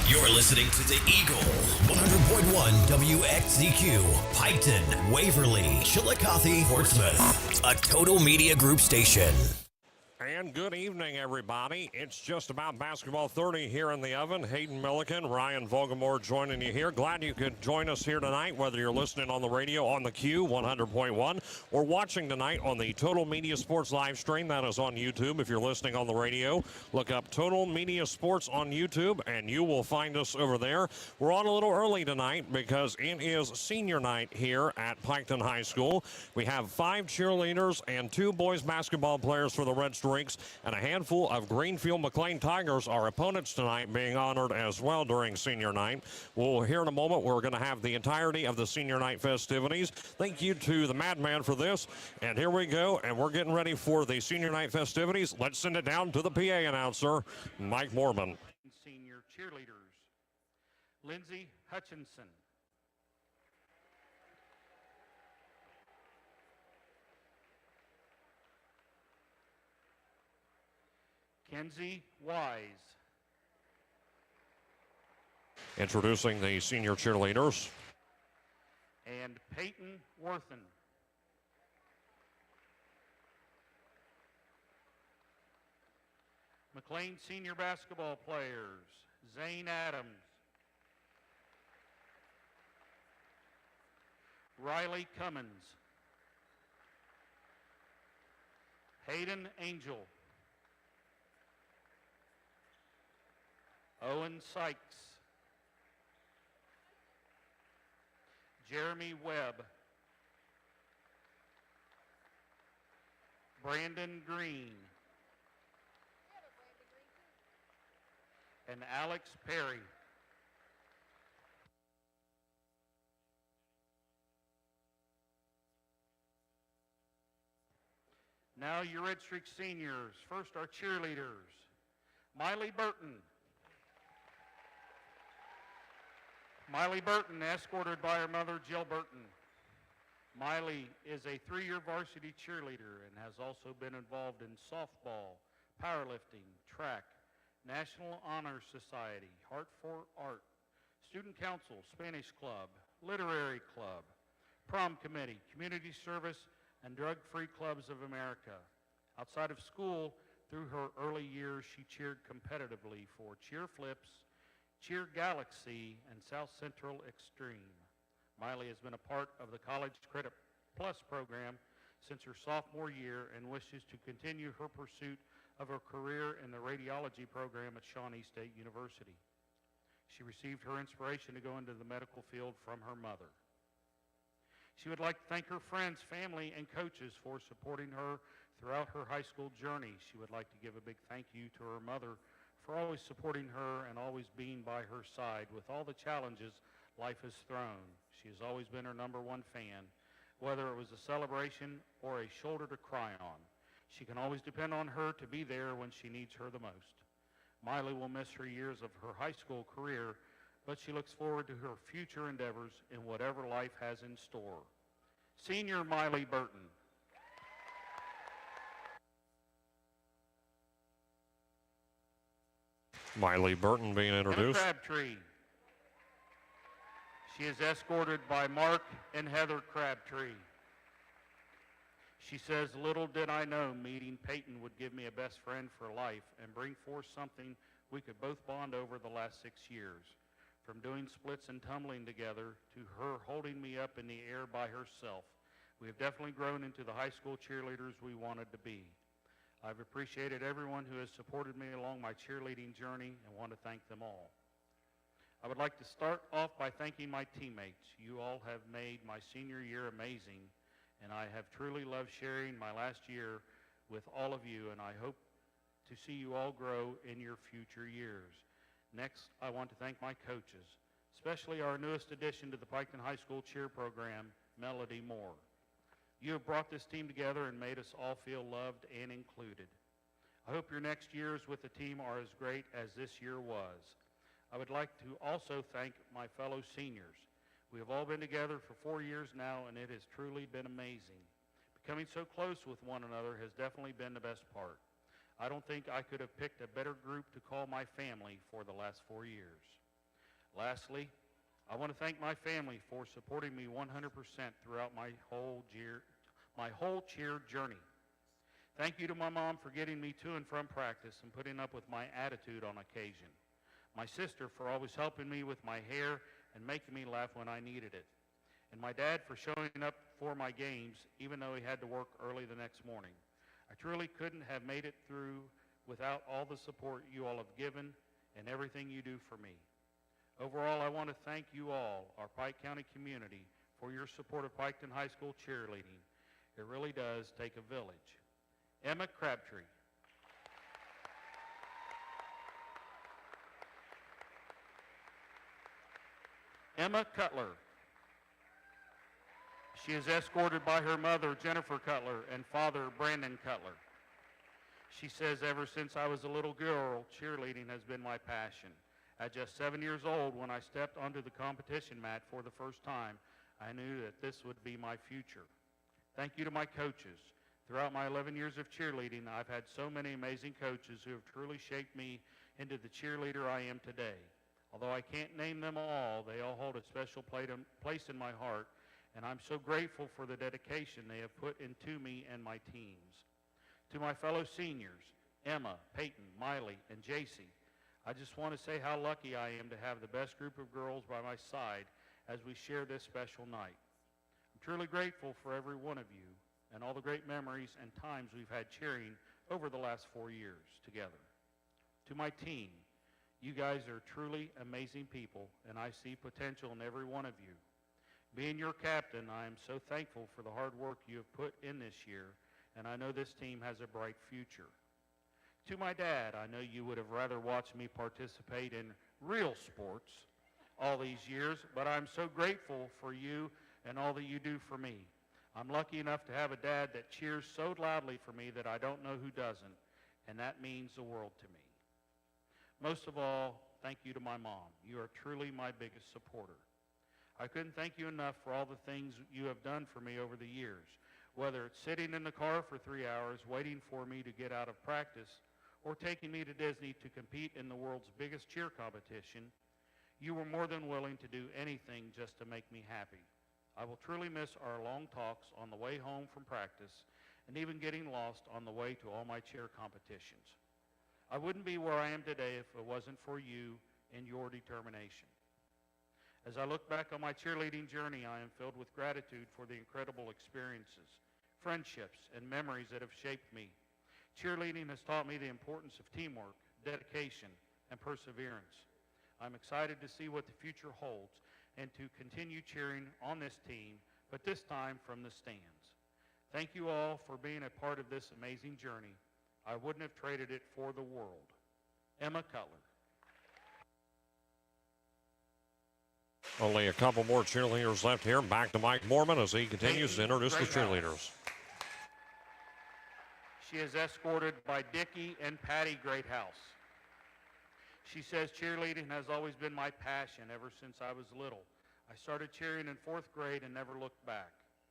You're listening to the Eagle 100.1 WXZQ, Piketon, Waverly, Chillicothe, Portsmouth, a Total Media Group station. And good evening, everybody. It's just about basketball 30 here in the oven. Hayden Milliken, Ryan Vogelmore joining you here. Glad you could join us here tonight, whether you're listening on the radio on the Q 100.1 or watching tonight on the Total Media Sports live stream. That is on YouTube. If you're listening on the radio, look up Total Media Sports on YouTube, and you will find us over there. We're on a little early tonight because it is senior night here at Piketon High School. We have 5 cheerleaders and 2 boys basketball players for the Red Storm and a handful of Greenfield McClain Tigers, our opponents tonight, being honored as well during senior night. We'll hear in a moment. We're going to have the entirety of the senior night festivities. Thank you to the Madman for this. And here we go, and we're getting ready for the senior night festivities. Let's send it down to the PA announcer, Mike Mormon. Senior cheerleaders, Lindsay Hutchinson, Kenzie Wise. Introducing the senior cheerleaders. And Peyton Worthen. McClain senior basketball players, Zane Adams, Riley Cummins, Hayden Angel, Owen Sykes, Jeremy Webb, Brandon Green, and Alex Perry. Now your Red Streak seniors. First, our cheerleaders. Miley Burton. Miley Burton, escorted by her mother, Jill Burton. Miley is a 3-year varsity cheerleader and has also been involved in softball, powerlifting, track, National Honor Society, Heart for Art, Student Council, Spanish Club, Literary Club, Prom Committee, Community Service, and Drug-Free Clubs of America. Outside of school, through her early years, she cheered competitively for Cheer Flips, Cheer Galaxy, and South Central Extreme. Miley has been a part of the College Credit Plus program since her sophomore year and wishes to continue her pursuit of her career in the radiology program at Shawnee State University. She received her inspiration to go into the medical field from her mother. She would like to thank her friends, family, and coaches for supporting her throughout her high school journey. She would like to give a big thank you to her mother for always supporting her and always being by her side with all the challenges life has thrown. She has always been her #1 fan, whether it was a celebration or a shoulder to cry on. She can always depend on her to be there when she needs her the most. Miley will miss her years of her high school career, but she looks forward to her future endeavors in whatever life has in store. Senior Miley Burton. Miley Burton being introduced. Emma Crabtree. She is escorted by Mark and Heather Crabtree. She says, little did I know meeting Peyton would give me a best friend for life and bring forth something we could both bond over the last 6 years. From doing splits and tumbling together to her holding me up in the air by herself, we have definitely grown into the high school cheerleaders we wanted to be. I've appreciated everyone who has supported me along my cheerleading journey and want to thank them all. I would like to start off by thanking my teammates. You all have made my senior year amazing, and I have truly loved sharing my last year with all of you, and I hope to see you all grow in your future years. Next, I want to thank my coaches, especially our newest addition to the Piketon High School cheer program, Melody Moore. You have brought this team together and made us all feel loved and included. I hope your next years with the team are as great as this year was. I would like to also thank my fellow seniors. We have all been together for 4 years now, and it has truly been amazing. Becoming so close with one another has definitely been the best part. I don't think I could have picked a better group to call my family for the last 4 years. Lastly, I want to thank my family for supporting me 100% throughout my whole cheer journey. Thank you to my mom for getting me to and from practice and putting up with my attitude on occasion. My sister for always helping me with my hair and making me laugh when I needed it. And my dad for showing up for my games even though he had to work early the next morning. I truly couldn't have made it through without all the support you all have given and everything you do for me. Overall, I want to thank you all, our Pike County community, for your support of Piketon High School cheerleading. It really does take a village. Emma Crabtree. Emma Cutler. She is escorted by her mother, Jennifer Cutler, and father, Brandon Cutler. She says, ever since I was a little girl, cheerleading has been my passion. At just 7 years old, when I stepped onto the competition mat for the first time, I knew that this would be my future. Thank you to my coaches. Throughout my 11 years of cheerleading, I've had so many amazing coaches who have truly shaped me into the cheerleader I am today. Although I can't name them all, they all hold a special place in my heart, and I'm so grateful for the dedication they have put into me and my teams. To my fellow seniors, Emma, Peyton, Miley, and JC, I just want to say how lucky I am to have the best group of girls by my side as we share this special night. I'm truly grateful for every one of you and all the great memories and times we've had cheering over the last 4 years together. To my team, you guys are truly amazing people, and I see potential in every one of you. Being your captain, I am so thankful for the hard work you have put in this year, and I know this team has a bright future. To my dad, I know you would have rather watched me participate in real sports all these years, but I'm so grateful for you and all that you do for me. I'm lucky enough to have a dad that cheers so loudly for me that I don't know who doesn't, and that means the world to me. Most of all, thank you to my mom. You are truly my biggest supporter. I couldn't thank you enough for all the things you have done for me over the years, whether it's sitting in the car for 3 hours waiting for me to get out of practice or taking me to Disney to compete in the world's biggest cheer competition. You were more than willing to do anything just to make me happy. I will truly miss our long talks on the way home from practice and even getting lost on the way to all my cheer competitions. I wouldn't be where I am today if it wasn't for you and your determination. As I look back on my cheerleading journey, I am filled with gratitude for the incredible experiences, friendships, and memories that have shaped me. Cheerleading has taught me the importance of teamwork, dedication, and perseverance. I'm excited to see what the future holds and to continue cheering on this team, but this time from the stands. Thank you all for being a part of this amazing journey. I wouldn't have traded it for the world. Emma Cutler. Only a couple more cheerleaders left here. Back to Mike Mormon as he continues to introduce the cheerleaders. She is escorted by Dickie and Patty Greathouse. She says cheerleading has always been my passion ever since I was little. I started cheering in 4th grade and never looked back.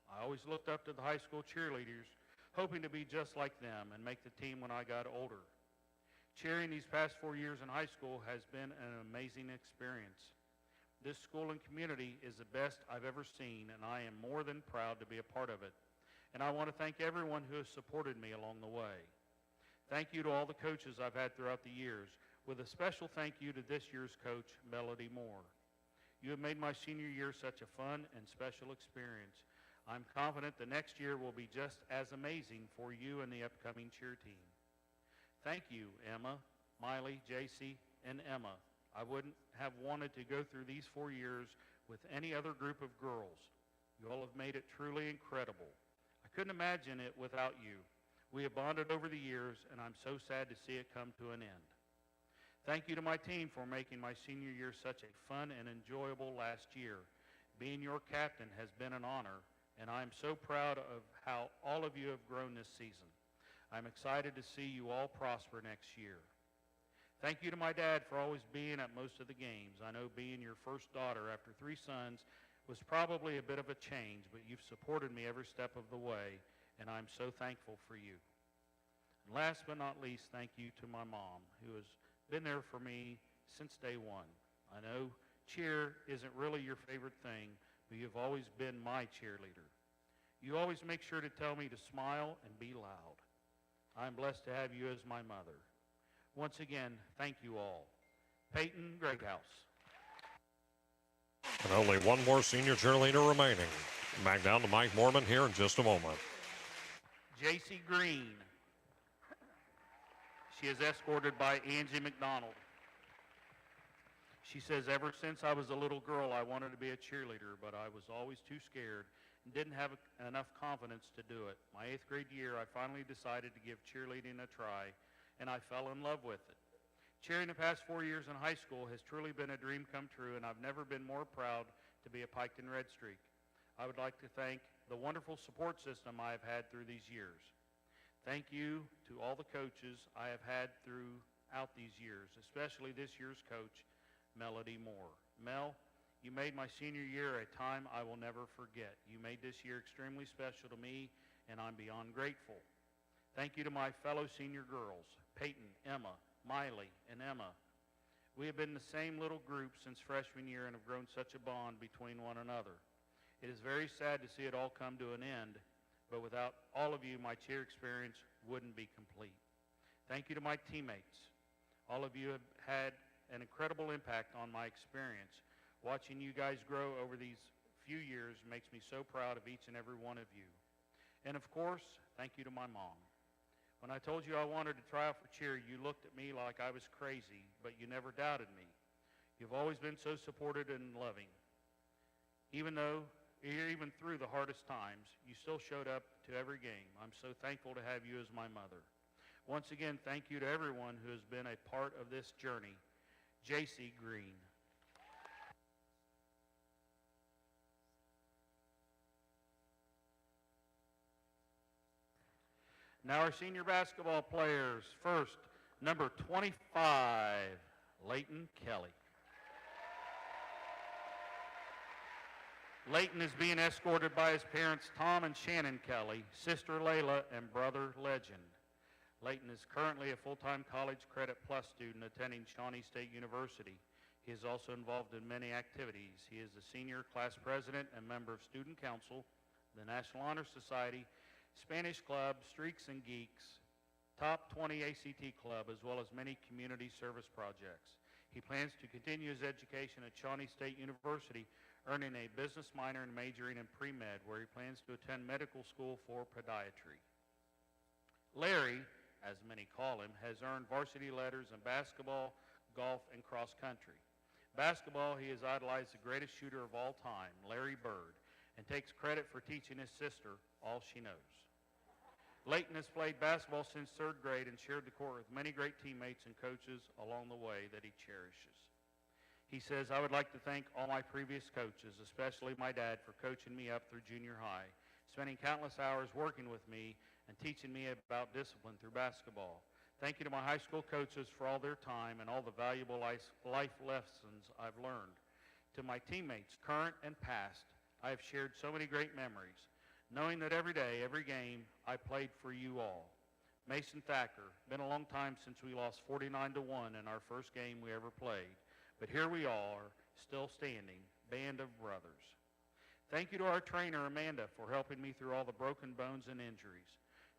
I always looked up to the high school cheerleaders, hoping to be just like them and make the team when I got older. Cheering these past 4 years in high school has been an amazing experience. This school and community is the best I've ever seen, and I am more than proud to be a part of it. And I want to thank everyone who has supported me along the way. Thank you to all the coaches I've had throughout the years, with a special thank you to this year's coach, Melody Moore. You have made my senior year such a fun and special experience. I'm confident the next year will be just as amazing for you and the upcoming cheer team. Thank you, Emma, Miley, JC, and Emma. I wouldn't have wanted to go through these 4 years with any other group of girls. You all have made it truly incredible. I couldn't imagine it without you. We have bonded over the years, and I'm so sad to see it come to an end. Thank you to my team for making my senior year such a fun and enjoyable last year. Being your captain has been an honor, and I'm so proud of how all of you have grown this season. I'm excited to see you all prosper next year. Thank you to my dad for always being at most of the games. I know being your first daughter after 3 sons was probably a bit of a change, but you've supported me every step of the way, and I'm so thankful for you. And last but not least, thank you to my mom, who has been there for me since day one. I know cheer isn't really your favorite thing, but you've always been my cheerleader. You always make sure to tell me to smile and be loud. I'm blessed to have you as my mother. Once again, thank you all. Peyton Greathouse. And only one more senior cheerleader remaining. Back down to Mike Mormon here in just a moment. J.C. Green. She is escorted by Angie McDonald. She says, ever since I was a little girl, I wanted to be a cheerleader, but I was always too scared and didn't have enough confidence to do it. My 8th grade year, I finally decided to give cheerleading a try, and I fell in love with it. Cheering the past 4 years in high school has truly been a dream come true, and I've never been more proud to be a Piketon Red Streak. I would like to thank the wonderful support system I have had through these years. Thank you to all the coaches I have had throughout these years, especially this year's coach, Melody Moore. Mel, you made my senior year a time I will never forget. You made this year extremely special to me, and I'm beyond grateful. Thank you to my fellow senior girls, Peyton, Emma, Miley, and Emma. We have been the same little group since freshman year and have grown such a bond between one another. It is very sad to see it all come to an end, but without all of you, my cheer experience wouldn't be complete. Thank you to my teammates. All of you have had an incredible impact on my experience. Watching you guys grow over these few years makes me so proud of each and every one of you. And of course, thank you to my mom. When I told you I wanted to try out for cheer, you looked at me like I was crazy, but you never doubted me. You've always been so supportive and loving. Even through the hardest times, you still showed up to every game. I'm so thankful to have you as my mother. Once again, thank you to everyone who has been a part of this journey. J.C. Green. Now our senior basketball players. First, number 25, Leighton Kelly. Leighton is being escorted by his parents, Tom and Shannon Kelly, sister Layla, and brother Legend. Leighton is currently a full-time College Credit Plus student attending Shawnee State University. He is also involved in many activities. He is the senior class president and member of Student Council, the National Honor Society, Spanish Club, Streaks and Geeks, Top 20 ACT Club, as well as many community service projects. He plans to continue his education at Shawnee State University, earning a business minor and majoring in pre-med, where he plans to attend medical school for podiatry. Larry, as many call him, has earned varsity letters in basketball, golf, and cross country. Basketball, he has idolized the greatest shooter of all time, Larry Bird, and takes credit for teaching his sister all she knows. Leighton has played basketball since 3rd grade and shared the court with many great teammates and coaches along the way that he cherishes. He says, I would like to thank all my previous coaches, especially my dad, for coaching me up through junior high, spending countless hours working with me and teaching me about discipline through basketball. Thank you to my high school coaches for all their time and all the valuable life lessons I've learned. To my teammates, current and past, I have shared so many great memories, knowing that every day, every game, I played for you all. Mason Thacker, been a long time since we lost 49-1 in our first game we ever played, but here we are, still standing, band of brothers. Thank you to our trainer, Amanda, for helping me through all the broken bones and injuries.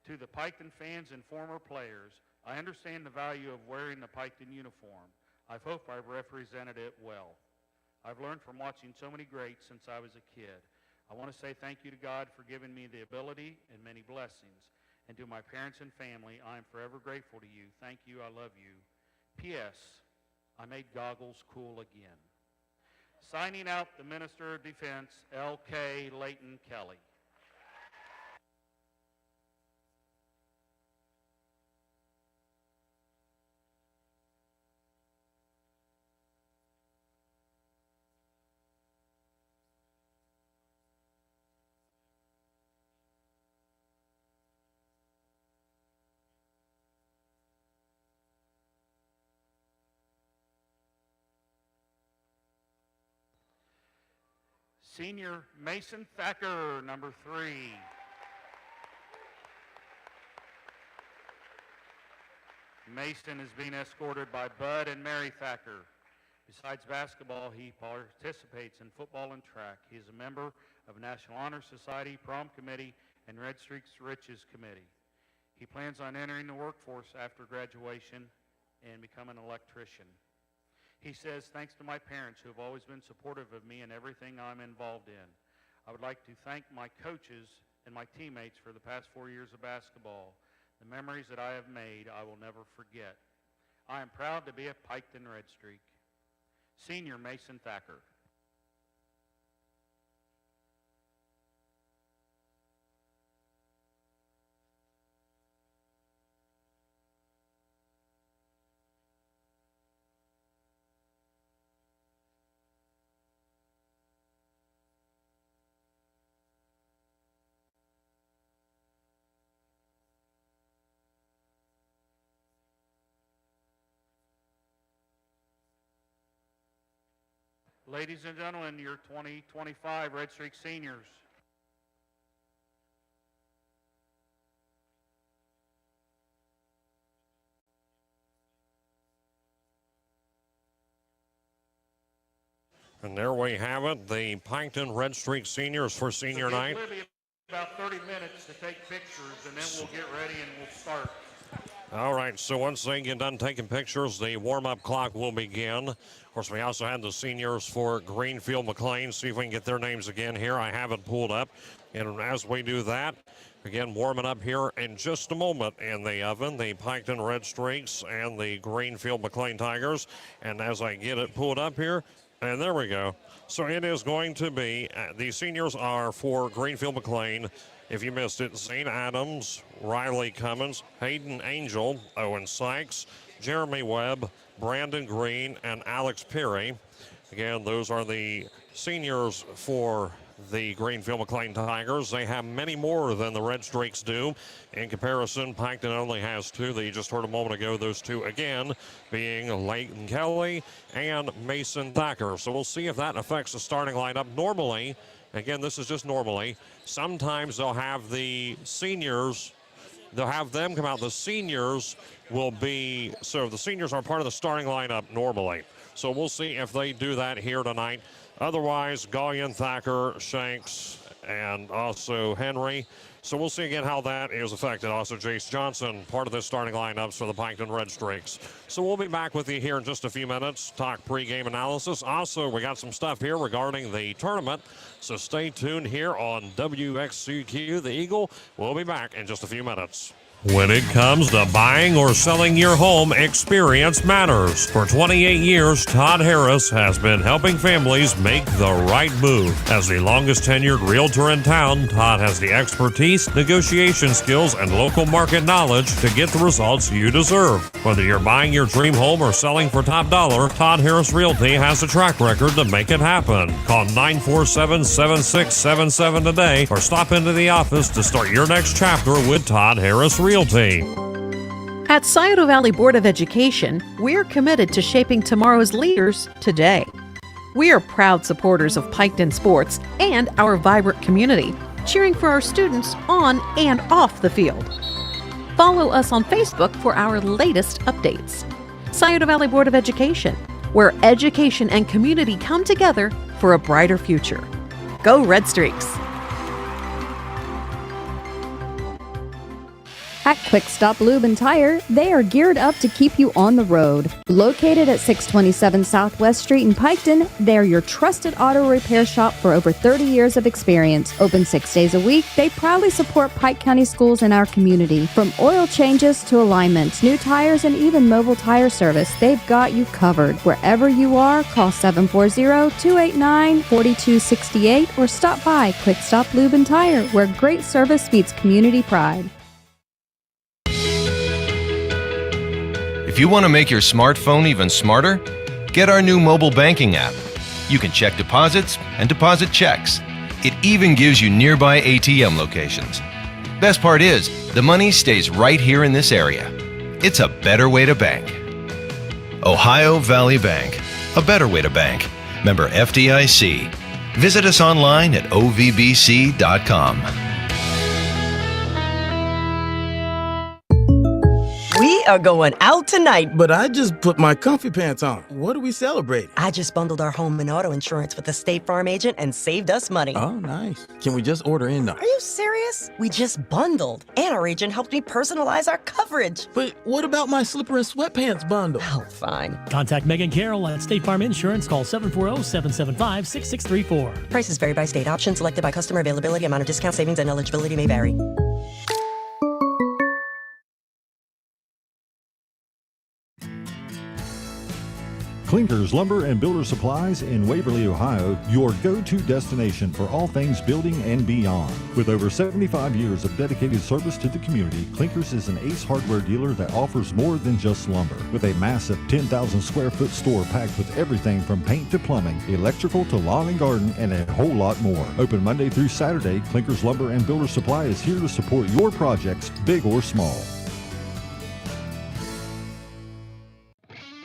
To the Piketon fans and former players, I understand the value of wearing the Piketon uniform. I hope I've represented it well. I've learned from watching so many greats since I was a kid. I want to say thank you to God for giving me the ability and many blessings. And to my parents and family, I am forever grateful to you. Thank you. I love you. P.S. I made goggles cool again. Signing out, the Minister of Defense, L.K. Leighton Kelly. Senior Mason Thacker, number 3. Mason is being escorted by Bud and Mary Thacker. Besides basketball, he participates in football and track. He is a member of National Honor Society, Prom Committee, and Red Streaks Riches Committee. He plans on entering the workforce after graduation and becoming an electrician. He says, thanks to my parents who have always been supportive of me in everything I'm involved in. I would like to thank my coaches and my teammates for the past 4 years of basketball. The memories that I have made, I will never forget. I am proud to be a Piketon Red Streak. Senior Mason Thacker. Ladies and gentlemen, your 2025 Red Streak seniors. And there we have it, the Piketon Red Streak seniors for senior night. It'll be about 30 minutes to take pictures, and then we'll get ready and we'll start. All right, so once they get done taking pictures, the warm-up clock will begin. Of course, we also had the seniors for Greenfield McClain. See if we can get their names again here. I have it pulled up. And as we do that, again, warming up here in just a moment in the oven, the Piketon Red Streaks and the Greenfield McClain Tigers. And as I get it pulled up here, and there we go. So it is going to be, the seniors are for Greenfield McClain. If you missed it, Zane Adams, Riley Cummins, Hayden Angel, Owen Sykes, Jeremy Webb, Brandon Green, and Alex Perry. Again, those are the seniors for the Greenfield McClain Tigers. They have many more than the Red Streaks do. In comparison, Piketon only has two that you just heard a moment ago. Those two, again, being Leighton Kelly and Mason Thacker. So we'll see if that affects the starting lineup. Normally, again, this is just normally, sometimes they'll have the seniors, they'll have them come out. The seniors will be, so the seniors are part of the starting lineup normally. So we'll see if they do that here tonight. Otherwise, Gallion, Thacker, Shanks, and also Henry. So we'll see again how that is affected. Also, Jace Johnson, part of the starting lineups for the Piketon Red Streaks. So we'll be back with you here in just a few minutes, talk pregame analysis. Also, we got some stuff here regarding the tournament. So stay tuned here on WXCQ, the Eagle. We'll be back in just a few minutes. When it comes to buying or selling your home, experience matters. For 28 years, Todd Harris has been helping families make the right move. As the longest tenured realtor in town, Todd has the expertise, negotiation skills, and local market knowledge to get the results you deserve. Whether you're buying your dream home or selling for top dollar, Todd Harris Realty has a track record to make it happen. Call 947-7677 today or stop into the office to start your next chapter with Todd Harris Realty. At Scioto Valley Board of Education, we're committed to shaping tomorrow's leaders today. We are proud supporters of Piketon sports and our vibrant community, cheering for our students on and off the field. Follow us on Facebook for our latest updates. Scioto Valley Board of Education, where education and community come together for a brighter future. Go Red Streaks! At Quick Stop Lube and Tire, they are geared up to keep you on the road. Located at 627 Southwest Street in Piketon, they're your trusted auto repair shop for over 30 years of experience. Open 6 days a week, they proudly support Pike County schools in our community. From oil changes to alignments, new tires, and even mobile tire service, they've got you covered. Wherever you are, call 740-289-4268 or stop by Quick Stop Lube and Tire, where great service meets community pride. If you want to make your smartphone even smarter, get our new mobile banking app. You can check deposits and deposit checks. It even gives you nearby ATM locations. Best part is, the money stays right here in this area. It's a better way to bank. Ohio Valley Bank, a better way to bank. Member FDIC. Visit us online at ovbc.com. We We are going out tonight. But I just put my comfy pants on. What are we celebrating? I just bundled our home and auto insurance with the State Farm agent and saved us money. Oh, nice. Can we just order in now? Are you serious? We just bundled. And our agent helped me personalize our coverage. But what about my slipper and sweatpants bundle? Oh, fine. Contact Megan Carroll at State Farm Insurance. Call 740-775-6634. Prices vary by state. Options selected by customer. Availability, amount of discount, savings, and eligibility may vary. Clinkers Lumber and Builder Supplies in Waverly, Ohio, your go-to destination for all things building and beyond. With over 75 years of dedicated service to the community, Clinkers is an ace hardware dealer that offers more than just lumber. With a massive 10,000 square foot store packed with everything from paint to plumbing, electrical to lawn and garden, and a whole lot more. Open Monday through Saturday, Clinkers Lumber and Builder Supply is here to support your projects, big or small.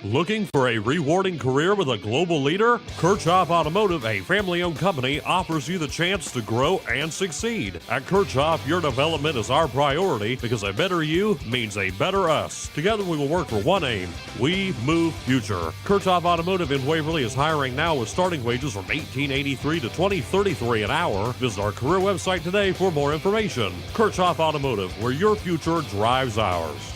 Looking for a rewarding career with a global leader? Kirchhoff Automotive, a family-owned company, offers you the chance to grow and succeed. At Kirchhoff, your development is our priority because a better you means a better us. Together we will work for one aim. We move future. Kirchhoff Automotive in Waverly is hiring now with starting wages from $18.83 to $20.33 an hour. Visit our career website today for more information. Kirchhoff Automotive, where your future drives ours.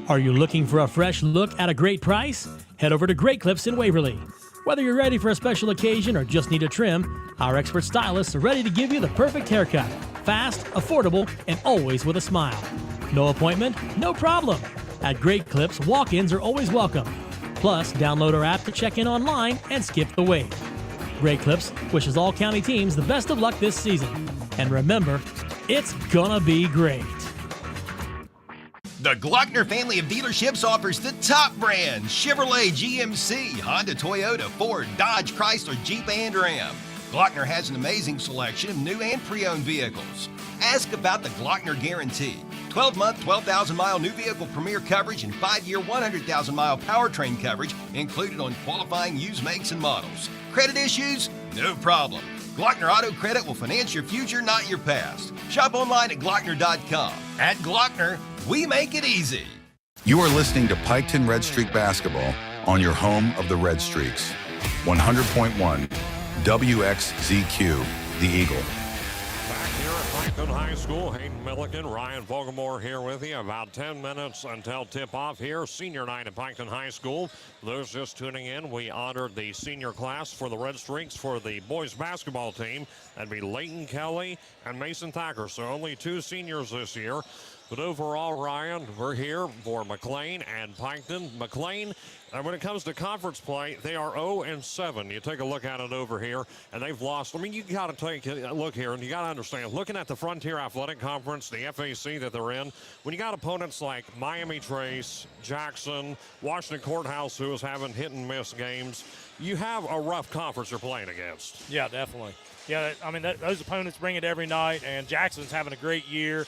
Are you looking for a fresh look at a great price? Head over to Great Clips in Waverly. Whether you're ready for a special occasion or just need a trim, our expert stylists are ready to give you the perfect haircut. Fast, affordable, and always with a smile. No appointment? No problem. At Great Clips, walk-ins are always welcome. Plus, download our app to check in online and skip the wait. Great Clips wishes all county teams the best of luck this season. And remember, it's gonna be great. The Glockner family of dealerships offers the top brands: Chevrolet, GMC, Honda, Toyota, Ford, Dodge, Chrysler, Jeep, and Ram. Glockner has an amazing selection of new and pre-owned vehicles. Ask about the Glockner Guarantee. 12-month, 12,000-mile new vehicle premier coverage and 5-year, 100,000-mile powertrain coverage included on qualifying used makes and models. Credit issues? No problem. Glockner Auto Credit will finance your future, not your past. Shop online at Glockner.com. At Glockner, we make it easy. You are listening to Piketon Red Streak Basketball on your home of the Red Streaks. 100.1 WXZQ, The Eagle. Back here at Piketon High School, Hayden Milliken, Ryan Vogelmore here with you. About 10 minutes until tip-off here. Senior night at Piketon High School. Those just tuning in, we honored the senior class for the Red Streaks for the boys basketball team. That'd be Leighton Kelly and Mason Thacker. So only 2 seniors this year. But overall, Ryan, we're here for McClain and Piketon. McClain, when it comes to conference play, they are 0-7. You take a look at it over here, and they've lost. I mean, you got to take a look here, and you got to understand, looking at the Frontier Athletic Conference, the FAC that they're in, when you got opponents like Miami Trace, Jackson, Washington Courthouse, who is having hit-and-miss games, you have a rough conference you're playing against. Yeah, definitely. Yeah, I mean, those opponents bring it every night, and Jackson's having a great year.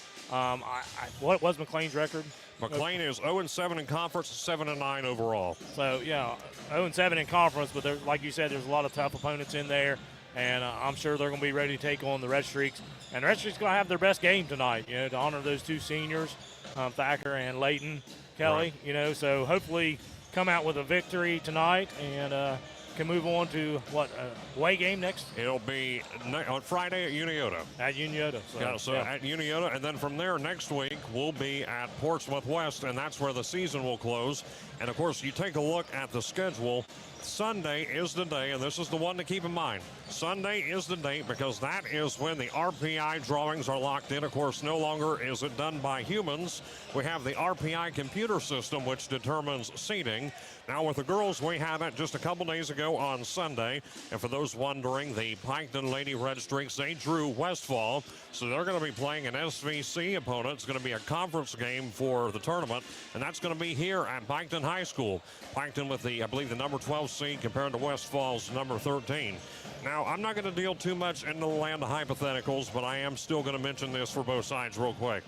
What was McClain's record? McClain is 0-7 in conference, 7-9 overall. So, yeah, 0-7 in conference, but like you said, there's a lot of tough opponents in there, and I'm sure they're going to be ready to take on the Red Streaks. And the Red Streaks going to have their best game tonight, to honor those 2 seniors, Thacker and Leighton Kelly, right. So hopefully come out with a victory tonight and can move on to away game next? It'll be on Friday at Uniota. At Uniota. At Uniota, and then from there next week we'll be at Portsmouth West, and that's where the season will close. And of course, you take a look at the schedule. Sunday is the day, and this is the one to keep in mind. Sunday is the date because that is when the RPI drawings are locked in. Of course, no longer is it done by humans. We have the RPI computer system, which determines seeding. Now, with the girls, we had it just a couple days ago on Sunday. And for those wondering, the Piketon Lady Red Streaks, they drew Westfall. So they're going to be playing an SVC opponent. It's going to be a conference game for the tournament, and that's going to be here at Piketon High School. Piketon with I believe, the number 12 seed compared to Westfall's number 13. Now, I'm not going to deal too much into the land of hypotheticals, but I am still going to mention this for both sides real quick.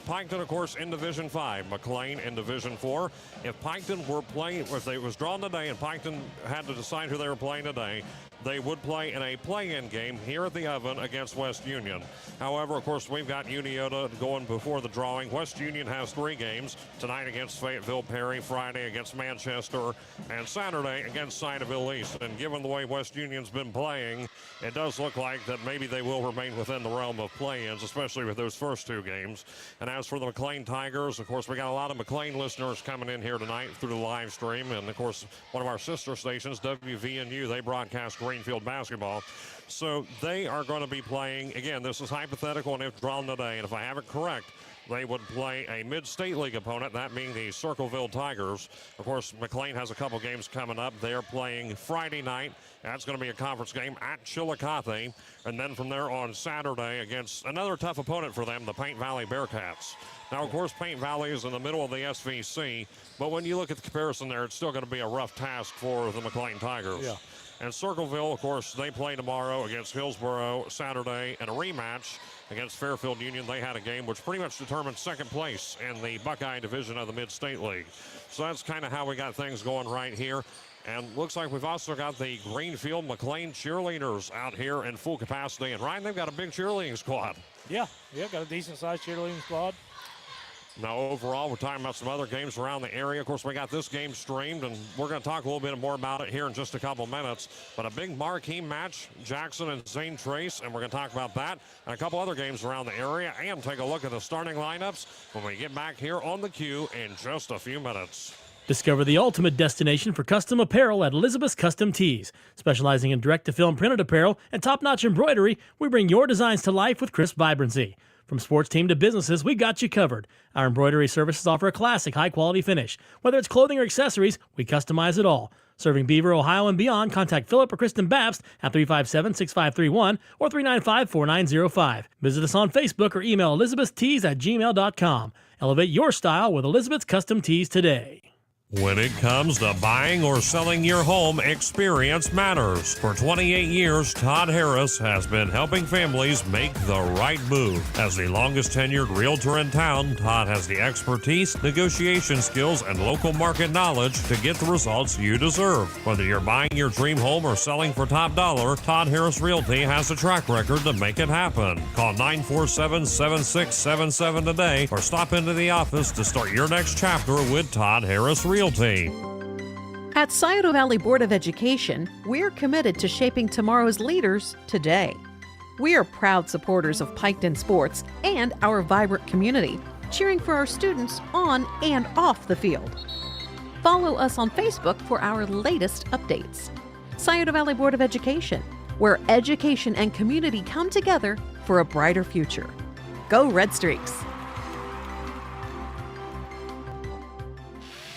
Piketon, of course, in Division 5. McClain in Division 4. If Piketon were playing, if it was drawn today and Piketon had to decide who they were playing today, they would play in a play-in game here at the Oven against West Union. However, of course, we've got Uniota going before the drawing. West Union has 3 games, tonight against Fayetteville Perry, Friday against Manchester, and Saturday against Sinotville East. And given the way West Union's been playing, it does look like that maybe they will remain within the realm of play-ins, especially with those first 2 games. And as for the McClain Tigers, of course, we got a lot of McClain listeners coming in here tonight through the live stream. And, of course, one of our sister stations, WVNU, they broadcast Greenfield basketball. So they are going to be playing, again, this is hypothetical and if drawn today, and if I have it correct, they would play a mid-state league opponent, that being the Circleville Tigers. Of course, McClain has a couple games coming up. They are playing Friday night. That's going to be a conference game at Chillicothe. And then from there on Saturday against another tough opponent for them, the Paint Valley Bearcats. Now, of course, Paint Valley is in the middle of the SVC, but when you look at the comparison there, it's still going to be a rough task for the McClain Tigers. Yeah. And Circleville, of course, they play tomorrow against Hillsboro Saturday in a rematch against Fairfield Union. They had a game which pretty much determined second place in the Buckeye division of the Mid-State League. So that's kind of how we got things going right here. And looks like we've also got the Greenfield McClain cheerleaders out here in full capacity. And Ryan, they've got a big cheerleading squad. Yeah, got a decent-sized cheerleading squad. Now, overall, we're talking about some other games around the area. Of course, we got this game streamed, and we're going to talk a little bit more about it here in just a couple minutes. But a big marquee match, Jackson and Zane Trace, and we're going to talk about that and a couple other games around the area and take a look at the starting lineups when we get back here on the Q in just a few minutes. Discover the ultimate destination for custom apparel at Elizabeth's Custom Tees. Specializing in direct-to-film printed apparel and top-notch embroidery, we bring your designs to life with crisp vibrancy. From sports team to businesses, we got you covered. Our embroidery services offer a classic, high-quality finish. Whether it's clothing or accessories, we customize it all. Serving Beaver, Ohio, and beyond, contact Philip or Kristen Babst at 357-6531 or 395-4905. Visit us on Facebook or email elizabethstees@gmail.com. Elevate your style with Elizabeth's Custom Tees today. When it comes to buying or selling your home, experience matters. For 28 years, Todd Harris has been helping families make the right move. As the longest tenured realtor in town, Todd has the expertise, negotiation skills, and local market knowledge to get the results you deserve. Whether you're buying your dream home or selling for top dollar, Todd Harris Realty has a track record to make it happen. Call 947-7677 today or stop into the office to start your next chapter with Todd Harris Realty. At Scioto Valley Board of Education, we're committed to shaping tomorrow's leaders today. We are proud supporters of Piketon sports and our vibrant community, cheering for our students on and off the field. Follow us on Facebook for our latest updates. Scioto Valley Board of Education, where education and community come together for a brighter future. Go Red Streaks!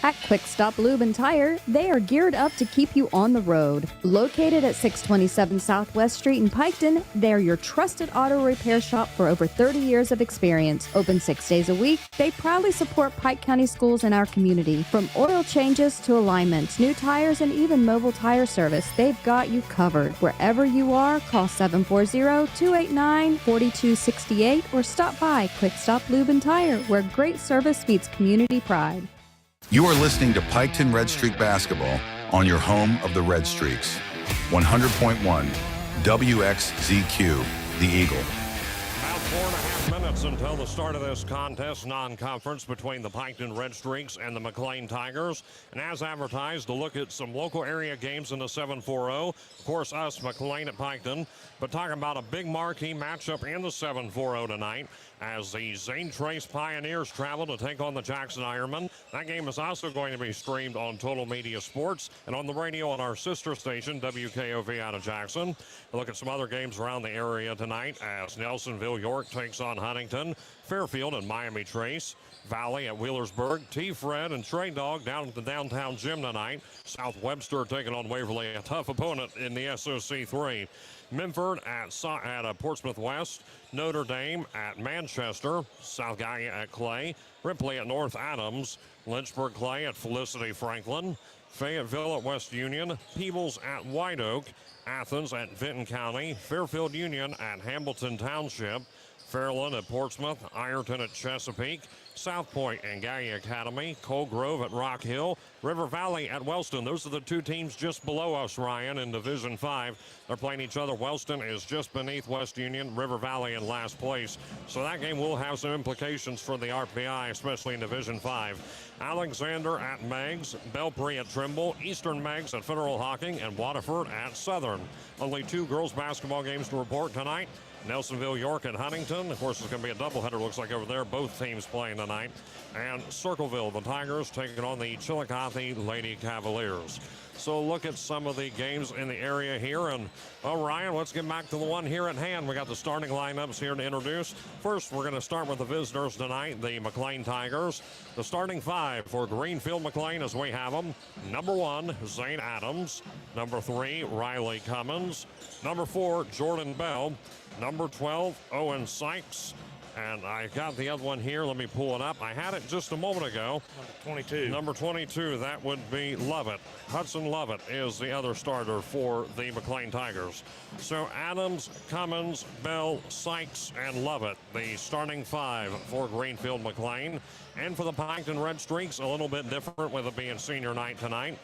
At Quick Stop Lube and Tire, they are geared up to keep you on the road. Located at 627 Southwest Street in Piketon, they're your trusted auto repair shop for over 30 years of experience. Open 6 days a week, they proudly support Pike County schools in our community. From oil changes to alignments, new tires, and even mobile tire service, they've got you covered. Wherever you are, call 740-289-4268 or stop by Quick Stop Lube and Tire, where great service meets community pride. You are listening to Piketon Red Streak Basketball on your home of the Red Streaks. 100.1 WXZQ, The Eagle. About 4.5 minutes until the start of this contest, non-conference between the Piketon Red Streaks and the McClain Tigers. And as advertised, to look at some local area games in the 740. Of course, us, McClain at Piketon. But talking about a big marquee matchup in the 740 tonight as the Zane Trace Pioneers travel to take on the Jackson Ironmen. That game is also going to be streamed on Total Media Sports and on the radio on our sister station, WKOV out of Jackson. We'll look at some other games around the area tonight as Nelsonville York takes on Huntington, Fairfield and Miami Trace, Valley at Wheelersburg, T-Fred and Trey Dog down at the downtown gym tonight. South Webster taking on Waverly, a tough opponent in the SOC 3. Minford at Portsmouth West. Notre Dame at Manchester. South Gaia at Clay. Ripley at North Adams. Lynchburg Clay at Felicity Franklin. Fayetteville at West Union. Peebles at White Oak. Athens at Vinton County. Fairfield Union at Hamilton Township. Fairland at Portsmouth. Ironton at Chesapeake. South Point and Gaia Academy. Coal Grove at Rock Hill. River Valley at Wellston. Those are the two teams just below us, Ryan, in Division 5. They're playing each other. Wellston is just beneath West Union. River Valley in last place. So that game will have some implications for the RPI, especially in Division 5. Alexander at Meigs. Belpre at Trimble. Eastern Meigs at Federal Hocking. And Waterford at Southern. Only 2 girls basketball games to report tonight. Nelsonville, York, and Huntington. Of course, it's going to be a doubleheader, looks like, over there. Both teams playing tonight. And Circleville, the Tigers, taking on the Chillicothe Lady Cavaliers. So look at some of the games in the area here. And, well, Ryan, let's get back to the one here at hand. We got the starting lineups here to introduce. First, we're going to start with the visitors tonight, the McClain Tigers. The starting 5 for Greenfield McClain as we have them. Number 1, Zane Adams. Number 3, Riley Cummins. Number 4, Jordan Bell. Number 12, Owen Sykes. And I got the other one here. Let me pull it up. I had it just a moment ago. Number 22. Number 22, that would be Lovett. Hudson Lovett is the other starter for the McClain Tigers. So Adams, Cummins, Bell, Sykes, and Lovett, the starting 5 for Greenfield McClain. And for the Piketon Red Streaks, a little bit different with it being senior night tonight.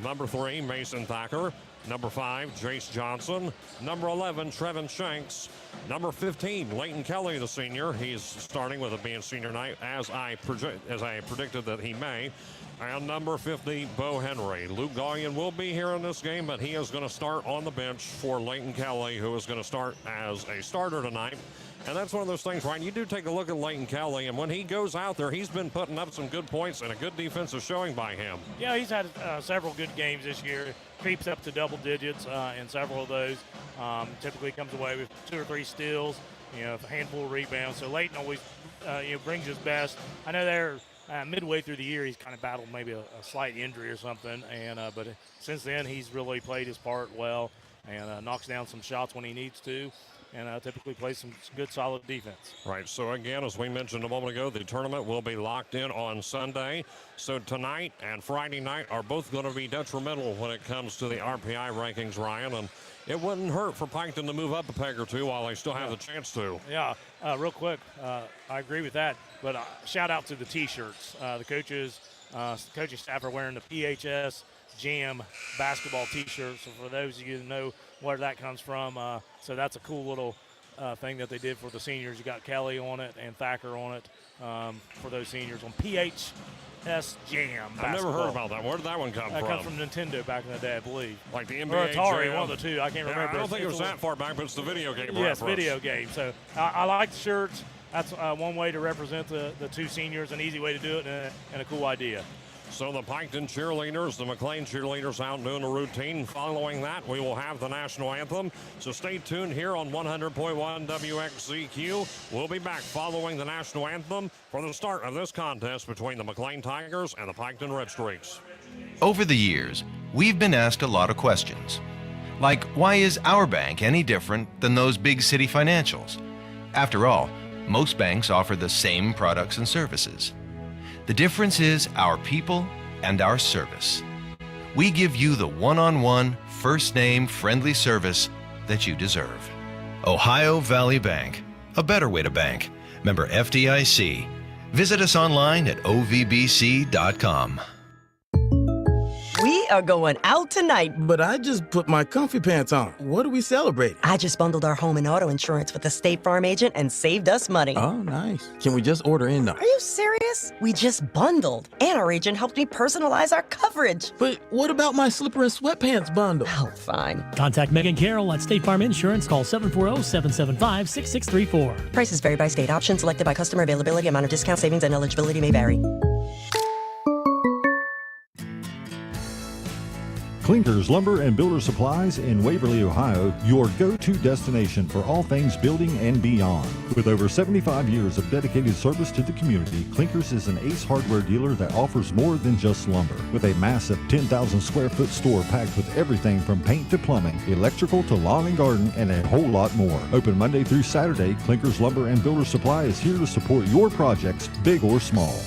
Number 3, Mason Thacker. Number 5, Jace Johnson. Number 11, Trevin Shanks. Number 15, Leighton Kelly, the senior. He's starting with it being senior night, as I predicted that he may. And number 50, Bo Henry. Luke Gallion will be here in this game, but he is going to start on the bench for Leighton Kelly, who is going to start as a starter tonight. And that's one of those things, Ryan, you do take a look at Leighton Kelly, and when he goes out there, he's been putting up some good points and a good defensive showing by him. Yeah, he's had several good games this year. Creeps up to double digits in several of those. Typically comes away with 2 or 3 steals, a handful of rebounds. So Leighton always brings his best. I know they're midway through the year, he's kind of battled maybe a slight injury or something, and but since then he's really played his part well and knocks down some shots when he needs to. And typically plays some good, solid defense. Right, so again, as we mentioned a moment ago, the tournament will be locked in on Sunday. So tonight and Friday night are both going to be detrimental when it comes to the RPI rankings, Ryan. And it wouldn't hurt for Piketon to move up a peg or two while they still have the chance to. Yeah, real quick, I agree with that. But shout out to the T-shirts. The coaching staff are wearing the PHS Jam basketball T-shirts. So for those of you that know where that comes from, so that's a cool little thing that they did for the seniors. You got Kelly on it and Thacker on it for those seniors on PHS Jam basketball. I've never heard about that. Where did that one come from? That comes from Nintendo back in the day, I believe. Like the NBA or Atari, Jam. one of the two. I can't remember. I don't think it was that far back, but it's the video game Yes, reference. video game. So I like the shirts. That's one way to represent the 2 seniors, an easy way to do it, and a cool idea. So the Piketon cheerleaders, the McClain cheerleaders out doing a routine. Following that, we will have the national anthem. So stay tuned here on 100.1 WXZQ. We'll be back following the national anthem for the start of this contest between the McClain Tigers and the Piketon Red Streaks. Over the years, we've been asked a lot of questions. Like, why is our bank any different than those big city financials? After all, most banks offer the same products and services. The difference is our people and our service. We give you the one-on-one, first-name, friendly service that you deserve. Ohio Valley Bank, a better way to bank. Member FDIC. Visit us online at ovbc.com. We are going out tonight. But I just put my comfy pants on. What are we celebrating? I just bundled our home and auto insurance with the State Farm agent and saved us money. Oh, nice. Can we just order in now? Are you serious? We just bundled. And our agent helped me personalize our coverage. But what about my slipper and sweatpants bundle? Oh, fine. Contact Megan Carroll at State Farm Insurance. Call 740-775-6634. Prices vary by state. Options selected by customer. Availability, amount of discount, savings, and eligibility may vary. Clinkers Lumber and Builder Supplies in Waverly, Ohio, your go-to destination for all things building and beyond. With over 75 years of dedicated service to the community, Clinkers is an Ace Hardware dealer that offers more than just lumber. With a massive 10,000 square foot store packed with everything from paint to plumbing, electrical to lawn and garden, and a whole lot more. Open Monday through Saturday, Clinkers Lumber and Builder Supply is here to support your projects, big or small.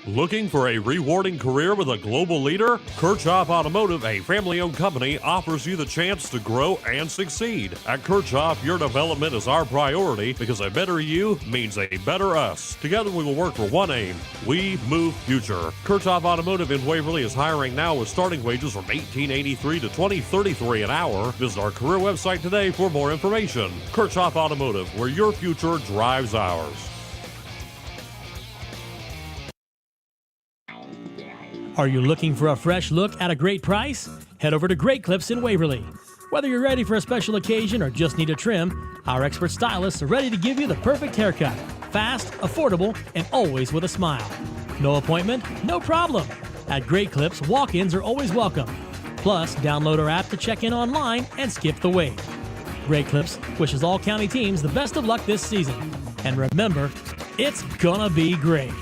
Looking for a rewarding career with a global leader? Kirchhoff Automotive, a family-owned company, offers you the chance to grow and succeed. At Kirchhoff, your development is our priority because a better you means a better us. Together we will work for one aim. We move future. Kirchhoff Automotive in Waverly is hiring now with starting wages from $18.83 to $20.33 an hour. Visit our career website today for more information. Kirchhoff Automotive, where your future drives ours. Are you looking for a fresh look at a great price? Head over to Great Clips in Waverly. Whether you're ready for a special occasion or just need a trim, our expert stylists are ready to give you the perfect haircut. Fast, affordable, and always with a smile. No appointment? No problem. At Great Clips, walk-ins are always welcome. Plus, download our app to check in online and skip the wait. Great Clips wishes all county teams the best of luck this season. And remember, it's gonna be great.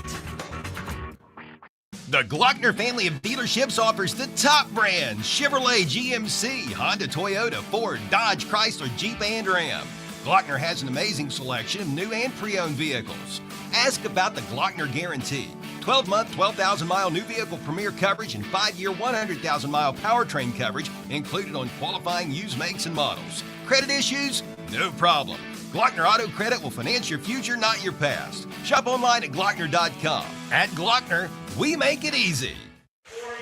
The Glockner family of dealerships offers the top brands: Chevrolet, GMC, Honda, Toyota, Ford, Dodge, Chrysler, Jeep, and Ram. Glockner has an amazing selection of new and pre-owned vehicles. Ask about the Glockner Guarantee. 12-month, 12,000-mile new vehicle premier coverage and 5-year, 100,000-mile powertrain coverage included on qualifying used makes and models. Credit issues? No problem. Glockner Auto Credit will finance your future, not your past. Shop online at Glockner.com. At Glockner, we make it easy.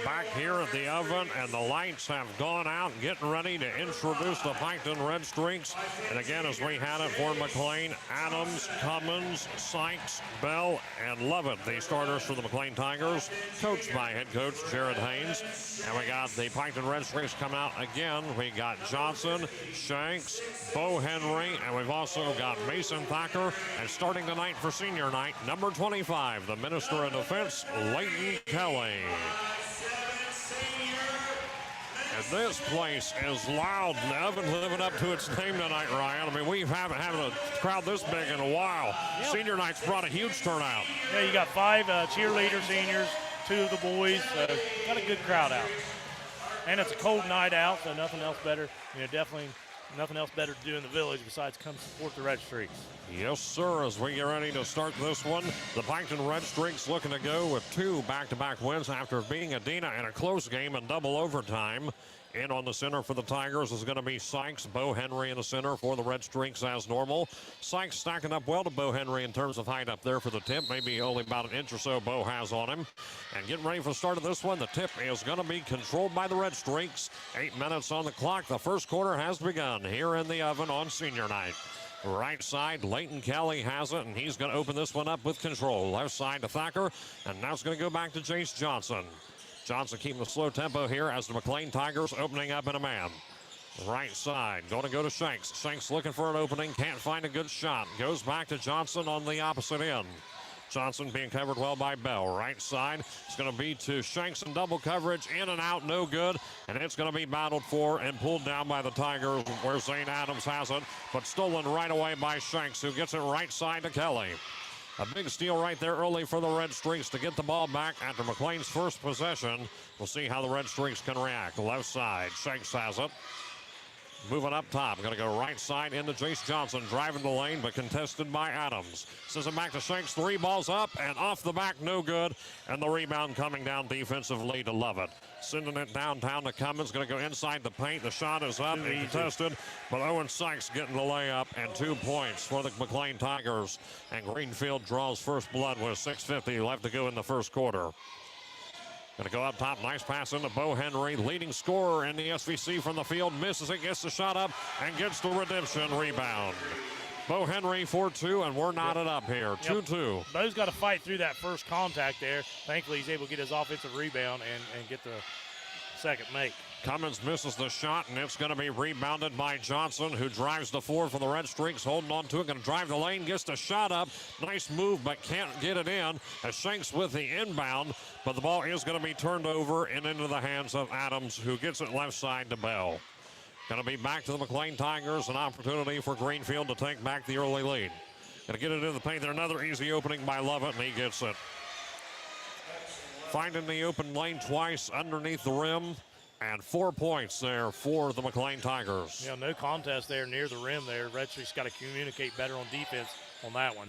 Back here at the oven, and the lights have gone out, getting ready to introduce the Piketon Red Streaks. And again, as we had it for McClain, Adams, Cummins, Sykes, Bell, and Lovett, the starters for the McClain Tigers, coached by head coach Jared Haynes. And we got the Piketon Red Streaks come out again. We got Johnson, Shanks, Bo Henry, and we've also got Mason Thacker. And starting tonight for senior night, number 25, the Minister of Defense, Leighton Kelly. And this place is loud. The oven living up to its name tonight, Ryan. I mean, we haven't had a crowd this big in a while. Yep. Senior night's brought a huge turnout. Yeah, you got 5 cheerleader seniors, 2 of the boys. Got a good crowd out. And it's a cold night out, so nothing else better. Definitely nothing else better to do in the village besides come support the Red Streaks. Yes, sir. As we get ready to start this one, the Piketon Red Streaks looking to go with 2 back-to-back wins after beating Adena in a close game in double overtime. In on the center for the Tigers is going to be Sykes. Bo Henry in the center for the Red Streaks as normal. Sykes stacking up well to Bo Henry in terms of height up there for the tip. Maybe only about an inch or so Bo has on him. And getting ready for the start of this one, the tip is going to be controlled by the Red Streaks. 8 minutes on the clock. The first quarter has begun here in the oven on senior night. Right side, Leighton Kelly has it, and he's going to open this one up with control. Left side to Thacker, and now it's going to go back to Jace Johnson. Johnson keeping the slow tempo here as the McClain Tigers opening up in a man. Right side, going to go to Shanks. Shanks looking for an opening, can't find a good shot. Goes back to Johnson on the opposite end. Johnson being covered well by Bell. Right side, it's going to be to Shanks in double coverage. In and out, no good. And it's going to be battled for and pulled down by the Tigers where Zane Adams has it. But stolen right away by Shanks, who gets it right side to Kelly. A big steal right there early for the Red Streaks to get the ball back after McClain's first possession. We'll see how the Red Streaks can react. Left side, Shanks has it. Moving up top, going to go right side into Jace Johnson, driving the lane, but contested by Adams. Sends it back to Shanks, 3 balls up, and off the back, no good. And the rebound coming down defensively to Lovett. Sending it downtown to Cummins, going to go inside the paint. The shot is up and contested, but Owen Sykes getting the layup, and 2 points for the McClain Tigers. And Greenfield draws first blood with 6:50 left to go in the first quarter. Going to go up top, nice pass into Bo Henry, leading scorer in the SVC from the field, misses it, gets the shot up, and gets the redemption rebound. Bo Henry 4-2, and we're knotted up here, 2-2. Bo's got to fight through that first contact there. Thankfully, he's able to get his offensive rebound and get the second make. Cummins misses the shot, and it's going to be rebounded by Johnson, who drives the 4 for the Red Streaks, holding on to it, going to drive the lane, gets the shot up. Nice move, but can't get it in. As Shanks with the inbound, but the ball is going to be turned over and into the hands of Adams, who gets it left side to Bell. Going to be back to the McClain Tigers, an opportunity for Greenfield to take back the early lead. Going to get it in the paint there. Another easy opening by Lovett, and he gets it. Finding the open lane twice underneath the rim, and 4 points there for the McClain Tigers. Yeah, no contest there near the rim there. Red Streak's got to communicate better on defense on that one.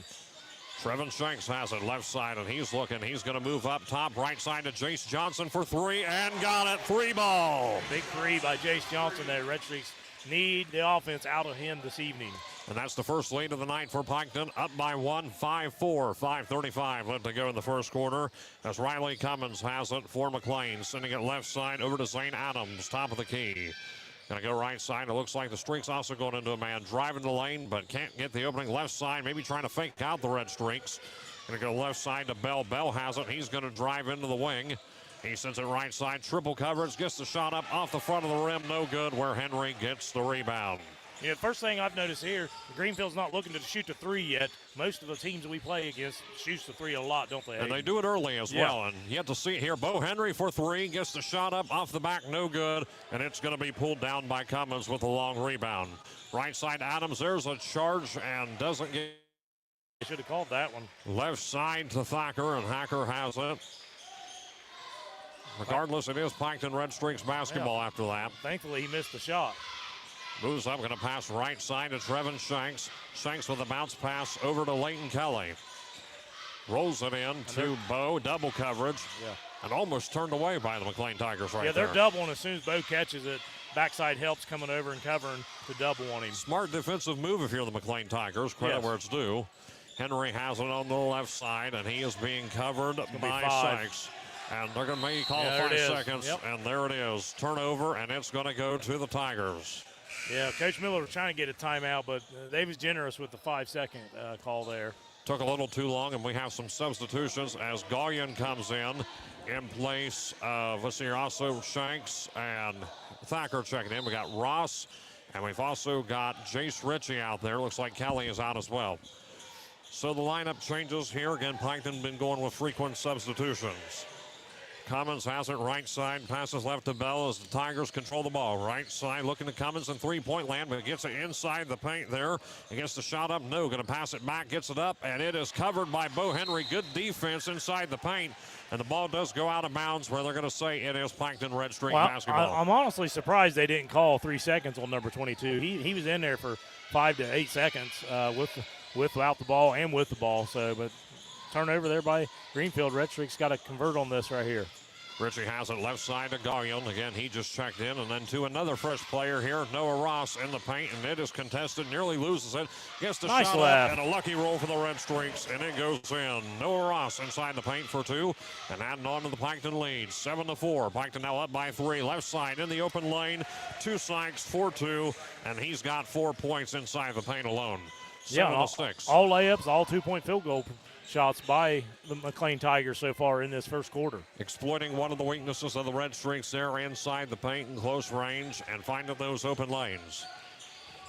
Trevin Shanks has it left side, and he's looking. He's going to move up top, right side to Jace Johnson for 3, and got it. 3 ball. Big 3 by Jace Johnson there. Red Streaks need the offense out of him this evening. And that's the first lead of the night for Piketon, up by 1, 5-4, 5:35 left to go in the first quarter. As Riley Cummins has it for McClain, sending it left side over to Zane Adams, top of the key. Going to go right side. It looks like the Streaks also going into a man, driving the lane, but can't get the opening left side, maybe trying to fake out the Red Streaks. Going to go left side to Bell. Bell has it. He's going to drive into the wing. He sends it right side, triple coverage, gets the shot up off the front of the rim, no good, where Henry gets the rebound. Yeah, the first thing I've noticed here, Greenfield's not looking to shoot the 3 yet. Most of the teams we play against shoots the 3 a lot, don't they? And they do it early as well. And you have to see it here. Bo Henry for 3, gets the shot up off the back, no good. And it's going to be pulled down by Cummins with a long rebound. Right side Adams, there's a charge and doesn't get. They should have called that one. Left side to Thacker, and Hacker has it. Regardless, it is Piketon Red Streaks basketball after that. Thankfully, he missed the shot. Moves up, going to pass right side to Trevin Shanks. Shanks with a bounce pass over to Leighton Kelly. Rolls it in to Bo, double coverage. Yeah. And almost turned away by the McClain Tigers right there. Yeah, they're doubling as soon as Bo catches it. Backside helps coming over and covering to double on him. Smart defensive move if you're the McClain Tigers. Credit where it's due. Henry has it on the left side, and he is being covered by Shanks. And they're going to maybe call 5 seconds, and there it is. Turnover, and it's going to go to the Tigers. Yeah, Coach Miller was trying to get a timeout, but they was generous with the 5-second call there. Took a little too long, and we have some substitutions as Gallion comes in place of, let's see here, also Shanks and Thacker checking in. We got Ross, and we've also got Jace Ritchie out there. Looks like Kelly is out as well. So the lineup changes here. Again, Piketon been going with frequent substitutions. Cummins has it right side, passes left to Bell as the Tigers control the ball. Right side looking to Cummins in three-point land, but gets it inside the paint there. He gets the shot up, no, going to pass it back, gets it up, and it is covered by Bo Henry. Good defense inside the paint, and the ball does go out of bounds where they're going to say it is Piketon Red Streak basketball. I'm honestly surprised they didn't call 3 seconds on number 22. He was in there for 5 to 8 seconds without the ball and with the ball. So, but turnover there by Greenfield. Red Streak's got to convert on this right here. Richie has it left side to Gallion. Again, he just checked in. And then to another fresh player here, Noah Ross in the paint. And it is contested, nearly loses it. Gets the shot up, and a lucky roll for the Red Streaks. And it goes in. Noah Ross inside the paint for 2. And adding on to the Piketon lead. 7-4. Piketon now up by 3. Left side in the open lane. 2 Sykes, 4-2. And he's got 4 points inside the paint alone. 7-6. All layups, all 2-point field goal shots by the McClain Tigers so far in this first quarter. Exploiting one of the weaknesses of the Red Streaks there inside the paint in close range and finding those open lanes.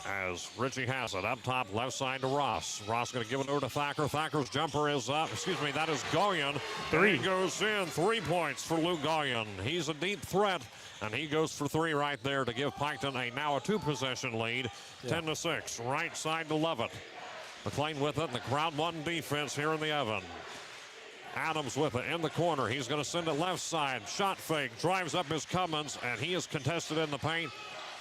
As Richie has it up top, left side to Ross. Ross going to give it over to Thacker. Thacker's jumper is up. Excuse me, that is Gallion. 3. He goes in. 3 points for Luke Gallion. He's a deep threat, and he goes for 3 right there to give Piketon now a 2-possession lead. 10-6. Right side to Lovett. McClain with it, and the crowd one defense here in the oven. Adams with it in the corner. He's going to send it left side. Shot fake. Drives up his Cummins, and he is contested in the paint.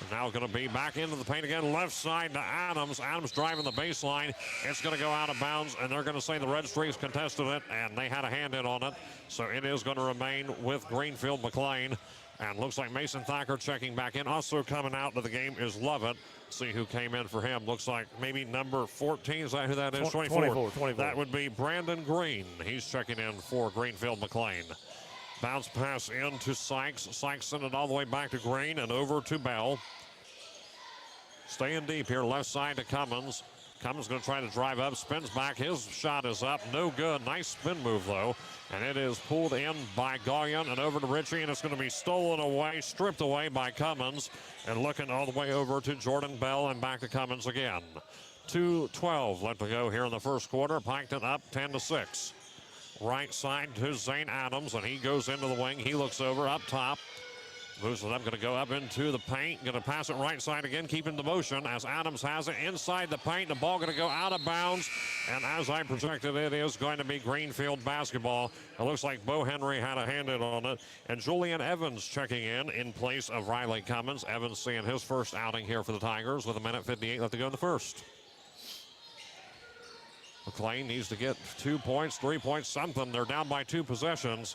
And now going to be back into the paint again. Left side to Adams. Adams driving the baseline. It's going to go out of bounds, and they're going to say the Red Streaks contested it, and they had a hand in on it. So it is going to remain with Greenfield McClain. And looks like Mason Thacker checking back in. Also coming out to the game is Lovett. See who came in for him. Looks like maybe number 14. Is that who that is? 24. That would be Brandon Green. He's checking in for Greenfield McClain. Bounce pass in to Sykes. Sykes sent it all the way back to Green and over to Bell. Staying deep here, left side to Cummins. Cummins going to try to drive up, spins back. His shot is up. No good. Nice spin move, though. And it is pulled in by Goyen and over to Ritchie, and it's going to be stolen away, stripped away by Cummins, and looking all the way over to Jordan Bell and back to Cummins again. 2:12 left to go here in the first quarter. Piketon up 10-6. Right side to Zane Adams, and he goes into the wing. He looks over up top. Moves it up, going to go up into the paint. Going to pass it right side again, keeping the motion as Adams has it inside the paint. The ball going to go out of bounds. And as I projected, it is going to be Greenfield basketball. It looks like Bo Henry had a hand in on it. And Julian Evans checking in place of Riley Cummins. Evans seeing his first outing here for the Tigers with 1:58 left to go in the first. McClain needs to get 2 points, 3 points, something. They're down by 2 possessions.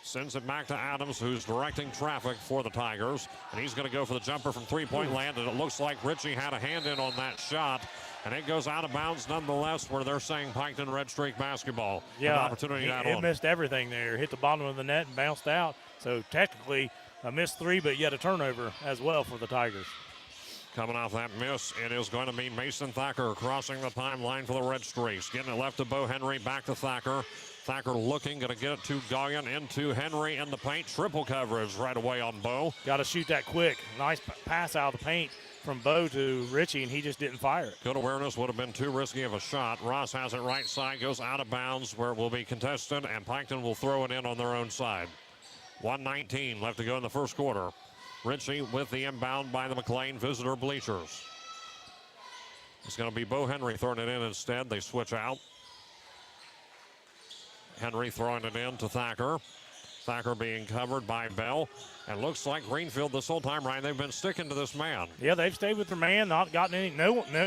Sends it back to Adams, who's directing traffic for the Tigers. And he's going to go for the jumper from three-point land. And it looks like Ritchie had a hand in on that shot. And it goes out of bounds nonetheless, where they're saying Piketon Red Streak basketball. Yeah, an opportunity it missed everything there. Hit the bottom of the net and bounced out. So technically a missed three, but yet a turnover as well for the Tigers. Coming off that miss, it is going to be Mason Thacker crossing the timeline for the Red Streaks. Getting it left to Bo Henry, back to Thacker. Thacker looking, going to get it to Goyen, into Henry in the paint. Triple coverage right away on Bo. Got to shoot that quick. Nice pass out of the paint from Bo to Ritchie, and he just didn't fire it. Good awareness, would have been too risky of a shot. Ross has it right side, goes out of bounds where it will be contested, and Piketon will throw it in on their own side. 1:19 left to go in the first quarter. Ritchie with the inbound by the McClain visitor bleachers. It's going to be Bo Henry throwing it in instead. They switch out. Henry throwing it in to Thacker. Thacker being covered by Bell. And looks like Greenfield this whole time, Ryan, they've been sticking to this man. Yeah, they've stayed with their man, not gotten any.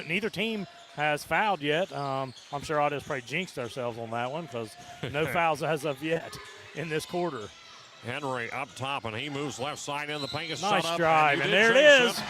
Neither team has fouled yet. I'm sure I just probably jinxed ourselves on that one because no fouls as of yet in this quarter. Henry up top, and he moves left side in the paint. Nice drive, and there it is.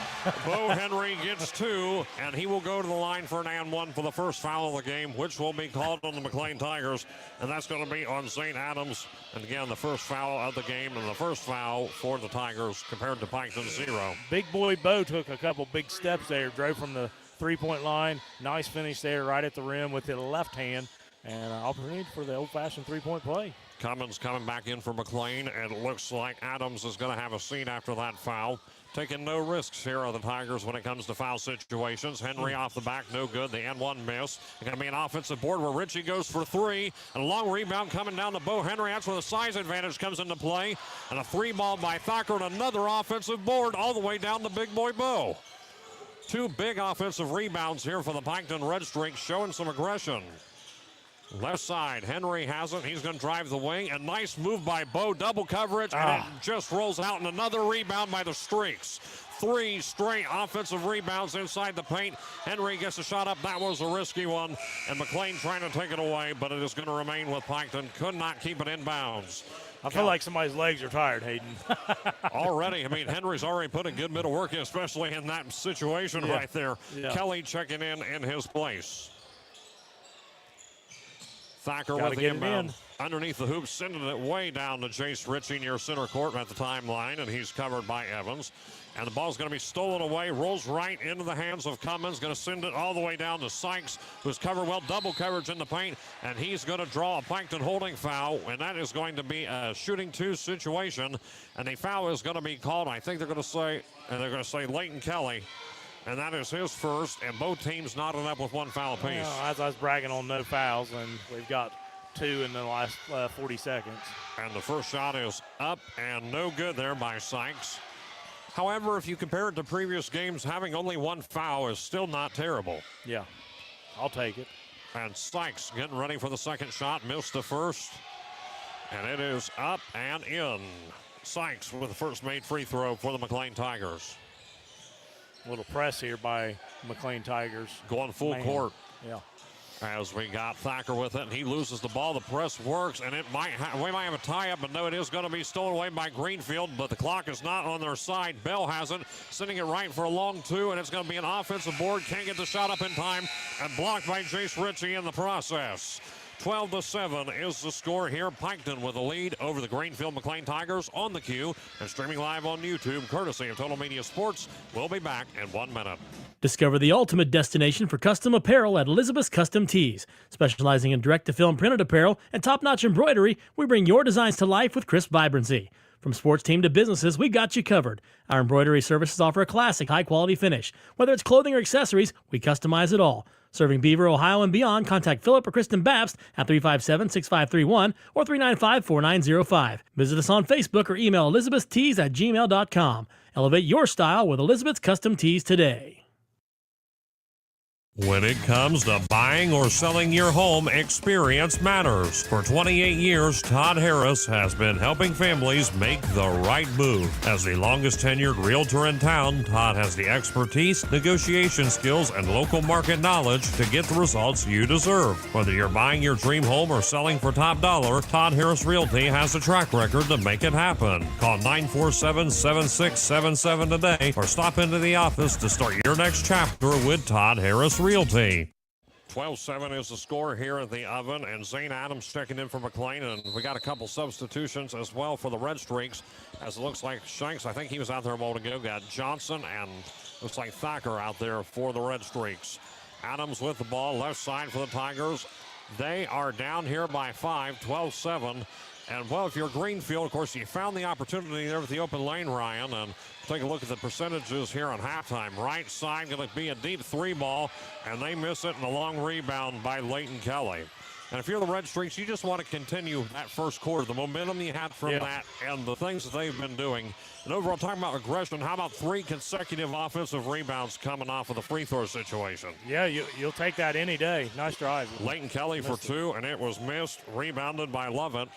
Bo Henry gets 2, and he will go to the line for an and 1 for the first foul of the game, which will be called on the McClain Tigers, and that's going to be on St. Adams. And again, the first foul of the game, and the first foul for the Tigers compared to Piketon 0. Big boy Bo took a couple big steps there, drove from the three-point line. Nice finish there right at the rim with the left hand, and opportunity for the old-fashioned three-point play. Cummins coming back in for McClain, and it looks like Adams is going to have a seat after that foul. Taking no risks here are the Tigers when it comes to foul situations. Henry off the back, no good. The N1 miss. It's going to be an offensive board where Ritchie goes for 3. And a long rebound coming down to Bo Henry. That's where the size advantage comes into play. And a 3 ball by Thacker and another offensive board all the way down to big boy Bo. 2 big offensive rebounds here for the Piketon Red Streak, showing some aggression. Left side, Henry has it. He's going to drive the wing. A nice move by Bo, double coverage, and it just rolls out. And another rebound by the Streaks. 3 straight offensive rebounds inside the paint. Henry gets a shot up. That was a risky one. And McClain trying to take it away, but it is going to remain with Piketon. Could not keep it in bounds. I feel like somebody's legs are tired, Hayden. Already. I mean, Henry's already put a good bit of work in, especially in that situation right there. Yeah. Kelly checking in his place. Thacker with the inbound underneath the hoop, sending it way down to Jace Ritchie near center court at the timeline, and he's covered by Evans. And the ball's going to be stolen away, rolls right into the hands of Cummins, going to send it all the way down to Sykes, who's covered well, double coverage in the paint, and he's going to draw a Piketon holding foul, and that is going to be a shooting 2 situation, and the foul is going to be called, I think they're going to say Leighton Kelly. And that is his first, and both teams knotted up with 1 foul apiece. Well, as I was bragging on no fouls, and we've got 2 in the last 40 seconds. And the first shot is up and no good there by Sykes. However, if you compare it to previous games, having only 1 foul is still not terrible. Yeah, I'll take it. And Sykes getting ready for the second shot, missed the first. And it is up and in. Sykes with the first made free throw for the McClain Tigers. A little press here by McClain Tigers. Going full court. Yeah. As we got Thacker with it, and he loses the ball. The press works, and it we might have a tie-up, but no, it is going to be stolen away by Greenfield, but the clock is not on their side. Bell has it, sending it right for a long 2, and it's going to be an offensive board. Can't get the shot up in time, and blocked by Jace Ritchie in the process. 12-7 is the score here. Piketon with a lead over the Greenfield McClain Tigers on the Q and streaming live on YouTube, courtesy of Total Media Sports. We'll be back in 1 minute. Discover the ultimate destination for custom apparel at Elizabeth's Custom Tees. Specializing in direct-to-film printed apparel and top-notch embroidery, we bring your designs to life with crisp vibrancy. From sports team to businesses, we got you covered. Our embroidery services offer a classic, high-quality finish. Whether it's clothing or accessories, we customize it all. Serving Beaver, Ohio, and beyond, contact Philip or Kristen Babst at 357-6531 or 395-4905. Visit us on Facebook or email elizabethstees@gmail.com. Elevate your style with Elizabeth's Custom Tees today. When it comes to buying or selling your home, experience matters. For 28 years, Todd Harris has been helping families make the right move. As the longest tenured realtor in town, Todd has the expertise, negotiation skills, and local market knowledge to get the results you deserve. Whether you're buying your dream home or selling for top dollar, Todd Harris Realty has a track record to make it happen. Call 947-7677 today or stop into the office to start your next chapter with Todd Harris Realty. 12-7 is the score here at the Oven, and Zane Adams checking in for McClain, and we got a couple substitutions as well for the Red Streaks, as it looks like Shanks, I think he was out there a moment ago, got Johnson and looks like Thacker out there for the Red Streaks. Adams with the ball, left side for the Tigers. They are down here by 5, 12-7. And, well, if you're Greenfield, of course, you found the opportunity there with the open lane, Ryan. And take a look at the percentages here on halftime. Right side going to be a deep three ball, and they miss it, and a long rebound by Leighton Kelly. And if you're the Red Streaks, you just want to continue that first quarter, the momentum you had from that and the things that they've been doing. And overall, talking about aggression, how about 3 consecutive offensive rebounds coming off of the free throw situation? Yeah, you'll take that any day. Nice drive. Leighton Kelly for 2, and it was missed, rebounded by Lovett.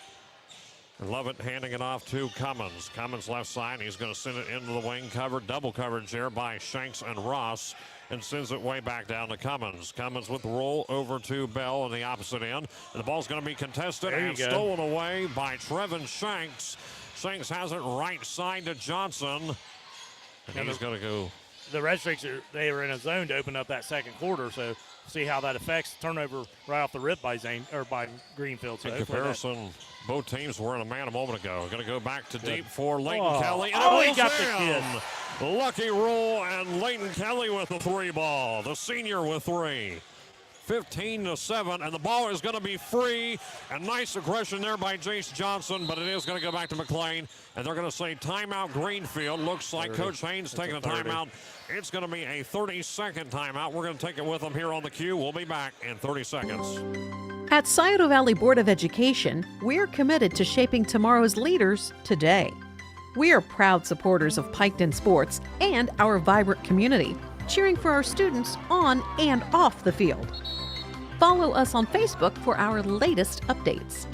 And Lovett handing it off to Cummins. Cummins left side. He's going to send it into the wing, covered, double coverage there by Shanks and Ross, and sends it way back down to Cummins. Cummins with the roll over to Bell on the opposite end. And the ball's going to be contested and stolen away by Trevin Shanks. Shanks has it right side to Johnson. And he's going to go. The Red Streaks, they were in a zone to open up that second quarter, so see how that affects turnover right off the rip by Greenfield. So in comparison, both teams were in a man a moment ago. Going to go back to deep for Leighton Kelly. And he got the kiss. Lucky roll, and Leighton Kelly with the 3 ball. The senior with 3. 15-7, and the ball is going to be free. And nice aggression there by Jace Johnson, but it is going to go back to McClain. And they're going to say timeout Greenfield. Looks like 30. Coach Haynes taking a timeout. It's going to be a 30-second timeout. We're going to take it with them here on the Q. We'll be back in 30 seconds. At Scioto Valley Board of Education, we're committed to shaping tomorrow's leaders today. We are proud supporters of Piketon sports and our vibrant community, cheering for our students on and off the field. Follow us on Facebook for our latest updates.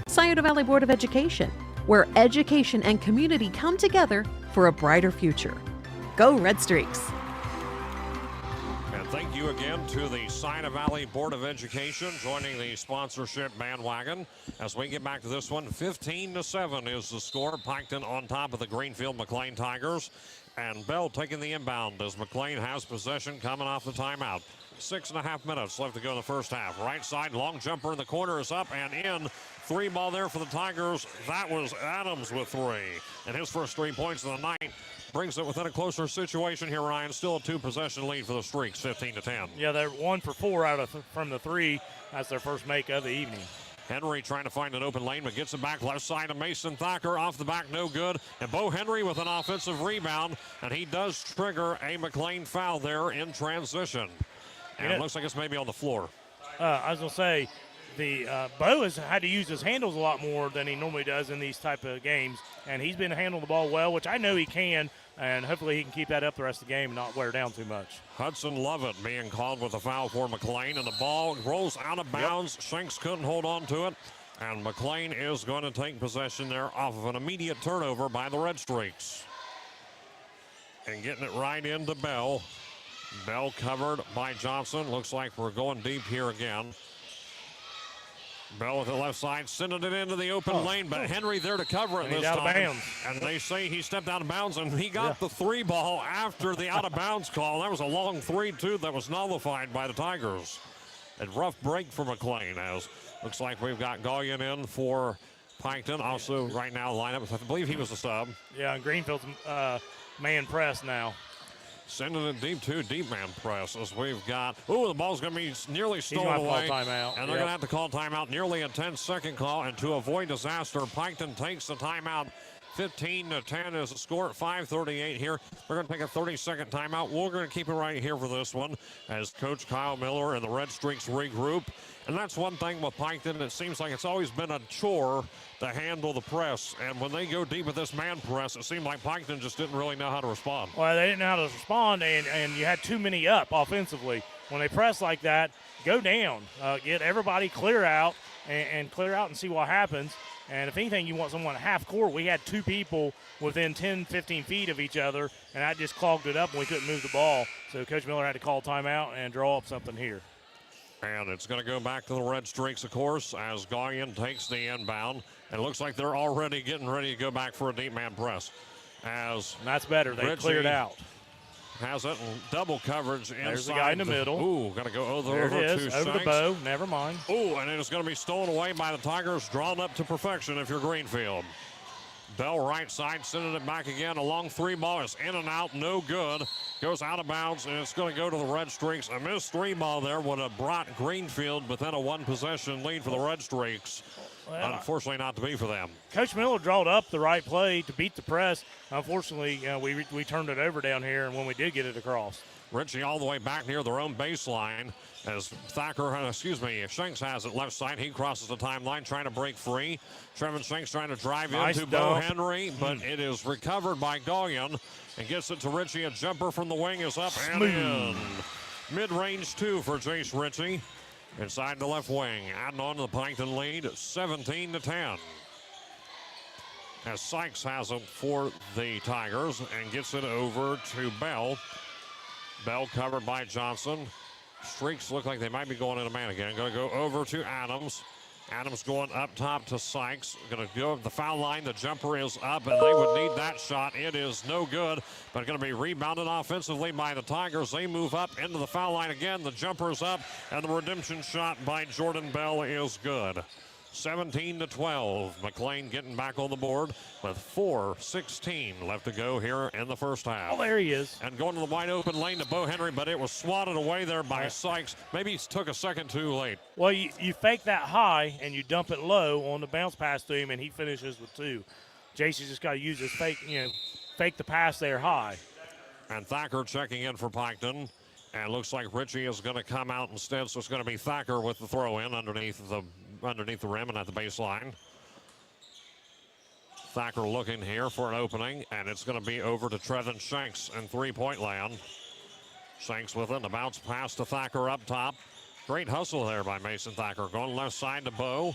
Scioto Valley Board of Education, where education and community come together for a brighter future. Go Red Streaks! And thank you again to the Scioto Valley Board of Education joining the sponsorship bandwagon. As we get back to this one, 15-7 is the score. Piketon on top of the Greenfield McClain Tigers. And Bell taking the inbound as McClain has possession coming off the timeout. 6.5 minutes left to go in the first half. Right side, long jumper in the corner is up and in. 3 ball there for the Tigers. That was Adams with 3. And his first 3 points of the night brings it within a closer situation here, Ryan. Still a 2-possession lead for the Streaks, 15-10. Yeah, they're 1 for 4 from the 3. That's their first make of the evening. Henry trying to find an open lane, but gets it back left side to Mason Thacker. Off the back, no good. And Bo Henry with an offensive rebound, and he does trigger a McClain foul there in transition. And it looks like it's maybe on the floor. I was going to say, Bo has had to use his handles a lot more than he normally does in these type of games, and he's been handling the ball well, which I know he can, and hopefully he can keep that up the rest of the game and not wear down too much. Hudson Lovett being called with a foul for McClain, and the ball rolls out of bounds. Shanks couldn't hold on to it, and McClain is going to take possession there off of an immediate turnover by the Red Streaks. And getting it right into Bell. Bell covered by Johnson. Looks like we're going deep here again. Bell with the left side, sending it into the open lane, but Henry there to cover it this time. Out of bounds. And they say he stepped out of bounds, and he got the 3 ball after the out of bounds call. That was a long 3, too, that was nullified by the Tigers. A rough break for McClain, as looks like we've got Gallion in for Piketon. Also, right now, lineup, I believe he was a sub. Yeah, and Greenfield's man press now. Sending it deep, too. Deep man press as we've got. Ooh, the ball's going to be nearly stolen away. Call timeout. And they're going to have to call timeout. Nearly a 10-second call. And to avoid disaster, Piketon takes the timeout. 15-10 is the score at 5:38 here. We're going to take a 30-second timeout. We're going to keep it right here for this one as Coach Kyle Miller and the Red Streaks regroup. And that's one thing with Piketon. It seems like it's always been a chore to handle the press. And when they go deep with this man press, it seemed like Piketon just didn't really know how to respond. Well, they didn't know how to respond, and you had too many up offensively. When they press like that, go down. Get everybody clear out and clear out and see what happens. And if anything, you want someone at half court. We had two people within 10, 15 feet of each other, and that just clogged it up and we couldn't move the ball. So Coach Miller had to call timeout and draw up something here. And it's going to go back to the Red Streaks, of course, as Gallion takes the inbound. And it looks like they're already getting ready to go back for a deep man press. And that's better. They cleared out. Has it in double coverage inside. There's the guy in the middle. Ooh, going to go over there it to is, over Shanks. the bow. Never mind. Ooh, and it is going to be stolen away by the Tigers, drawn up to perfection if you're Greenfield. Bell right side, sending it back again. A long three ball is in and out, no good. Goes out of bounds, and it's going to go to the Red Streaks. A missed three ball there would have brought Greenfield within a one-possession lead for the Red Streaks. Well, unfortunately, not to be for them. Coach Miller drawed up the right play to beat the press. Unfortunately, we turned it over down here, and when we did get it across. Ritchie all the way back near their own baseline as Shanks has it left side. He crosses the timeline trying to break free. Trevin Shanks trying to drive into Bo Henry, but it is recovered by Gallion and gets it to Ritchie. A jumper from the wing is up and in. Mid-range two for Jace Ritchie. Inside the left wing, adding on to the Piketon lead, 17-10. As Sykes has it for the Tigers and gets it over to Bell. Bell covered by Johnson. Streaks look like they might be going in a man again. Going to go over to Adams. Adams going up top to Sykes. Going to go up the foul line. The jumper is up, and they would need that shot. It is no good, but going to be rebounded offensively by the Tigers. They move up into the foul line again. The jumper is up, and the redemption shot by Jordan Bell is good. 17-12. McClain getting back on the board with 4:16 left to go here in the first half. Oh, there he is. And going to the wide open lane to Bo Henry, but it was swatted away there by Sykes. Maybe he took a second too late. Well, you fake that high and you dump it low on the bounce pass to him, and he finishes with two. Jason's just got to use his fake the pass there high. And Thacker checking in for Piketon. And it looks like Ritchie is going to come out instead, so it's going to be Thacker with the throw in underneath the rim and at the baseline. Thacker looking here for an opening, and it's going to be over to Trevin Shanks in three-point land. Shanks with it, a bounce pass to Thacker up top. Great hustle there by Mason Thacker. Going left side to Bo.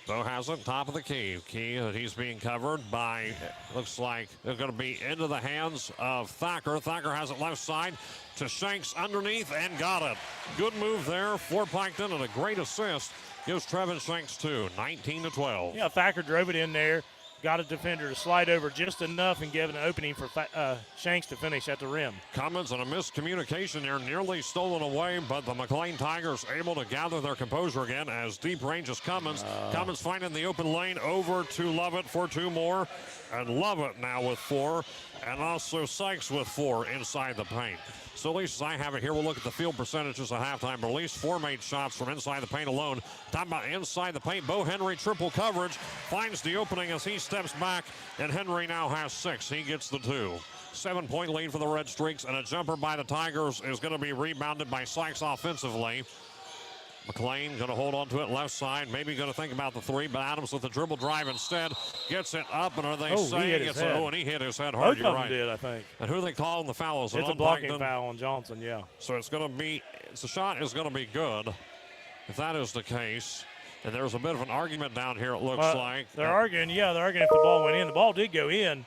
Bo has it, top of the key. Key that he's being covered by, looks like it's going to be into the hands of Thacker. Thacker has it left side to Shanks underneath and got it. Good move there for Piketon and a great assist. Gives Trevin Shanks two, 19-12. Yeah, Thacker drove it in there. Got a defender to slide over just enough and give an opening for Shanks to finish at the rim. Cummins and a miscommunication there, nearly stolen away, but the McClain Tigers able to gather their composure again as deep range is Cummins. Cummins finding the open lane over to Lovett for two more. And Lovett now with four. And also Sykes with four inside the paint. So at least as I have it here, we'll look at the field percentages at halftime. But at least four made shots from inside the paint alone. Talking about inside the paint, Bo Henry triple coverage. Finds the opening as he steps back. And Henry now has six. He gets the two. 7-point lead for the Red Streaks. And a jumper by the Tigers is going to be rebounded by Sykes offensively. McClain going to hold on to it left side. Maybe going to think about the three, but Adams with the dribble drive instead. Gets it up, and are they saying it's and he hit his head hard. Both of them did, I think. And who are they calling the foul? It's a blocking foul on Johnson, yeah. So it's going to be, the shot is going to be good if that is the case. And there's a bit of an argument down here, it looks like. They're arguing if the ball went in. The ball did go in.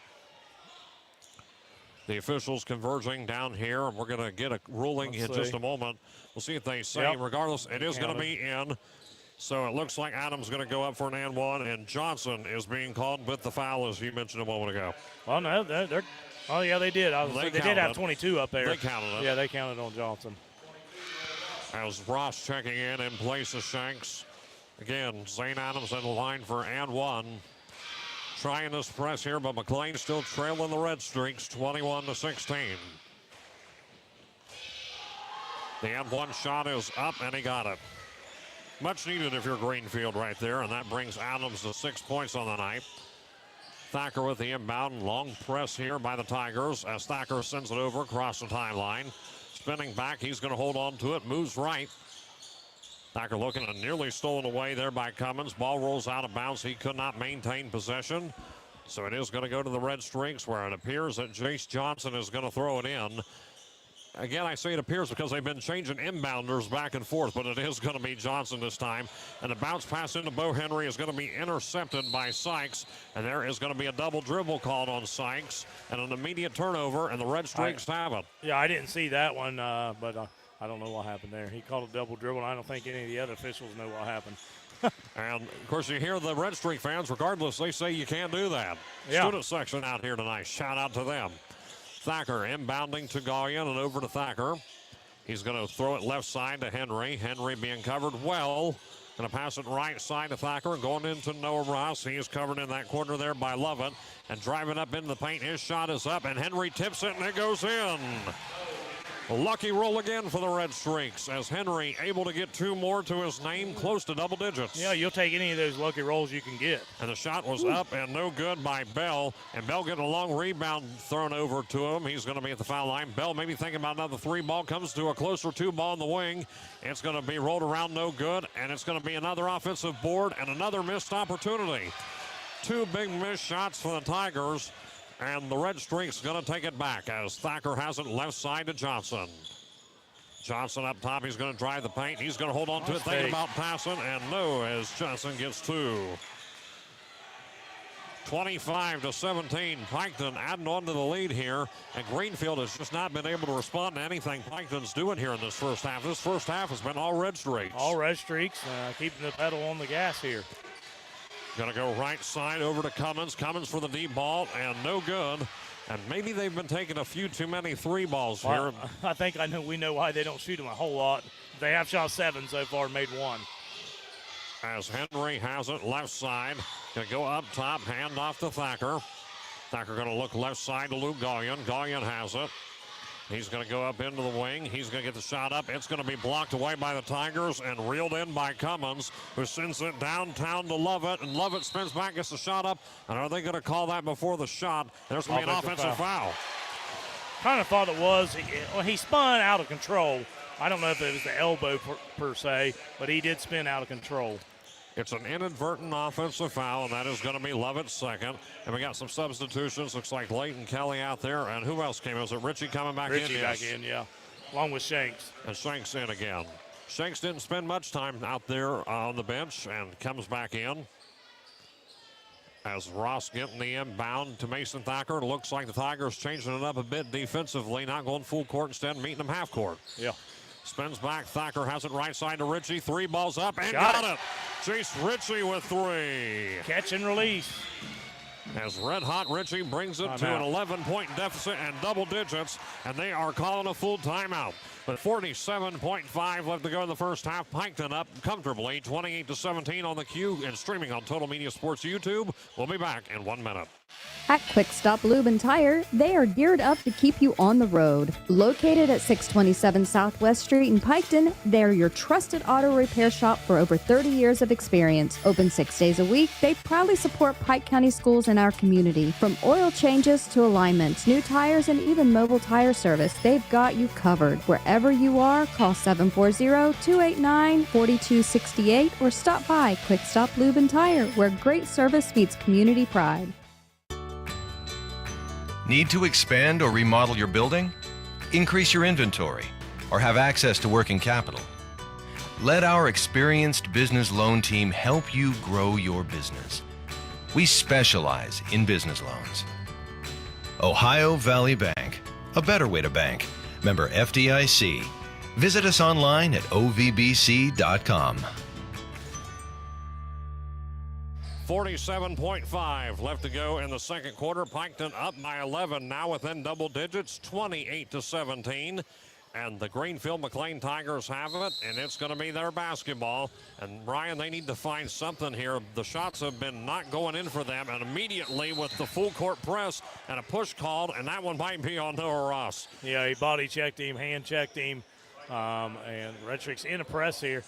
The officials converging down here, and we're going to get a ruling in just a moment. We'll see if they say, regardless, it is going to be in. So it looks like Adams going to go up for an and one, and Johnson is being called with the foul, as you mentioned a moment ago. Well, no, they did. They did have 22 up there. They counted it. Yeah, they counted on Johnson. As Ross checking in place of Shanks. Again, Zane Adams in the line for and one. Trying this press here, but McClain still trailing the Red Streaks 21-16. The and one shot is up, and he got it. Much needed if you're Greenfield right there, and that brings Adams to 6 points on the night. Thacker with the inbound. Long press here by the Tigers as Thacker sends it over across the timeline. Spinning back, he's going to hold on to it. Moves right. Thacker looking at nearly stolen away there by Cummins. Ball rolls out of bounds. He could not maintain possession. So it is going to go to the Red Streaks, where it appears that Jace Johnson is going to throw it in. Again, I say it appears because they've been changing inbounders back and forth, but it is going to be Johnson this time. And the bounce pass into Bo Henry is going to be intercepted by Sykes. And there is going to be a double dribble called on Sykes and an immediate turnover, and the Red Streaks have it. Yeah, I didn't see that one, but I don't know what happened there. He called a double dribble, and I don't think any of the other officials know what happened. And, of course, you hear the Red Streak fans, regardless, they say you can't do that. Yeah. Student section out here tonight. Shout out to them. Thacker inbounding to Gallion and over to Thacker. He's going to throw it left side to Henry. Henry being covered well. Going to pass it right side to Thacker and going into Noah Ross. He is covered in that corner there by Lovett. And driving up into the paint. His shot is up, and Henry tips it, and it goes in. A lucky roll again for the Red Streaks as Henry able to get two more to his name, close to double digits. Yeah, you'll take any of those lucky rolls you can get. And the shot was up and no good by Bell. And Bell getting a long rebound thrown over to him. He's going to be at the foul line. Bell maybe thinking about another three ball. Comes to a closer two ball in the wing. It's going to be rolled around, no good. And it's going to be another offensive board and another missed opportunity. Two big missed shots for the Tigers. And the Red Streaks going to take it back as Thacker has it left side to Johnson. Johnson up top. He's going to drive the paint. He's going to hold on to it, thinking about passing, and no, as Johnson gets two. 25-17. Piketon adding on to the lead here, and Greenfield has just not been able to respond to anything Piketon's doing here in this first half. This first half has been all Red Streaks. All Red Streaks, keeping the pedal on the gas here. Going to go right side over to Cummins. Cummins for the deep ball, and no good. And maybe they've been taking a few too many three balls here. I think we know why they don't shoot them a whole lot. They have shot 7 so far, made 1. As Henry has it left side. Going to go up top, hand off to Thacker. Thacker going to look left side to Luke Gallion. Gallion has it. He's going to go up into the wing. He's going to get the shot up. It's going to be blocked away by the Tigers and reeled in by Cummins, who sends it downtown to Lovett. And Lovett spins back, gets the shot up. And are they going to call that before the shot? There's going to be an offensive foul. Kind of thought it was. He spun out of control. I don't know if it was the elbow per se, but he did spin out of control. It's an inadvertent offensive foul, and that is going to be Lovett's second. And we got some substitutions. Looks like Leighton Kelly out there. And who else came? Was it Richie coming back in? Richie back in, yeah. Along with Shanks. And Shanks in again. Shanks didn't spend much time out there on the bench and comes back in. As Ross getting the inbound to Mason Thacker. It looks like the Tigers changing it up a bit defensively, not going full court, instead meeting them half court. Yeah. Spins back. Thacker has it right side to Richie. 3 balls up and got it. Chase Richie with 3. Catch and release. As red hot Richie brings it to an 11-point deficit and double digits, and they are calling a full timeout. With 47.5 left to go in the first half, Piketon up comfortably, 28-17 on the Q and streaming on Total Media Sports YouTube. We'll be back in 1 minute. At Quick Stop Lube and Tire, they are geared up to keep you on the road. Located at 627 Southwest Street in Piketon, they're your trusted auto repair shop for over 30 years of experience. Open 6 days a week, they proudly support Pike County schools in our community. From oil changes to alignments, new tires, and even mobile tire service, they've got you covered. Wherever you are, call 740-289-4268 or stop by Quick Stop Lube and Tire, where great service meets community pride. Need to expand or remodel your building? Increase your inventory or have access to working capital? Let our experienced business loan team help you grow your business. We specialize in business loans. Ohio Valley Bank, a better way to bank. Member FDIC. Visit us online at ovbc.com. 47.5 left to go in the second quarter. Piketon up by 11, now within double digits, 28-17. And the Greenfield McClain Tigers have it, and it's going to be their basketball. And, Brian, they need to find something here. The shots have been not going in for them, and immediately with the full court press and a push called, and that one might be on Noah Ross. Yeah, he body checked him, hand checked him, and Red Streaks in a press here.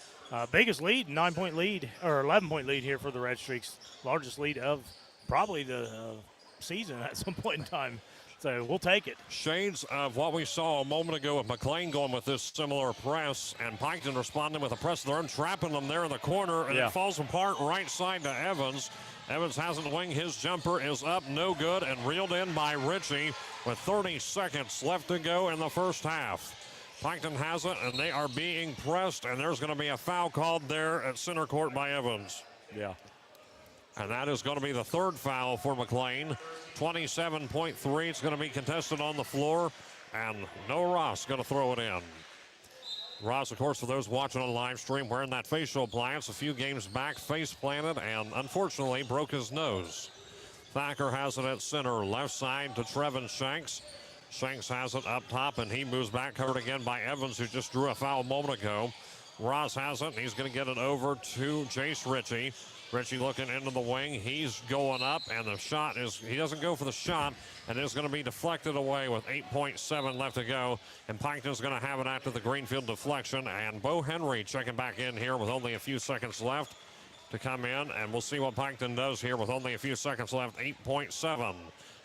Biggest lead, 9-point lead, or 11-point lead here for the Red Streaks. Largest lead of probably the season at some point in time. So we'll take it. Shades of what we saw a moment ago with McClain going with this similar press, and Piketon responding with a press. They're trapping them there in the corner, and it falls apart right side to Evans. Evans hasn't winged. His jumper is up, no good, and reeled in by Ritchie with 30 seconds left to go in the first half. Piketon has it, and they are being pressed, and there's going to be a foul called there at center court by Evans. Yeah. And that is going to be the third foul for McClain. 27.3. It's going to be contested on the floor, and Noah Ross going to throw it in. Ross, of course, for those watching on live stream, wearing that facial appliance a few games back, face planted, and unfortunately broke his nose. Thacker has it at center, left side to Trevin Shanks. Shanks has it up top, and he moves back, covered again by Evans, who just drew a foul a moment ago. Ross has it, and he's going to get it over to Jace Ritchie. Ritchie looking into the wing. He's going up, and the shot is, he doesn't go for the shot, and it's going to be deflected away with 8.7 left to go. And Piketon's going to have it after the Greenfield deflection. And Bo Henry checking back in here with only a few seconds left to come in. And we'll see what Piketon does here with only a few seconds left. 8.7. Going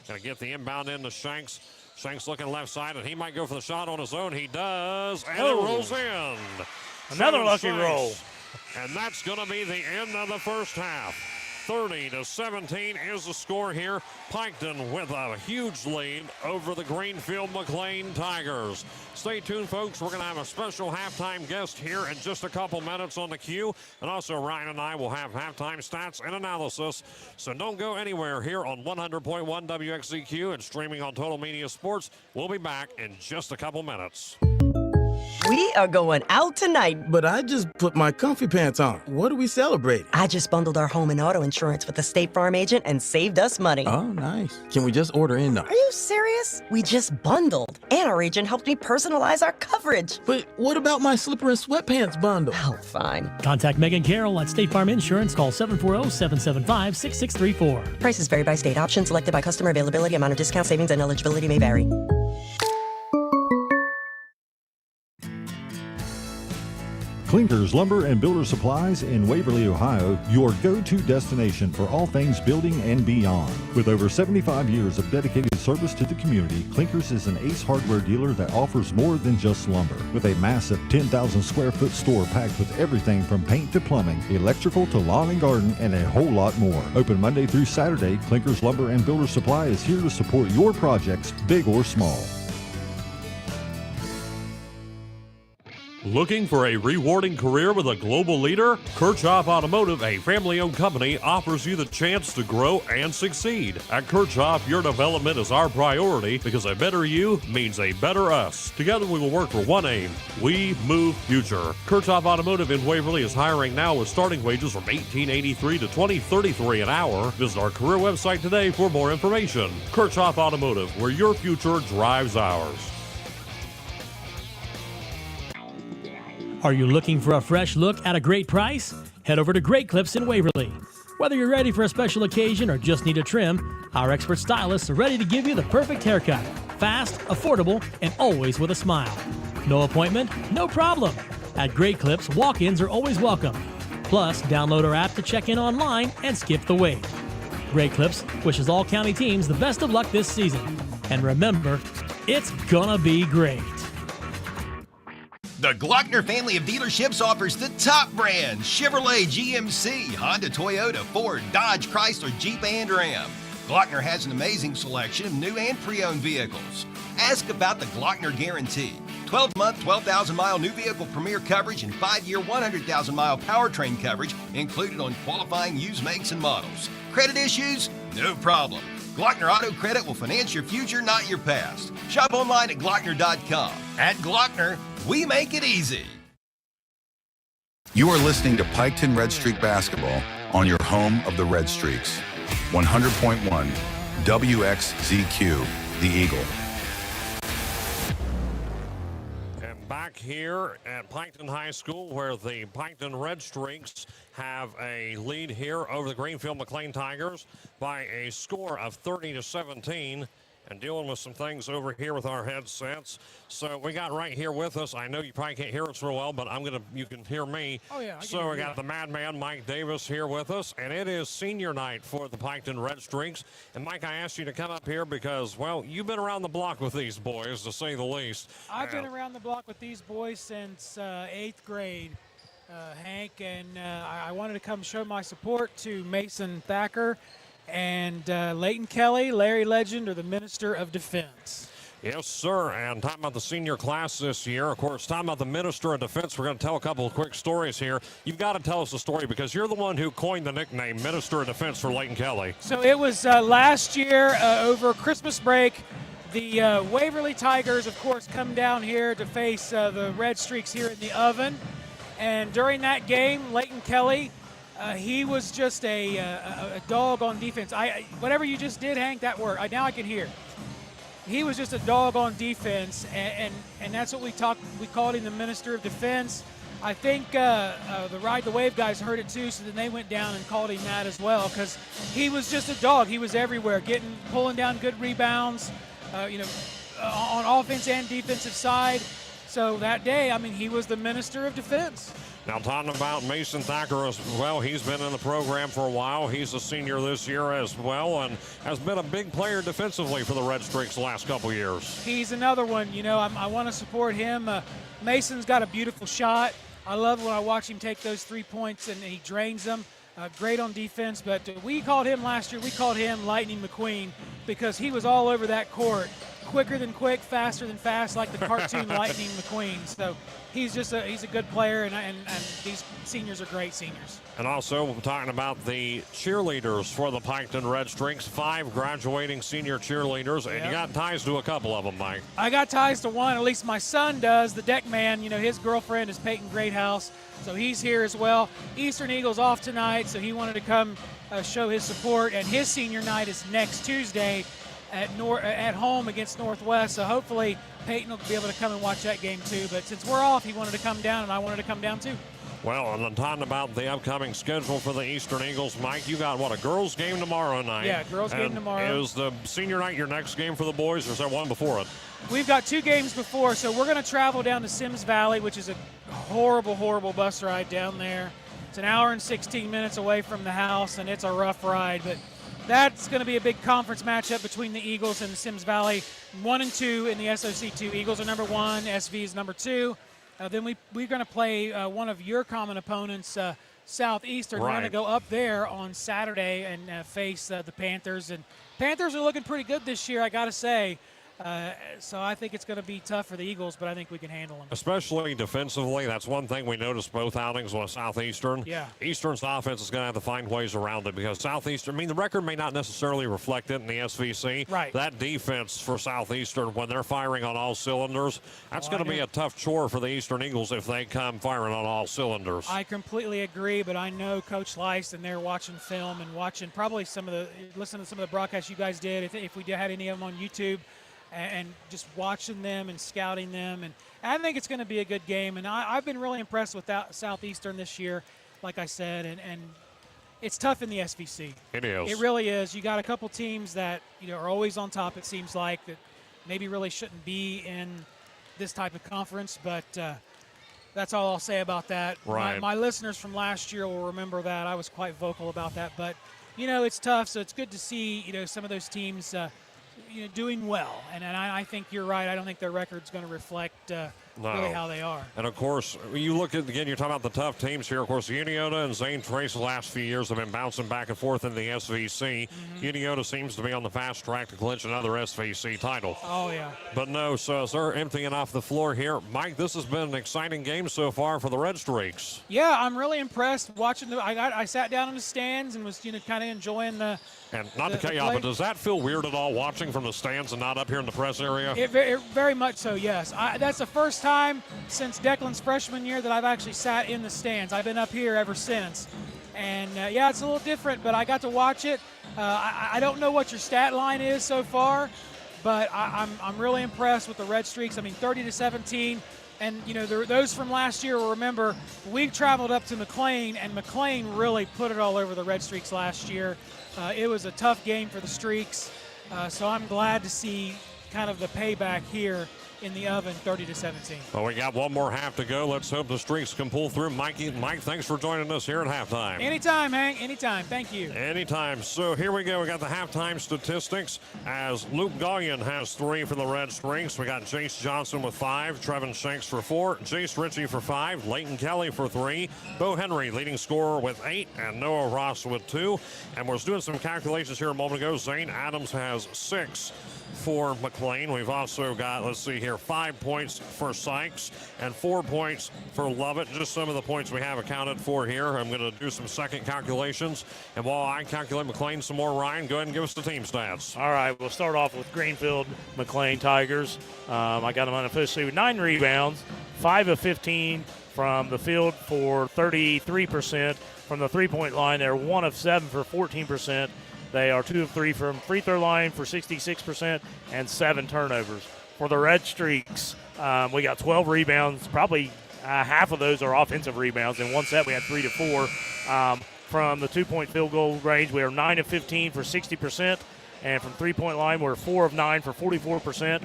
to get the inbound into Shanks. Shanks looking left side, and he might go for the shot on his own. He does, and it rolls in. Another lucky roll. And that's going to be the end of the first half. 30-17 is the score here. Piketon with a huge lead over the Greenfield McClain Tigers. Stay tuned, folks. We're going to have a special halftime guest here in just a couple minutes on the queue. And also, Ryan and I will have halftime stats and analysis. So don't go anywhere here on 100.1 WXCQ and streaming on Total Media Sports. We'll be back in just a couple minutes. We are going out tonight. But I just put my comfy pants on. What are we celebrating? I just bundled our home and auto insurance with the State Farm agent and saved us money. Oh, nice. Can we just order in now? Are you serious? We just bundled. And our agent helped me personalize our coverage. But what about my slipper and sweatpants bundle? Oh, fine. Contact Megan Carroll at State Farm Insurance. Call 740-775-6634. Prices vary by state. Options selected by customer. Availability, amount of discount, savings, and eligibility may vary. Clinkers Lumber and Builder Supplies in Waverly, Ohio, your go-to destination for all things building and beyond. With over 75 years of dedicated service to the community, Clinkers is an Ace hardware dealer that offers more than just lumber. With a massive 10,000 square foot store packed with everything from paint to plumbing, electrical to lawn and garden, and a whole lot more. Open Monday through Saturday, Clinkers Lumber and Builder Supply is here to support your projects, big or small. Looking for a rewarding career with a global leader? Kirchhoff Automotive, a family-owned company, offers you the chance to grow and succeed. At Kirchhoff, your development is our priority because a better you means a better us. Together we will work for one aim. We move future. Kirchhoff Automotive in Waverly is hiring now with starting wages from $18.83 to $20.33 an hour. Visit our career website today for more information. Kirchhoff Automotive, where your future drives ours. Are you looking for a fresh look at a great price? Head over to Great Clips in Waverly. Whether you're ready for a special occasion or just need a trim, our expert stylists are ready to give you the perfect haircut. Fast, affordable, and always with a smile. No appointment? No problem. At Great Clips, walk-ins are always welcome. Plus, download our app to check in online and skip the wait. Great Clips wishes all county teams the best of luck this season. And remember, it's gonna be great. The Glockner family of dealerships offers the top brands: Chevrolet, GMC, Honda, Toyota, Ford, Dodge, Chrysler, Jeep, and Ram. Glockner has an amazing selection of new and pre-owned vehicles. Ask about the Glockner Guarantee. 12-month, 12,000-mile new vehicle premier coverage and 5-year, 100,000-mile powertrain coverage included on qualifying used makes and models. Credit issues? No problem. Glockner Auto Credit will finance your future, not your past. Shop online at Glockner.com. At Glockner, we make it easy. You are listening to Piketon Red Streak Basketball on your home of the Red Streaks. 100.1 WXZQ, The Eagle. And here at Piketon High School, where the Piketon Red Streaks have a lead here over the Greenfield McClain Tigers by a score of 30-17. And dealing with some things over here with our headsets. So we got right here with us. I know you probably can't hear us real well, but you can hear me. Oh, yeah. So we got the madman, Mike Davis, here with us. And it is senior night for the Piketon Red Streaks. And Mike, I asked you to come up here because, well, you've been around the block with these boys, to say the least. I've been around the block with these boys since 8th grade, Hank. And I wanted to come show my support to Mason Thacker and Leighton Kelly. Larry Legend are the Minister of Defense. Yes, sir. And talking about the senior class this year, of course, talking about the Minister of Defense, we're going to tell a couple of quick stories here. You've got to tell us a story because you're the one who coined the nickname Minister of Defense for Leighton Kelly. So it was last year over Christmas break. The Waverly Tigers, of course, come down here to face the Red Streaks here in the Oven. And during that game, Leighton Kelly, he was just a dog on defense. Whatever you just did, Hank, that worked. Now I can hear. He was just a dog on defense, and that's what we called him the Minister of Defense. I think the Ride the Wave guys heard it too, so then they went down and called him that as well because he was just a dog. He was everywhere, pulling down good rebounds, on offense and defensive side. So that day, he was the Minister of Defense. Now, talking about Mason Thacker as well, he's been in the program for a while. He's a senior this year as well and has been a big player defensively for the Red Streaks the last couple years. He's another one. I want to support him. Mason's got a beautiful shot. I love when I watch him take those 3 points and he drains them. Great on defense, but we called him last year, we called him Lightning McQueen because he was all over that court. Quicker than quick, faster than fast, like the cartoon Lightning McQueen. So he's a good player, and these seniors are great seniors. And also, we're talking about the cheerleaders for the Piketon Red Streaks, 5 graduating senior cheerleaders, and you got ties to a couple of them, Mike. I got ties to one, at least my son does. The deck man, his girlfriend is Peyton Greathouse, so he's here as well. Eastern Eagles off tonight, so he wanted to come show his support, and his senior night is next Tuesday at home against Northwest, so hopefully Peyton will be able to come and watch that game too. But since we're off, he wanted to come down, and I wanted to come down too. Well, and then talking about the upcoming schedule for the Eastern Eagles, Mike, you got, a girls' game tomorrow night? Yeah, girls' game tomorrow. Is the senior night your next game for the boys, or is there one before it? We've got 2 games before, so we're going to travel down to Sims Valley, which is a horrible, horrible bus ride down there. It's an hour and 16 minutes away from the house, and it's a rough ride, but that's going to be a big conference matchup between the Eagles and the Sims Valley, 1 and 2 in the SOC2. Eagles are number 1, SV is number 2. Then we're going to play one of your common opponents, Southeastern. Right. We're going to go up there on Saturday and face the Panthers. And Panthers are looking pretty good this year, I got to say. So I think it's going to be tough for the Eagles, but I think we can handle them. Especially defensively. That's one thing we noticed both outings with Southeastern. Yeah. Eastern's offense is going to have to find ways around it because Southeastern, the record may not necessarily reflect it in the SVC. Right. That defense for Southeastern, when they're firing on all cylinders, that's going to be a tough chore for the Eastern Eagles if they come firing on all cylinders. I completely agree, but I know Coach Lice, and they're watching film and watching probably listening to some of the broadcasts you guys did, if we had any of them on YouTube, and just watching them and scouting them. And I think it's going to be a good game. And I've been really impressed with Southeastern this year, like I said, and it's tough in the SVC. It is. It really is. You got a couple teams that are always on top, it seems like, that maybe really shouldn't be in this type of conference, but that's all I'll say about that. Right. My listeners from last year will remember that. I was quite vocal about that. But, it's tough, so it's good to see, some of those teams doing well, and I think you're right. I don't think their record's going to reflect really how they are. And of course, you look at, again, you're talking about the tough teams here. Of course, Uniota and Zane Trace the last few years have been bouncing back and forth in the SVC. Uniota seems to be on the fast track to clinch another SVC title. Oh, yeah. But no, so they're emptying off the floor here. Mike, this has been an exciting game so far for the Red Streaks. Yeah, I'm really impressed watching. I sat down in the stands and was kind of enjoying the. And not to cut you off, but does that feel weird at all watching from the stands and not up here in the press area? It very much so, yes. That's the first time since Declan's freshman year that I've actually sat in the stands. I've been up here ever since. And, it's a little different, but I got to watch it. I don't know what your stat line is so far, but I'm really impressed with the Red Streaks. 30-17. And, those from last year will remember we traveled up to McClain, and McClain really put it all over the Red Streaks last year. It was a tough game for the Streaks, so I'm glad to see kind of the payback here in the oven, 30-17. Well, we got one more half to go. Let's hope the Streaks can pull through. Mike, thanks for joining us here at halftime. Anytime, Hank. Anytime. Thank you. Anytime. So here we go. We got the halftime statistics as Luke Gallion has 3 for the Red Streaks. We got Jace Johnson with 5, Trevin Shanks for 4, Jace Ritchie for 5, Leighton Kelly for 3, Bo Henry leading scorer with 8, and Noah Ross with 2. And we're doing some calculations here a moment ago. Zane Adams has 6 for McClain. We've also got, let's see here, 5 points for Sykes and 4 points for Lovett. Just some of the points we have accounted for here. I'm going to do some second calculations. And while I calculate McClain some more, Ryan, go ahead and give us the team stats. All right, we'll start off with Greenfield McClain Tigers. I got them unofficially with 9 rebounds, 5 of 15 from the field for 33%. From the three-point line, they're 1 of 7 for 14%. They are 2 of 3 from free throw line for 66% and 7 turnovers. For the Red Streaks, we got 12 rebounds. Probably half of those are offensive rebounds. In one set, we had 3 to 4. From the two-point field goal range, we are 9 of 15 for 60%. And from three-point line, we're 4 of 9 for 44%.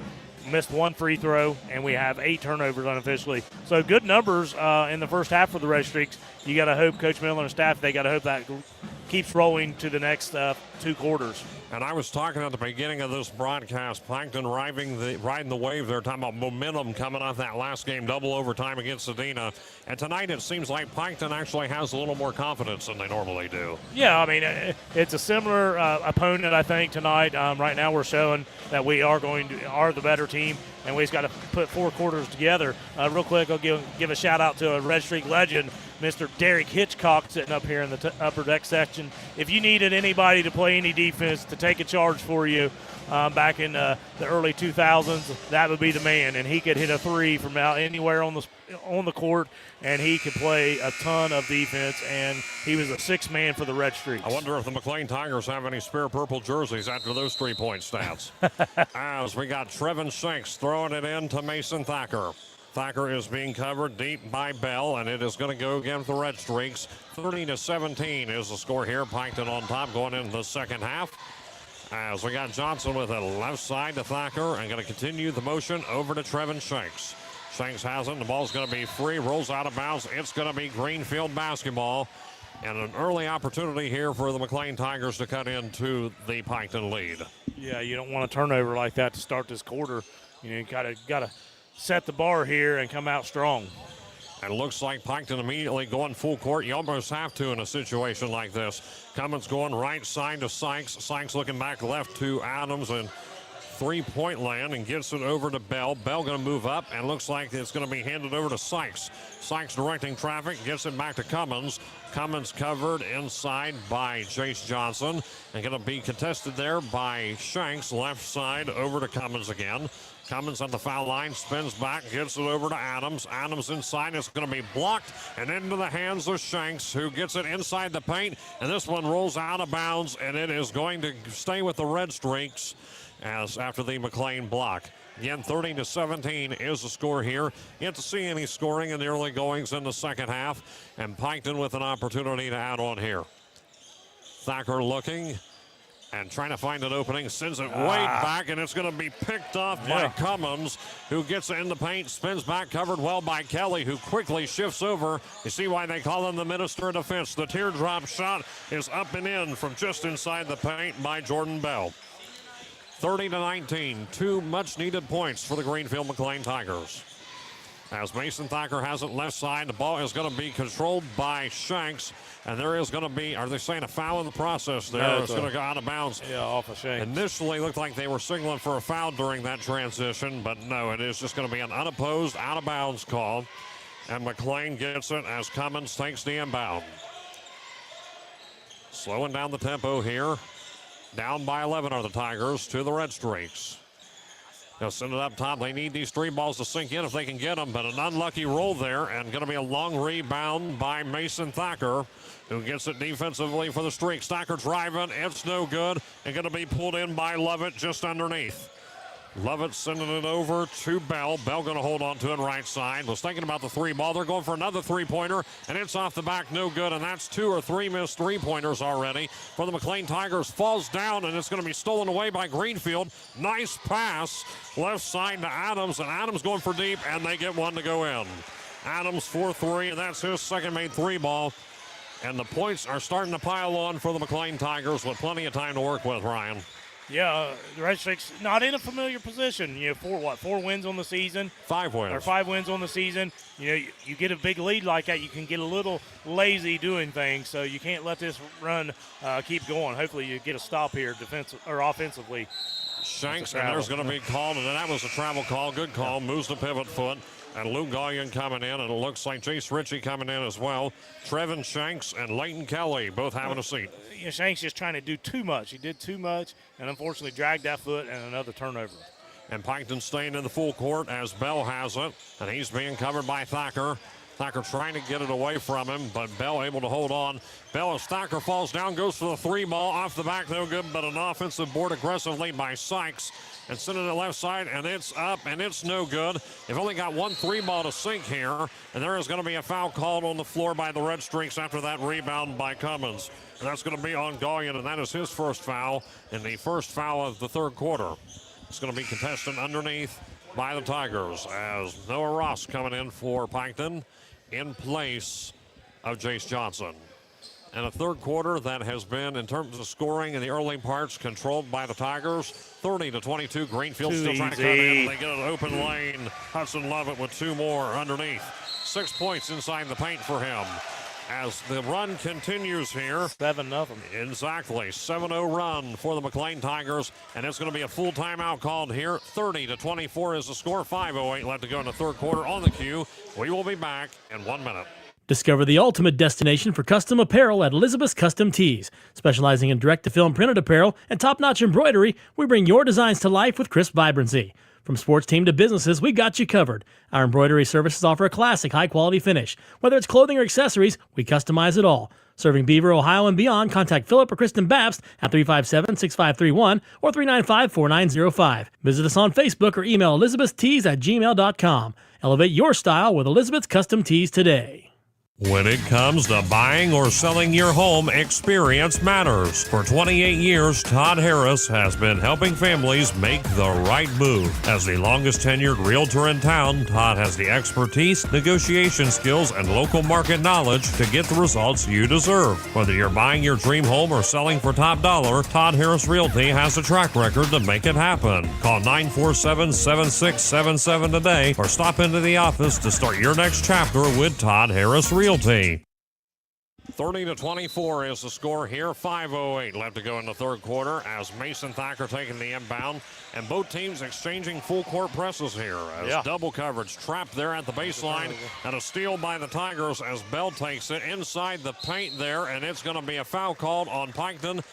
Missed 1 free throw, and we have 8 turnovers unofficially. So good numbers in the first half for the Red Streaks. You got to hope Coach Miller and staff, they got to hope that keeps rolling to the next 2 quarters. And I was talking at the beginning of this broadcast, Piketon riding the wave there, talking about momentum coming off that last game, double overtime against Sedina. And tonight it seems like Piketon actually has a little more confidence than they normally do. Yeah, I mean, it's a similar opponent, I think, tonight. Right now we're showing that we are the better team, and we just got to put 4 quarters together. Real quick, I'll give a shout-out to a Red Streak legend, Mr. Derek Hitchcock, sitting up here in the upper deck section. If you needed anybody to play any defense, to take a charge for you back in the early 2000s, that would be the man. And he could hit a 3 from out anywhere on the court, and he could play a ton of defense, and he was a 6th man for the Red Streaks. I wonder if the McClain Tigers have any spare purple jerseys after those 3-point stats. As we got Trevin Shanks throwing it in to Mason Thacker. Thacker is being covered deep by Bell, and it is going to go against the Red Streaks. 30-17 is the score here. Piketon on top going into the second half. As we got Johnson with it left side to Thacker, and going to continue the motion over to Trevin Shanks. Shanks has it. The ball's going to be free, rolls out of bounds. It's going to be Greenfield basketball. And an early opportunity here for the McClain Tigers to cut into the Piketon lead. Yeah, you don't want a turnover like that to start this quarter. You got to set the bar here and come out strong. And it looks like Piketon immediately going full court. You almost have to in a situation like this. Cummins going right side to Sykes. Sykes looking back left to Adams and three-point land and gets it over to Bell. Bell going to move up and looks like it's going to be handed over to Sykes. Sykes directing traffic, gets it back to Cummins. Cummins covered inside by Jace Johnson and going to be contested there by Shanks. Left side over to Cummins again. Cummins on the foul line, spins back, gets it over to Adams. Adams inside, it's going to be blocked and into the hands of Shanks, who gets it inside the paint. And this one rolls out of bounds, and it is going to stay with the Red Streaks as after the McClain block. Again, 30-17 is the score here. Yet to see any scoring in the early goings in the second half. And Piketon with an opportunity to add on here. Thacker looking and trying to find an opening, sends it way back, and it's going to be picked off by Cummins, who gets it in the paint, spins back, covered well by Kelly, who quickly shifts over. You see why they call him the minister of defense. The teardrop shot is up and in from just inside the paint by Jordan Bell. 30-19, 2 much-needed points for the Greenfield McClain Tigers. As Mason Thacker has it left side, the ball is going to be controlled by Shanks, and there is going to be, are they saying a foul in the process there? No, it's going to go out of bounds. Yeah, off of Shanks. Initially looked like they were signaling for a foul during that transition, but no, it is just going to be an unopposed out-of-bounds call, and McClain gets it as Cummins takes the inbound. Slowing down the tempo here. Down by 11 are the Tigers to the Red Streaks. They'll send it up top. They need these 3 balls to sink in if they can get them, but an unlucky roll there, and going to be a long rebound by Mason Thacker, who gets it defensively for the Streaks. Thacker driving, it's no good, and going to be pulled in by Lovett just underneath. Lovett sending it over to Bell. Bell going to hold on to it right side. Was thinking about the three ball. They're going for another three-pointer, and it's off the back, no good. And that's 2 or 3 missed three-pointers already for the McClain Tigers. Falls down, and it's going to be stolen away by Greenfield. Nice pass left side to Adams, and Adams going for deep, and they get one to go in. Adams for 3, and that's his second made three ball. And the points are starting to pile on for the McClain Tigers with plenty of time to work with, Ryan. Yeah, the Red Streaks not in a familiar position. You know, 4 wins on the season. 5 wins. Or 5 wins on the season. You know, you get a big lead like that, you can get a little lazy doing things, so you can't let this run keep going. Hopefully you get a stop here offensively. Shanks, and there's going to be called, and that was a travel call. Good call. Moves the pivot foot. And Lou Gallion coming in, and it looks like Chase Ritchie coming in as well. Trevin Shanks and Leighton Kelly both having a seat. You know, Shanks just trying to do too much. He did too much, and unfortunately dragged that foot and another turnover. And Piketon staying in the full court as Bell has it, and he's being covered by Thacker. Thacker trying to get it away from him, but Bell able to hold on. Bell, as Thacker falls down, goes for the three ball. Off the back, no good, but an offensive board aggressively by Sykes. And sending it left side, and it's up, and it's no good. They've only got 1 3 ball to sink here, and there is going to be a foul called on the floor by the Red Streaks after that rebound by Cummins. And that's going to be on Gallion, and that is his first foul, and the first foul of the third quarter. It's going to be contested underneath by the Tigers as Noah Ross coming in for Piketon in place of Jace Johnson. And a third quarter that has been, in terms of scoring in the early parts, controlled by the Tigers. 30-22. Greenfield still trying to cut in. They get an open lane. Hudson Lovett with 2 more underneath. 6 points inside the paint for him. As the run continues here. 7-0. Exactly. 7-0 run for the McClain Tigers. And it's going to be a full timeout called here. 30-24 is the score. 5:08 left to go in the third quarter on the cue. We will be back in 1 minute. Discover the ultimate destination for custom apparel at Elizabeth's Custom Tees. Specializing in direct-to-film printed apparel and top-notch embroidery, we bring your designs to life with crisp vibrancy. From sports team to businesses, we got you covered. Our embroidery services offer a classic, high-quality finish. Whether it's clothing or accessories, we customize it all. Serving Beaver, Ohio, and beyond, contact Philip or Kristen Babst at 357-6531 or 395-4905. Visit us on Facebook or email elizabethstees@gmail.com. Elevate your style with Elizabeth's Custom Tees today. When it comes to buying or selling your home, experience matters. For 28 years, Todd Harris has been helping families make the right move. As the longest tenured realtor in town, Todd has the expertise, negotiation skills, and local market knowledge to get the results you deserve. Whether you're buying your dream home or selling for top dollar, Todd Harris Realty has a track record to make it happen. Call 947-7677 today or stop into the office to start your next chapter with Todd Harris Realty. 30-24 is the score here. 5:08 left to go in the third quarter as Mason Thacker taking the inbound, and both teams exchanging full court presses here as double coverage trapped there at the baseline, and a steal by the Tigers as Bell takes it inside the paint there, and it's going to be a foul called on Piketon,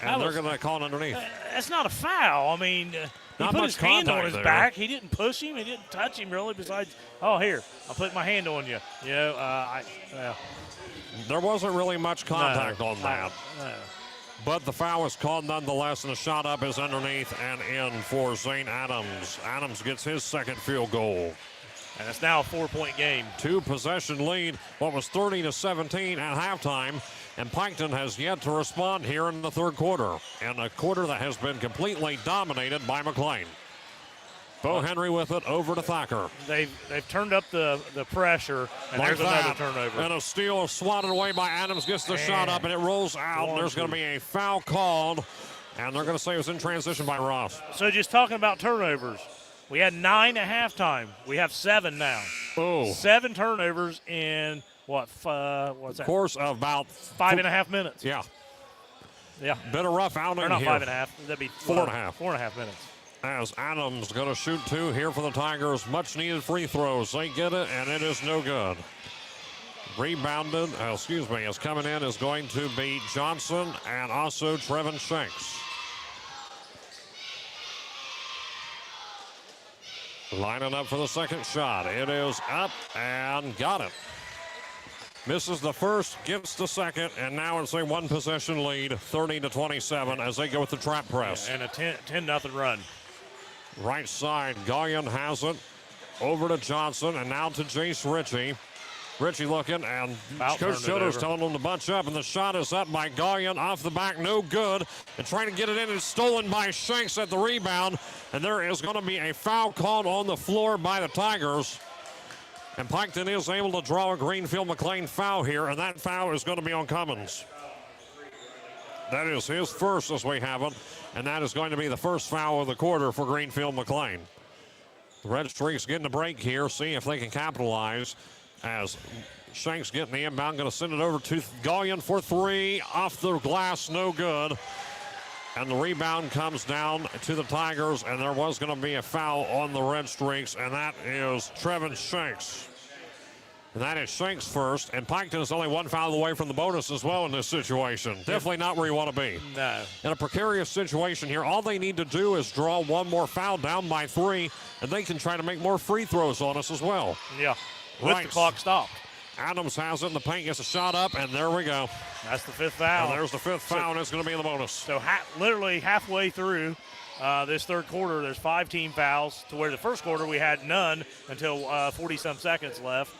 and they're going to call it underneath. That's not a foul. I mean, he put his hand on his back. He didn't push him. He didn't touch him really. Besides, oh, here, I'll put my hand on you. You know, there wasn't really much contact on that. No. But the foul is called nonetheless, and the shot up is underneath and in for Zane Adams. Adams gets his second field goal. And it's now a 4-point game. 2-possession lead, what was 30-17 at halftime. And Piketon has yet to respond here in the third quarter. And a quarter that has been completely dominated by McClain. Bo Henry with it over to Thacker. They've turned up the pressure, and like there's another turnover. And a steal swatted away by Adams, gets the shot up, and it rolls out. And there's going to be a foul called, and they're going to say it was in transition by Ross. So just talking about turnovers, we had 9 at halftime. We have 7 now. Oh. 7 turnovers in, what's that? Course of about 5.5 minutes. Yeah. Yeah. Bit of rough outing or not here. 5.5. That'd be 4.5. 4.5 minutes. As Adams going to shoot 2 here for the Tigers. Much needed free throws. They get it, and it is no good. Rebounded, is coming in is going to be Johnson and also Trevin Shanks. Lining up for the second shot. It is up and got it. Misses the first, gets the second, and now it's a 1-possession lead, 30-27 as they go with the trap press. And a 10-0 run. Right side, Gallion has it. Over to Johnson, and now to Jace Ritchie. Ritchie looking, and Coach Childers telling him to bunch up, and the shot is up by Gallion off the back, no good. And trying to get it in, and stolen by Shanks at the rebound. And there is going to be a foul called on the floor by the Tigers. And Piketon is able to draw a Greenfield McClain foul here, and that foul is going to be on Cummins. That is his first as we have it, and that is going to be the first foul of the quarter for Greenfield McClain. The Red Streaks getting a break here, see if they can capitalize as Shanks getting the inbound, going to send it over to Gallion for three, off the glass, no good. And the rebound comes down to the Tigers, and there was going to be a foul on the Red Streaks, and that is Trevin Shanks. And that is Shanks first, and Piketon is only one foul away from the bonus as well in this situation. Definitely not where you want to be. No. In a precarious situation here, all they need to do is draw one more foul down by three, and they can try to make more free throws on us as well. Yeah, with the clock stopped. Adams has it in the paint, gets a shot up, and there we go. That's the fifth foul. And there's the fifth foul, and it's going to be in the bonus. So literally halfway through this third quarter, there's 5 team fouls, to where the first quarter we had none until 40-some seconds left.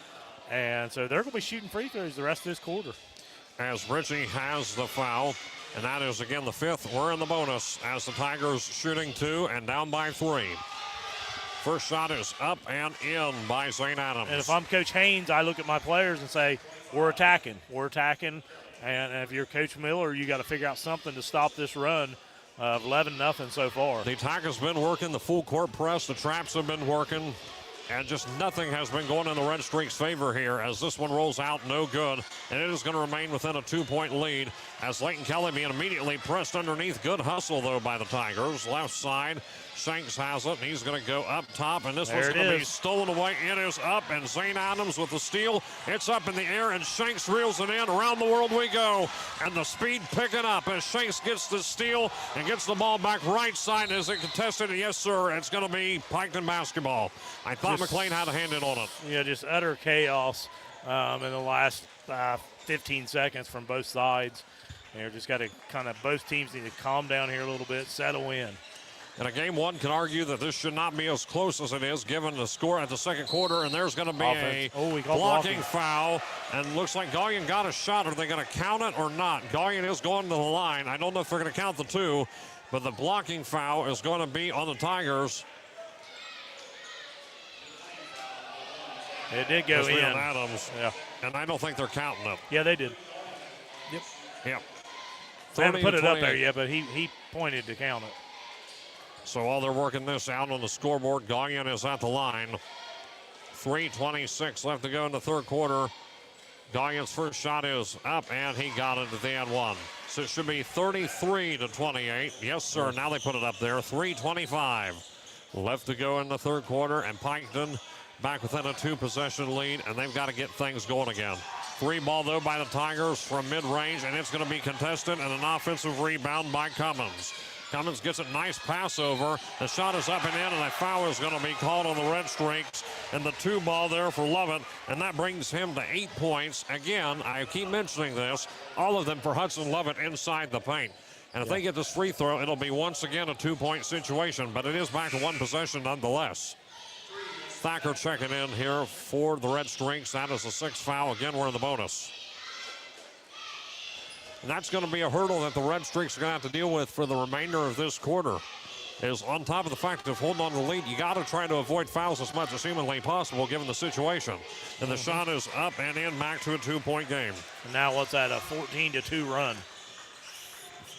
And so they're going to be shooting free throws the rest of this quarter. As Ritchie has the foul, and that is, again, the fifth. We're in the bonus as the Tigers shooting 2 and down by 3. First shot is up and in by St. Adams. And if I'm Coach Haynes, I look at my players and say, we're attacking. We're attacking. And if you're Coach Miller, you got to figure out something to stop this run of 11-0 so far. The attack has been working the full court press. The traps have been working. And just nothing has been going in the Red Streaks' favor here as this one rolls out, no good. And it is going to remain within a 2-point lead as Leighton Kelly being immediately pressed underneath. Good hustle, though, by the Tigers. Left side, Shanks has it, and he's going to go up top, and this one's going to be stolen away. It is up, and St. Adams with the steal. It's up in the air, and Shanks reels it in. Around the world we go, and the speed picking up as Shanks gets the steal and gets the ball back right side. Is it contested? Yes, sir. It's going to be Piketon basketball. I thought McClain had a hand in on it. Yeah, just utter chaos in the last 15 seconds from both sides. They're just got to kind of, both teams need to calm down here a little bit, settle in. And a game one can argue that this should not be as close as it is given the score at the second quarter, and there's going to be a blocking foul, and looks like Gallion got a shot. Are they going to count it or not? Gallion is going to the line. I don't know if they're going to count the 2, but the blocking foul is going to be on the Tigers. It did go in. Adams. Yeah. And I don't think they're counting it. Yeah, they did. Yep. Yep. They haven't put it up there yet, but he pointed to count it. So while they're working this out on the scoreboard, Gallion is at the line. 3:26 left to go in the third quarter. Gallion's first shot is up, and he got it at the end one. So it should be 33-28. Yes, sir. Now they put it up there. 3:25 left to go in the third quarter, and Piketon back within a 2-possession lead, and they've got to get things going again. 3 ball, though, by the Tigers from mid-range, and it's going to be contested, and an offensive rebound by Cummins. Cummins gets a nice pass over. The shot is up and in, and a foul is going to be called on the Red Streaks. And the 2 ball there for Lovett, and that brings him to 8 points. Again, I keep mentioning this, all of them for Hudson Lovett inside the paint. And if they get this free throw, it'll be once again a 2-point situation, but it is back to 1 possession nonetheless. Thacker checking in here for the Red Streaks. That is the 6th foul. Again, we're in the bonus. And that's going to be a hurdle that the Red Streaks are going to have to deal with for the remainder of this quarter. Is on top of the fact of holding on to the lead, you got to try to avoid fouls as much as humanly possible given the situation. And the shot is up and in, back to a 2-point game. And now what's that, a 14-2 run?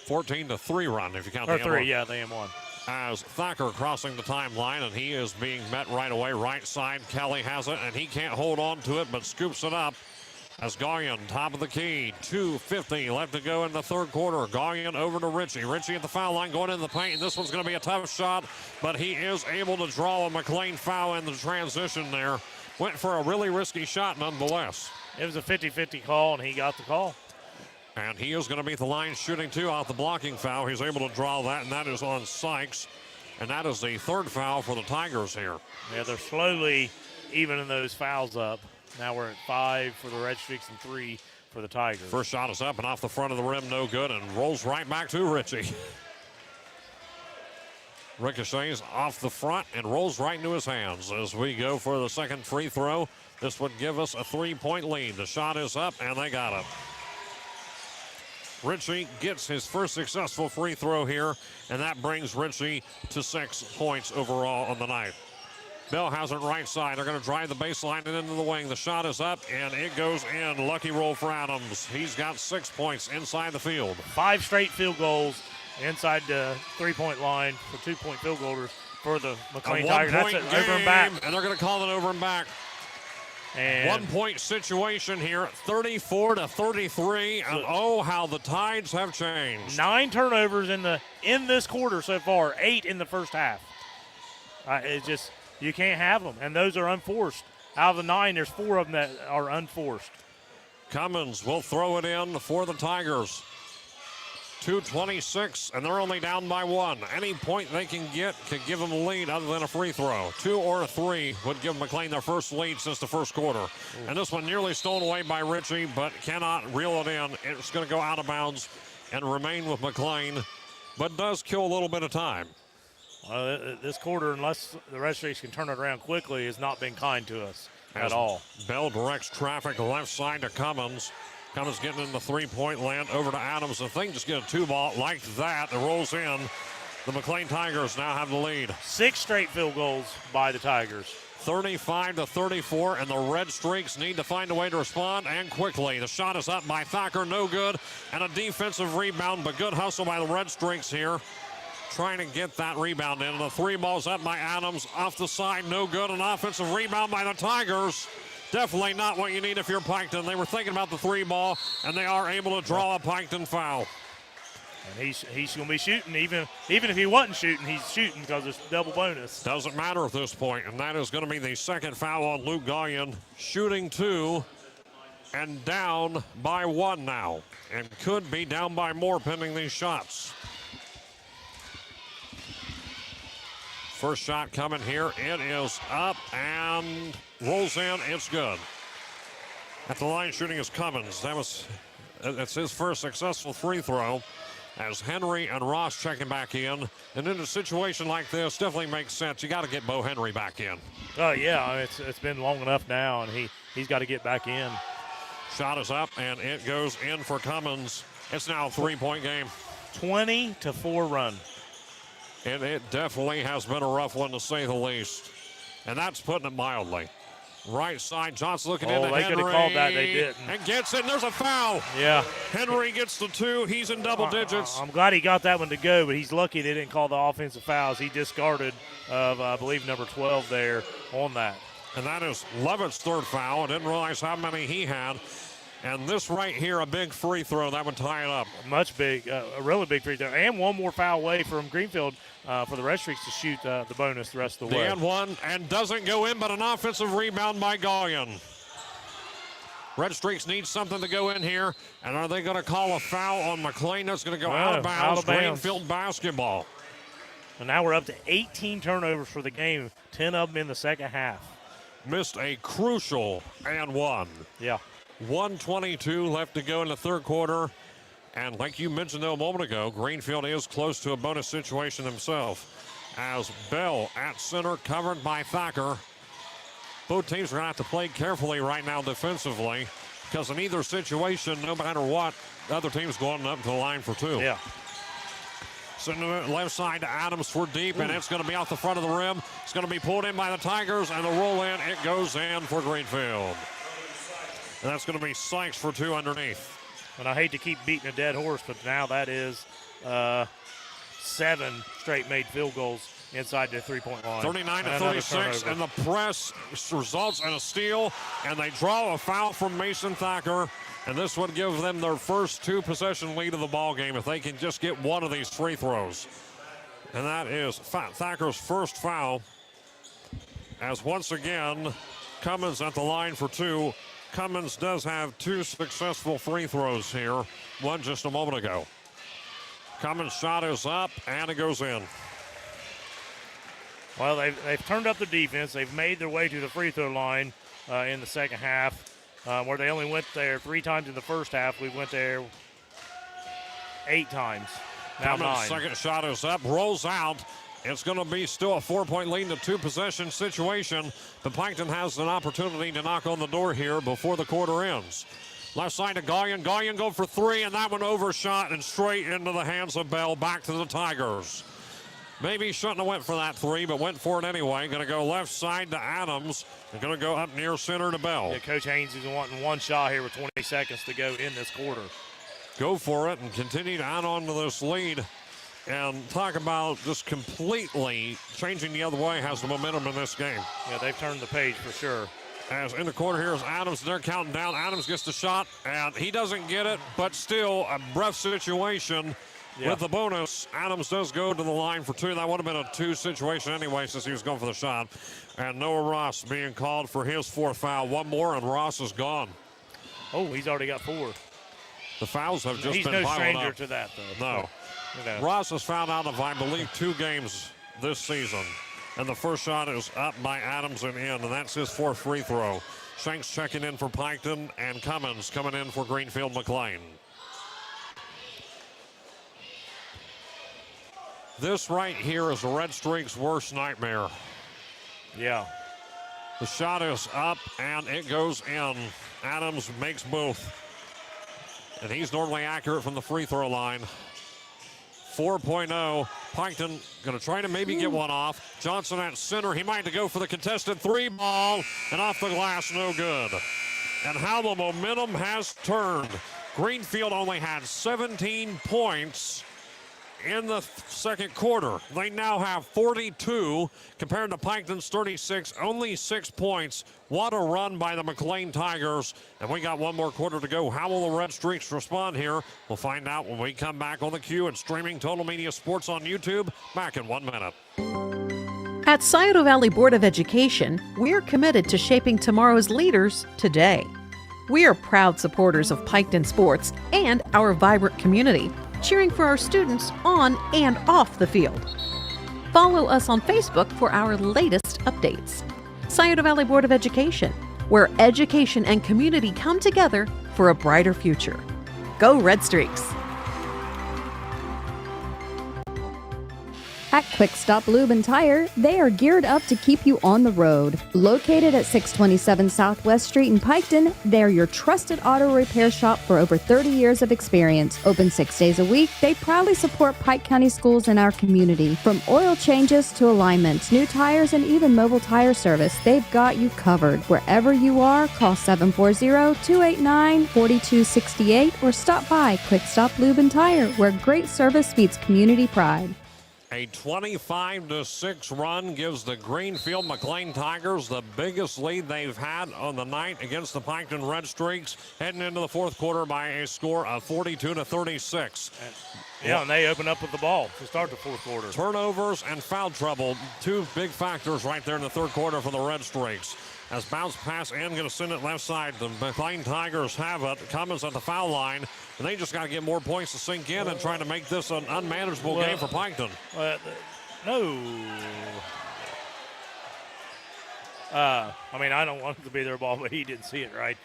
14-3 run if you count or the three, M1. yeah, the M1. As Thacker crossing the timeline, and he is being met right away. Right side, Kelly has it, and he can't hold on to it, but scoops it up. As Gallion, top of the key, 2:50 left to go in the third quarter. Gallion over to Ritchie. Ritchie at the foul line going in the paint, and this one's going to be a tough shot, but he is able to draw a McClain foul in the transition there. Went for a really risky shot nonetheless. It was a 50-50 call, and he got the call. And he is going to be at the line shooting 2 off the blocking foul. He's able to draw that, and that is on Sykes. And that is the 3rd foul for the Tigers here. Yeah, they're slowly evening those fouls up. Now we're at 5 for the Red Streaks and 3 for the Tigers. First shot is up and off the front of the rim, no good, and rolls right back to Ritchie. Ricochets off the front and rolls right into his hands as we go for the second free throw. This would give us a 3-point lead. The shot is up, and they got it. Ritchie gets his first successful free throw here, and that brings Ritchie to 6 points overall on the night. Bellhausen right side. They're going to drive the baseline and into the wing. The shot is up, and it goes in. Lucky roll for Adams. He's got 6 points inside the field. 5 straight field goals inside the 3-point line for 2-point field goals for the McClain Tigers. That's it, over and back. And they're going to call it over and back. And 1-point situation here, 34-33, and oh, how the tides have changed. 9 turnovers in this quarter so far, 8 in the first half. It's just, you can't have them, and those are unforced. Out of the 9, there's 4 of them that are unforced. Cummins will throw it in for the Tigers. 2:26, and they're only down by 1. Any point they can get could give them a lead other than a free throw. 2 or 3 would give McClain their first lead since the first quarter. And this one nearly stolen away by Ritchie, but cannot reel it in. It's going to go out of bounds and remain with McClain, but does kill a little bit of time. This quarter, unless the Red Streaks can turn it around quickly, has not been kind to us at all. Bell directs traffic left side to Cummins. Cummins getting in the 3-point land over to Adams. The thing just get a 2-ball like that. It rolls in. The McClain Tigers now have the lead. 6 straight field goals by the Tigers. 35-34, and the Red Streaks need to find a way to respond, and quickly. The shot is up by Thacker, no good, and a defensive rebound, but good hustle by the Red Streaks here, trying to get that rebound in. And the 3-ball's up by Adams, off the side, no good. An offensive rebound by the Tigers. Definitely not what you need if you're Piketon. They were thinking about the 3-ball, and they are able to draw a Piketon foul. And he's going to be shooting. Even if he wasn't shooting, he's shooting because there's double bonus. Doesn't matter at this point, and that is going to be the second foul on Luke Gallion. Shooting 2 and down by 1 now, and could be down by more pending these shots. First shot coming here. It is up and rolls in. It's good. At the line shooting is Cummins. That's his first successful free throw as Henry and Ross checking back in. And in a situation like this, definitely makes sense. You got to get Bo Henry back in. Oh, yeah. It's been long enough now, and he's got to get back in. Shot is up, and it goes in for Cummins. It's now a 3-point game. 20-4 run. And it definitely has been a rough one, to say the least. And that's putting it mildly. Right side, Johnson looking into Henry. They could have called that, they didn't. And gets it, and there's a foul. Yeah. Henry gets the 2. He's in double digits. I'm glad he got that one to go, but he's lucky they didn't call the offensive fouls. He discarded of, I believe, number 12 there on that. And that is Levitt's 3rd foul. I didn't realize how many he had. And this right here, a big free throw, that would tie it up. A really big free throw. And one more foul away from Greenfield for the Red Streaks to shoot the bonus the rest of the way. And one, and doesn't go in, but an offensive rebound by Gallion. Red Streaks need something to go in here. And are they going to call a foul on McClain? That's going to go out of bounds. Greenfield basketball. And now we're up to 18 turnovers for the game, 10 of them in the second half. Missed a crucial and one. Yeah. 1:22 left to go in the third quarter. And like you mentioned a moment ago, Greenfield is close to a bonus situation themselves. As Bell at center, covered by Thacker. Both teams are going to have to play carefully right now defensively, because in either situation, no matter what, the other team's going up to the line for 2. Yeah. Sitting to the left side to Adams for deep, and it's going to be off the front of the rim. It's going to be pulled in by the Tigers, and the roll in, it goes in for Greenfield. And that's going to be Sykes for 2 underneath. And I hate to keep beating a dead horse, but now that is 7 straight made field goals inside the 3-point line. 39-36, and the press results in a steal, and they draw a foul from Mason Thacker. And this would give them their first 2-possession lead of the ball game if they can just get one of these free throws. And that is Thacker's first foul. As once again, Cummins at the line for 2. Cummins does have 2 successful free throws here, one just a moment ago. Cummins' shot is up, and it goes in. Well, they've turned up the defense. They've made their way to the free throw line in the second half, where they only went there 3 times in the first half. We went there 8 times. Now Cummins' 9. second shot is up, rolls out, It's going to be still a 4-point lead in a 2-possession situation, but Piketon has an opportunity to knock on the door here before the quarter ends. Left side to Gallion. Gallion go for 3, and that one overshot and straight into the hands of Bell. Back to the Tigers. Maybe shouldn't have went for that 3, but went for it anyway. Going to go left side to Adams, and going to go up near center to Bell. Yeah, Coach Haynes is wanting one shot here with 20 seconds to go in this quarter. Go for it and continue to add on to this lead. And talk about just completely changing the other way, has the momentum in this game. Yeah, they've turned the page for sure. As in the corner here is Adams. They're counting down. Adams gets the shot, and he doesn't get it, but still a rough situation with the bonus. Adams does go to the line for 2. That would have been a 2 situation anyway since he was going for the shot. And Noah Ross being called for his 4th foul. One more, and Ross is gone. Oh, he's already got 4. The fouls have just he's been no piling stranger up. to that, though. No. You know. Ross has fouled out of, I believe, 2 games this season. And the first shot is up by Adams and in, and that's his 4th free throw. Shanks checking in for Piketon, and Cummins coming in for Greenfield McClain. This right here is the Red Streak's worst nightmare. Yeah. The shot is up, and it goes in. Adams makes both. And he's normally accurate from the free throw line. 4.0. Piketon going to try to maybe get one off. Johnson at center. He might have to go for the contested 3 ball. And off the glass, no good. And how the momentum has turned. Greenfield only had 17 points in the second quarter. They now have 42 compared to Piketon's 36, only 6 points. What a run by the McClain Tigers. And we got one more quarter to go. How will the Red Streaks respond here? We'll find out when we come back on the Q and streaming Total Media Sports on YouTube. Back in 1 minute. At Scioto Valley Board of Education, we're committed to shaping tomorrow's leaders today. We are proud supporters of Piketon sports and our vibrant community, cheering for our students on and off the field. Follow us on Facebook for our latest updates. Scioto Valley Board of Education, where education and community come together for a brighter future. Go Red Streaks! At Quick Stop Lube and Tire, they are geared up to keep you on the road. Located at 627 Southwest Street in Piketon, they're your trusted auto repair shop for over 30 years of experience. Open 6 days a week, they proudly support Pike County schools in our community. From oil changes to alignments, new tires, and even mobile tire service, they've got you covered. Wherever you are, call 740-289-4268 or stop by Quick Stop Lube and Tire, where great service meets community pride. A 25-6 run gives the Greenfield McClain Tigers the biggest lead they've had on the night against the Piketon Red Streaks, heading into the fourth quarter by a score of 42-36. Yeah, and they open up with the ball to start the fourth quarter. Turnovers and foul trouble, 2 big factors right there in the third quarter for the Red Streaks. As bounce pass in, going to send it left side. The McClain Tigers have it. Cummins at the foul line, and they just got to get more points to sink in and trying to make this an unmanageable game for Piketon. No. I mean, I don't want it to be their ball, but he didn't see it right.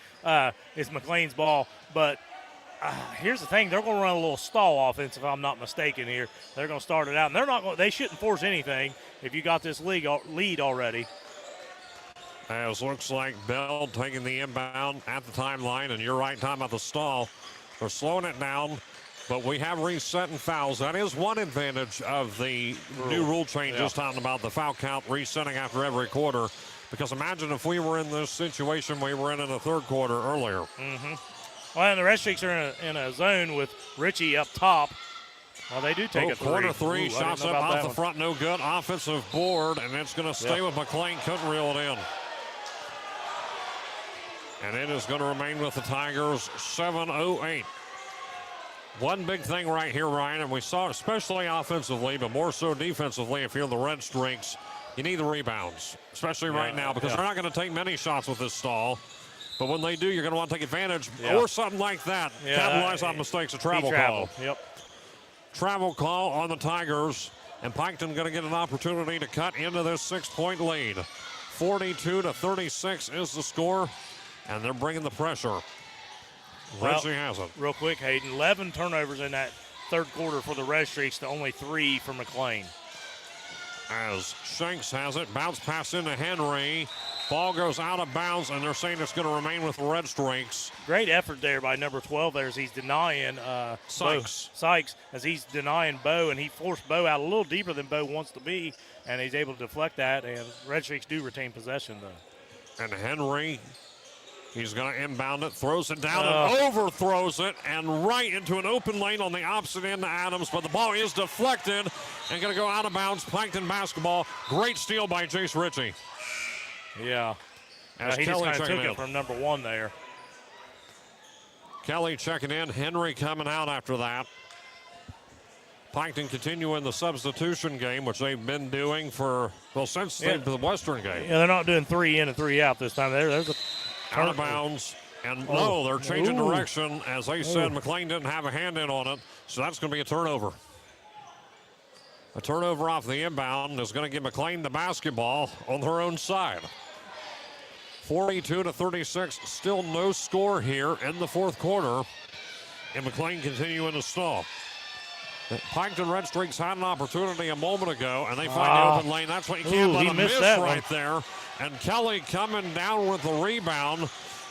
It's McClain's ball, but here's the thing: they're going to run a little stall offense, if I'm not mistaken. Here, they're going to start it out, and they're not going. They shouldn't force anything if you got this lead already. As looks like Bell taking the inbound at the timeline, and you're right, talking about the stall. They're slowing it down, but we have reset and fouls. That is one advantage of the new rule changes, talking about the foul count resetting after every quarter. Because imagine if we were in this situation we were in the third quarter earlier. Mm-hmm. Well, and the Red Streaks are in a zone with Richie up top. Well, they do take a three. Corner three, shots up off the front, no good. Offensive board, and it's going to stay with McClain. Couldn't reel it in. And it is going to remain with the Tigers, 7:08. One big thing right here, Ryan, and we saw it especially offensively, but more so defensively if you're the Red Streaks, you need the rebounds, especially right now, because they're not going to take many shots with this stall. But when they do, you're going to want to take advantage or something like that. Capitalize on mistakes, a travel call. Travel call on the Tigers, and Piketon going to get an opportunity to cut into this 6-point lead. 42-36 is the score. And they're bringing the pressure. Reggie has it. Real quick, Hayden, 11 turnovers in that third quarter for the Red Streaks to only 3 for McClain. as Shanks has it. Bounce pass into Henry. Ball goes out of bounds, and they're saying it's going to remain with the Red Streaks. Great effort there by number 12 there as he's denying Sykes, as he's denying Bo, and he forced Bo out a little deeper than Bo wants to be, and he's able to deflect that, and Red Streaks do retain possession, though. And Henry, he's going to inbound it, throws it down, and overthrows it, and right into an open lane on the opposite end to Adams, but the ball is deflected and going to go out of bounds. Piketon basketball. Great steal by Jace Ritchie. Yeah. He just kind of took it from number 1 there. Kelly checking in. Henry coming out after that. Piketon continuing the substitution game, which they've been doing since the Western game. Yeah, they're not doing 3 in and 3 out this time. There's a out of bounds. And they're changing direction. As they said, McClain didn't have a hand in on it, so that's going to be a turnover. A turnover off the inbound is going to give McClain the basketball on their own side. 42-36, still no score here in the fourth quarter. And McClain continuing to stall. Piketon Red Streaks had an opportunity a moment ago, and they find the open lane. That's what you can't let them miss right there. And Kelly coming down with the rebound.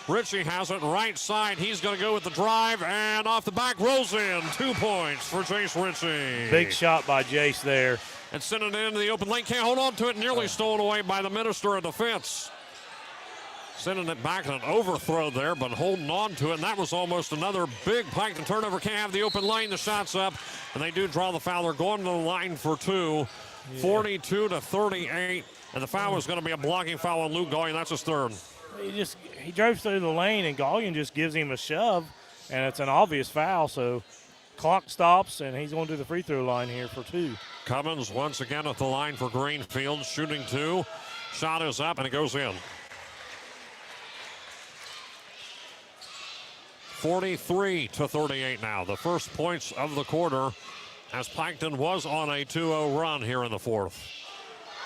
Ritchie has it right side. He's going to go with the drive, and off the back, rolls in. 2 points for Jace Ritchie. Big shot by Jace there. And sending it into the open lane. Can't hold on to it. Nearly stolen away by the Minister of Defense. Sending it back and an overthrow there, but holding on to it. And that was almost another big Piketon turnover. Can't have the open lane. The shot's up, and they do draw the foul. They're going to the line for 2. 42-38. And the foul is going to be a blocking foul on Luke Gallion. That's his third. He drove through the lane, and Gallion just gives him a shove, and it's an obvious foul. So clock stops, and he's going to do the free throw line here for 2. Cummins once again at the line for Greenfield, shooting 2. Shot is up, and it goes in. 43-38 now. The first points of the quarter as Piketon was on a 2-0 run here in the fourth.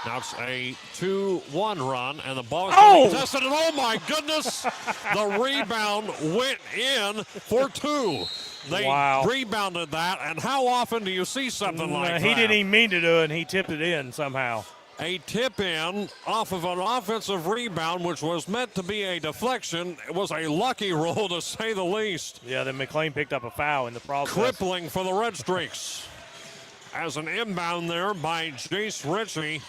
Now it's a 2-1 run, and the ball is contested, and oh my goodness, the rebound went in for 2. They rebounded that, and how often do you see something like that? He didn't even mean to do it, and he tipped it in somehow. A tip in off of an offensive rebound, which was meant to be a deflection. It was a lucky roll, to say the least. Yeah, then McClain picked up a foul in the process. Crippling for the Red Streaks. As an inbound there by Jace Ritchie,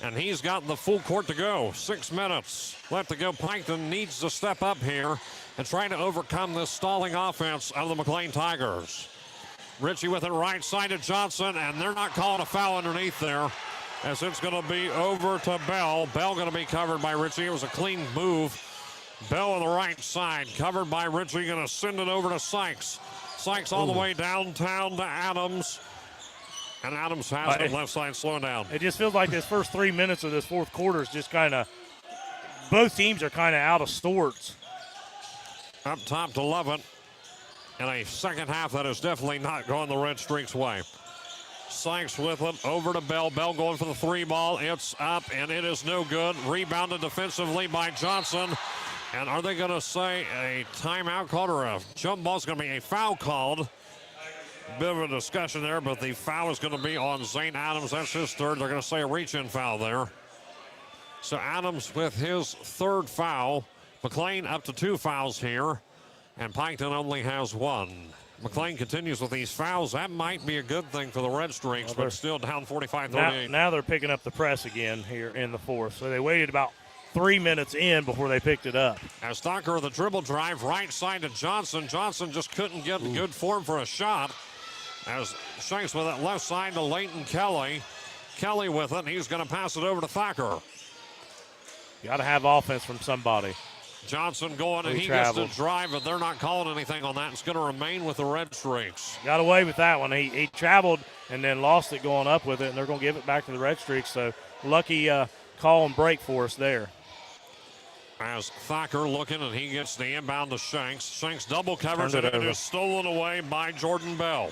and he's got the full court to go. 6 minutes left to go. Piketon needs to step up here and try to overcome this stalling offense of the McClain Tigers. Ritchie with it right side to Johnson, and they're not calling a foul underneath there, as it's going to be over to Bell. Bell going to be covered by Ritchie. It was a clean move. Bell on the right side, covered by Ritchie, going to send it over to Sykes. Sykes all the way downtown to Adams. And Adams has it left side slowing down. It just feels like this first 3 minutes of this fourth quarter is just kind of, both teams are kind of out of sorts. Up top to Lovett. In a second half that is definitely not going the Red Streaks' way. Sykes with it, over to Bell. Bell going for the 3 ball. It's up, and it is no good. Rebounded defensively by Johnson. And are they going to say a timeout called or a jump ball? Is going to be a foul called. Bit of a discussion there, but the foul is going to be on Zane Adams. That's his third. They're going to say a reach-in foul there. So Adams with his third foul. McClain up to 2 fouls here, and Piketon only has 1. McClain continues with these fouls. That might be a good thing for the Red Streaks, but still down 45-38. Now they're picking up the press again here in the fourth. So they waited about 3 minutes in before they picked it up. As Thacker, the dribble drive right side to Johnson. Johnson just couldn't get in good form for a shot. As Shanks with it left side to Leighton Kelly. Kelly with it, and he's going to pass it over to Thacker. Got to have offense from somebody. Johnson going, and he gets to drive, but they're not calling anything on that. It's going to remain with the Red Streaks. Got away with that one. He traveled and then lost it going up with it, and they're going to give it back to the Red Streaks. So lucky call and break for us there. As Thacker looking, and he gets the inbound to Shanks. Shanks double covers it, and it is stolen away by Jordan Bell.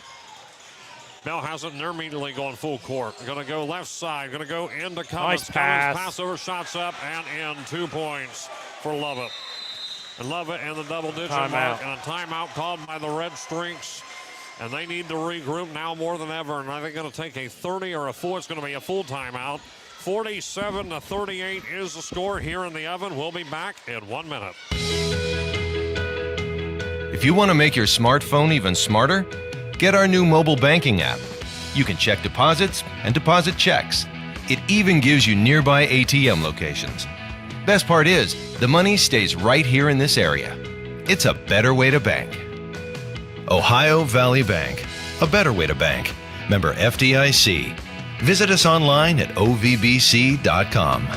Bell has it, and they're immediately going full court. Going to go left side, going to go into Cummins. Nice pass. Pass over, shots up, and in. 2 points for Lovett. And Lovett in the double-digit mark, and a timeout called by the Red Streaks and they need to regroup now more than ever. And are they going to take a 30 or a full? It's going to be a full timeout. 47-38 is the score here in the oven. We'll be back in 1 minute. If you want to make your smartphone even smarter, get our new mobile banking app. You can check deposits and deposit checks. It even gives you nearby ATM locations. Best part is, the money stays right here in this area. It's a better way to bank. Ohio Valley Bank, a better way to bank. Member FDIC. Visit us online at ovbc.com.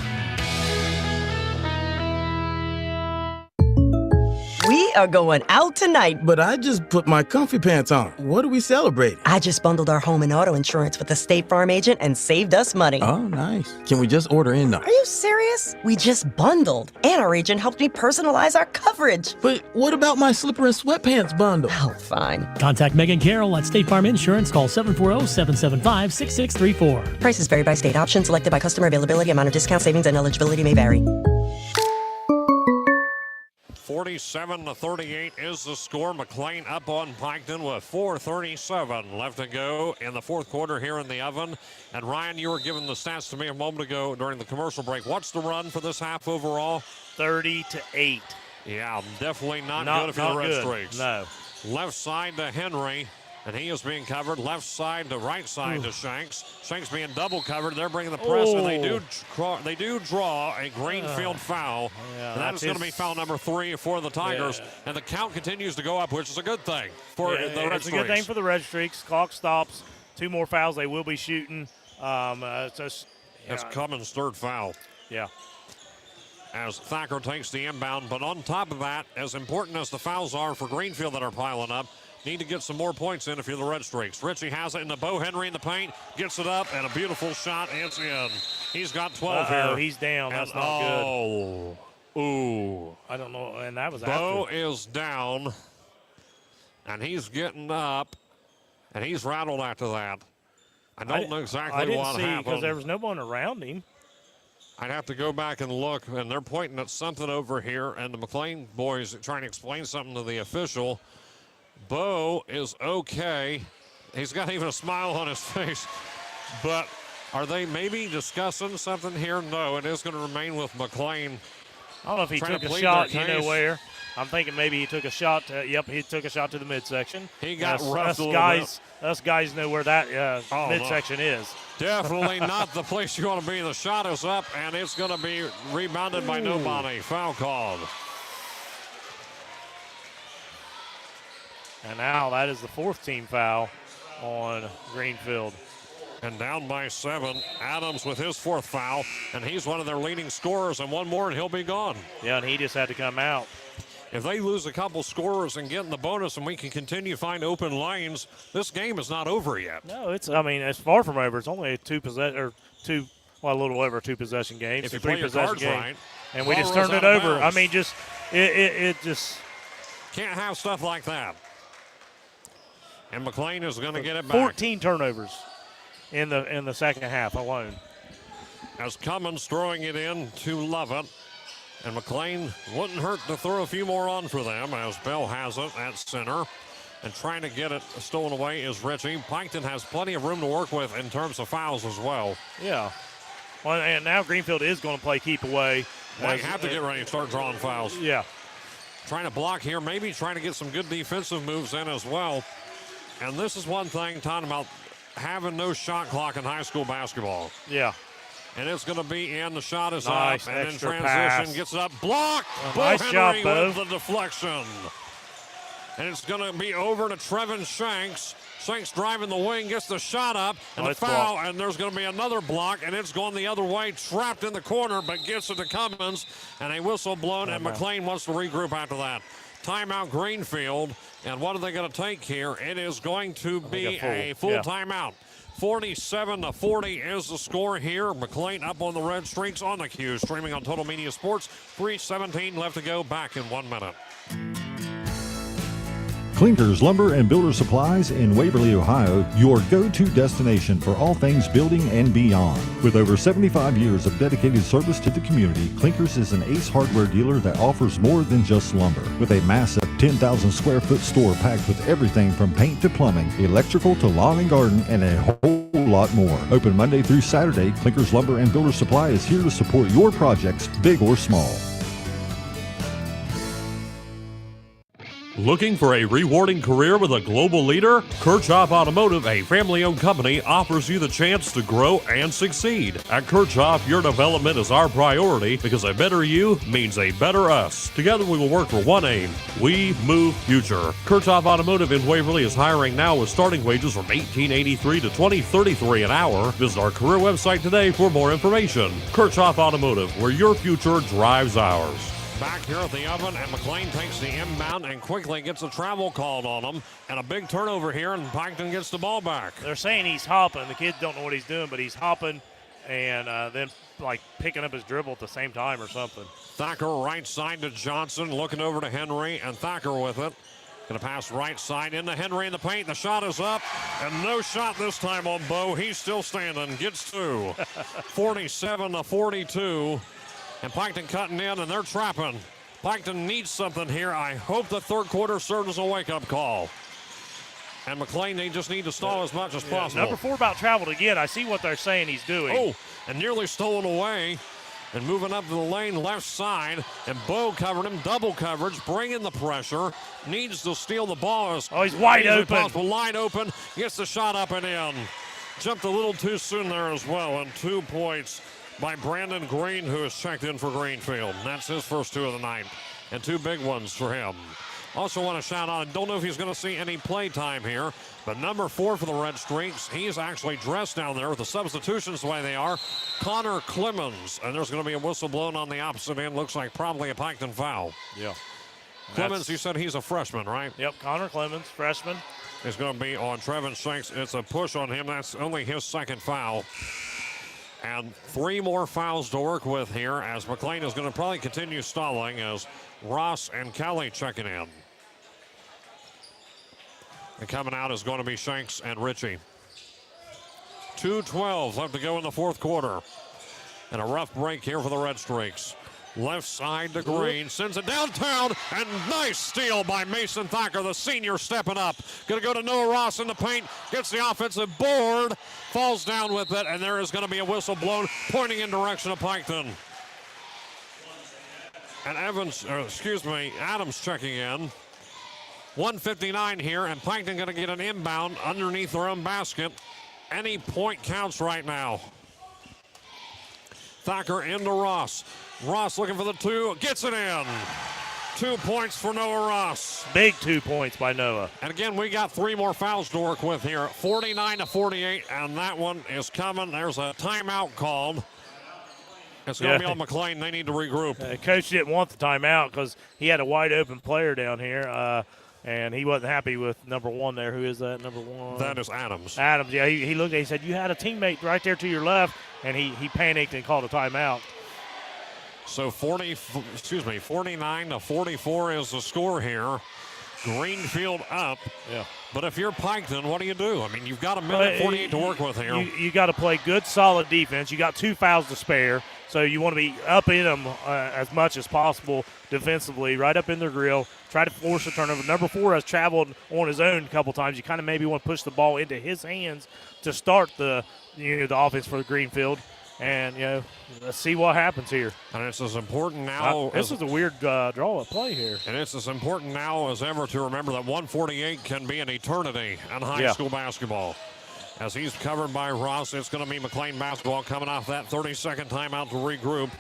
We are going out tonight. But I just put my comfy pants on. What are we celebrating? I just bundled our home and auto insurance with the State Farm agent and saved us money. Oh, nice. Can we just order in now? Are you serious? We just bundled. And our agent helped me personalize our coverage. But what about my slipper and sweatpants bundle? Oh, fine. Contact Megan Carroll at State Farm Insurance. Call 740-775-6634. Prices vary by state. Options selected by customer. Availability, amount of discount, savings, and eligibility may vary. 47-38 is the score. McClain up on Piketon with 4:37 left to go in the fourth quarter here in the oven. And Ryan, you were giving the stats to me a moment ago during the commercial break. What's the run for this half overall? 30-8. Yeah, definitely not good for the Red Streaks. No. Left side to Henry, and he is being covered. Left side to right side to Shanks. Shanks being double covered. They're bringing the press, and they do draw a Greenfield foul. Yeah, and that is going to be foul number 3 for the Tigers. Yeah. And the count continues to go up, which is a good thing for the Red Streaks. It's a good thing for the Red Streaks. Clock stops. 2 more fouls they will be shooting. That's Cummins' third foul. Yeah. As Thacker takes the inbound. But on top of that, as important as the fouls are for Greenfield that are piling up, need to get some more points in if you're the Red Streaks. Richie has it in the Bo Henry in the paint, gets it up, and a beautiful shot. It's in. He's got 12 here. He's down. That's not good. Ooh. I don't know. And that was Bo is down, and he's getting up, and he's rattled after that. I don't know exactly what happened. Because there was no one around him. I'd have to go back and look, and they're pointing at something over here, and the McClain boys are trying to explain something to the official. Bo is okay. He's got even a smile on his face. But are they maybe discussing something here? No, it is going to remain with McClain. I don't know if he took a shot, you know where. I'm thinking maybe he took a shot. He took a shot to the midsection. He got roughed a little bit. Us guys know where that midsection is. Definitely not the place you want to be. The shot is up, and it's going to be rebounded by nobody. Foul called. And now that is the 4th team foul on Greenfield. And down by 7, Adams with his 4th foul, and he's one of their leading scorers, and one more and he'll be gone. Yeah, and he just had to come out. If they lose a couple scorers and get in the bonus and we can continue to find open lanes, this game is not over yet. No, it's far from over. It's only a little over a 2-possession game. If it's you a play your 3-possession cards game. right, And we just turned it over. Bounds. I mean, it just can't have stuff like that. And McClain is going to get it back. 14 turnovers in the second half alone. As Cummins throwing it in to Lovett. And McClain wouldn't hurt to throw a few more on for them as Bell has it at center. And trying to get it stolen away is Richie. Piketon has plenty of room to work with in terms of fouls as well. Yeah. Well, and now Greenfield is going to play keep away. They have to get ready to start drawing fouls. Yeah. Trying to block here, maybe trying to get some good defensive moves in as well. And this is one thing talking about having no shot clock in high school basketball. Yeah. And it's going to be in. The shot is nice, up. And in transition, pass. Gets it up. Blocked. Nice Henry job, Bo. with the deflection. And it's going to be over to Trevin Shanks. Shanks driving the wing, gets the shot up, and the foul, blocked. And there's going to be another block, and it's going the other way, trapped in the corner, but gets it to Cummins, and a whistle blown, and McClain wants to regroup after that. Timeout Greenfield, and what are they going to take here? It is going to be a full timeout. 47-40 is the score here. McClain up on the Red Streaks on the Q, streaming on Total Media Sports. 3:17 left to go, back in 1 minute. Clinkers Lumber and Builder Supplies in Waverly, Ohio, your go-to destination for all things building and beyond. With over 75 years of dedicated service to the community, Clinkers is an ace hardware dealer that offers more than just lumber. With a massive 10,000 square foot store packed with everything from paint to plumbing, electrical to lawn and garden, and a whole lot more. Open Monday through Saturday, Clinkers Lumber and Builder Supply is here to support your projects, big or small. Looking for a rewarding career with a global leader? Kirchhoff Automotive, a family-owned company, offers you the chance to grow and succeed. At Kirchhoff, your development is our priority because a better you means a better us. Together we will work for one aim. We move future. Kirchhoff Automotive in Waverly is hiring now with starting wages from $18.83 to $20.33 an hour. Visit our career website today for more information. Kirchhoff Automotive, where your future drives ours. Back here at the Oven, and McClain takes the inbound and quickly gets a travel called on him. And a big turnover here, and Piketon gets the ball back. They're saying he's hopping. The kids don't know what he's doing, but he's hopping and then, like, picking up his dribble at the same time or something. Thacker right side to Johnson, looking over to Henry, and Thacker with it. Going to pass right side into Henry in the paint. The shot is up, and no shot this time on Bo. He's still standing. Gets two. 47-42. And Piketon cutting in, and they're trapping. Piketon needs something here. I hope the third quarter serves as a wake-up call. And McClain, they just need to stall as much as possible. Number 4 about traveled again. I see what they're saying he's doing. Oh, and nearly stolen away. And moving up to the lane, left side. And Bo covered him, double coverage, bringing the pressure. Needs to steal the ball. He's wide open. Possible. Line open, gets the shot up and in. Jumped a little too soon there as well, and 2 points by Brandon Green, who has checked in for Greenfield. That's his first 2 of the night, and 2 big ones for him. Also want to shout out, I don't know if he's going to see any play time here, but number 4 for the Red Streaks, he's actually dressed down there with the substitutions the way they are, Connor Clemens. And there's going to be a whistle blown on the opposite end. Looks like probably a Piketon foul. Yeah. Clemens, you said he's a freshman, right? Yep, Connor Clemens, freshman. It's going to be on Trevin Shanks. It's a push on him. That's only his second foul. And 3 more fouls to work with here as McClain is going to probably continue stalling as Ross and Kelly checking in. And coming out is going to be Shanks and Ritchie. 2:12 left to go in the fourth quarter. And a rough break here for the Red Streaks. Left side to Green, sends it downtown, and nice steal by Mason Thacker, the senior stepping up. Going to go to Noah Ross in the paint, gets the offensive board, falls down with it, and there is going to be a whistle blown pointing in direction of Piketon. And Adams checking in. 1:59 here, and Piketon going to get an inbound underneath their own basket. Any point counts right now. Thacker into Ross. Ross looking for the 2, gets it in. 2 points for Noah Ross. Big 2 points by Noah. And again, we got 3 more fouls to work with here. 49-48, and that one is coming. There's a timeout called. It's going to be on McClain. They need to regroup. Coach didn't want the timeout because he had a wide open player down here. And he wasn't happy with number 1 there. Who is that, number 1? That is Adams. Adams, yeah. He looked at it, he said, you had a teammate right there to your left, and he panicked and called a timeout. So 49-44 is the score here. Greenfield up. Yeah. But if you're Piketon, what do you do? I mean, you've got a minute 48 to work with here. You got to play good, solid defense. You got 2 fouls to spare, so you want to be up in them as much as possible defensively, right up in their grill. Try to force a turnover. Number 4 has traveled on his own a couple times. You kind of maybe want to push the ball into his hands to start the offense for Greenfield. And, let's see what happens here. And it's as important now. This is a weird draw-up play here. And it's as important now as ever to remember that 148 can be an eternity in high school basketball. As he's covered by Ross, it's going to be McClain basketball coming off that 30-second timeout to regroup.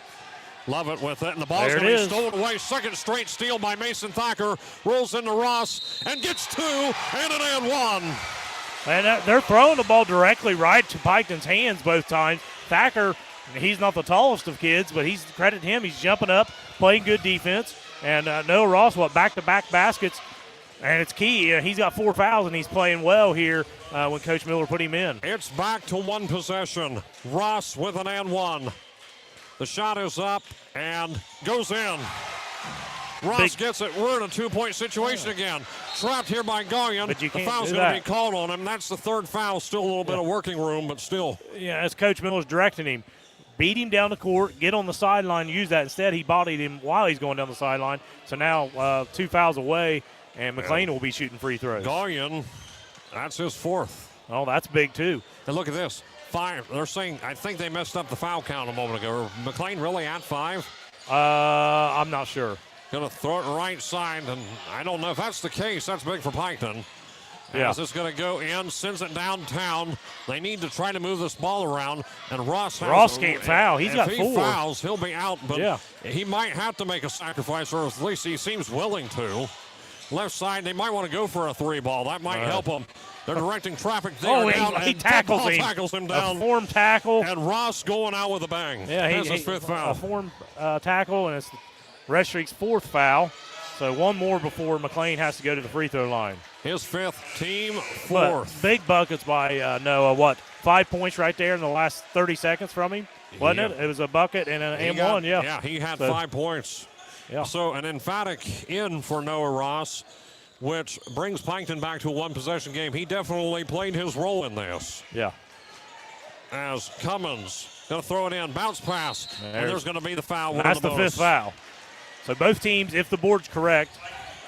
Lovett with it, and the ball's going to be stolen away. Second straight steal by Mason Thacker. Rolls into Ross and gets 2 and an and 1. And they're throwing the ball directly right to Piketon's hands both times. Thacker, he's not the tallest of kids, but credit him. He's jumping up, playing good defense. And Noah Ross, back-to-back baskets. And it's key. He's got 4 fouls, and he's playing well here when Coach Miller put him in. It's back to 1 possession. Ross with an and 1. The shot is up and goes in. Ross gets it. We're in a 2-point situation again. Trapped here by Gallion. But you can't the foul's going to be called on him. That's the 3rd foul. Still a little bit of working room, but still. Yeah, as Coach Miller's directing him, beat him down the court, get on the sideline, use that. Instead, he bodied him while he's going down the sideline. So now 2 fouls away, and McClain will be shooting free throws. Gaulian, that's his 4th. Oh, that's big, too. And look at this. 5. They're saying, I think they messed up the foul count a moment ago. McClain really at 5? I'm not sure. Going to throw it right side, and I don't know if that's the case. That's big for Piketon. Yeah. As it's going to go in, sends it downtown. They need to try to move this ball around, and Ross can't foul. He's got 4. If he fouls, he'll be out, but yeah. he might have to make a sacrifice, or at least he seems willing to. Left side, they might want to go for a 3 ball. That might help them. They're directing traffic there. He tackles him. Down. A form tackle. And Ross going out with a bang. Yeah, that's his 5th foul. A form tackle, and it's Red Streak's 4th foul. So one more before McClain has to go to the free throw line. His 5th, team 4th. But big buckets by Noah. 5 points right there in the last 30 seconds from him, wasn't it? It was a bucket and an M1, yeah. Yeah, he had 5 points. Yeah. So an emphatic in for Noah Ross, which brings Piketon back to a one-possession game. He definitely played his role in this. Yeah. As Cummins going to throw it in, bounce pass, and there's going to be the foul. That's the 5th foul. So both teams, if the board's correct,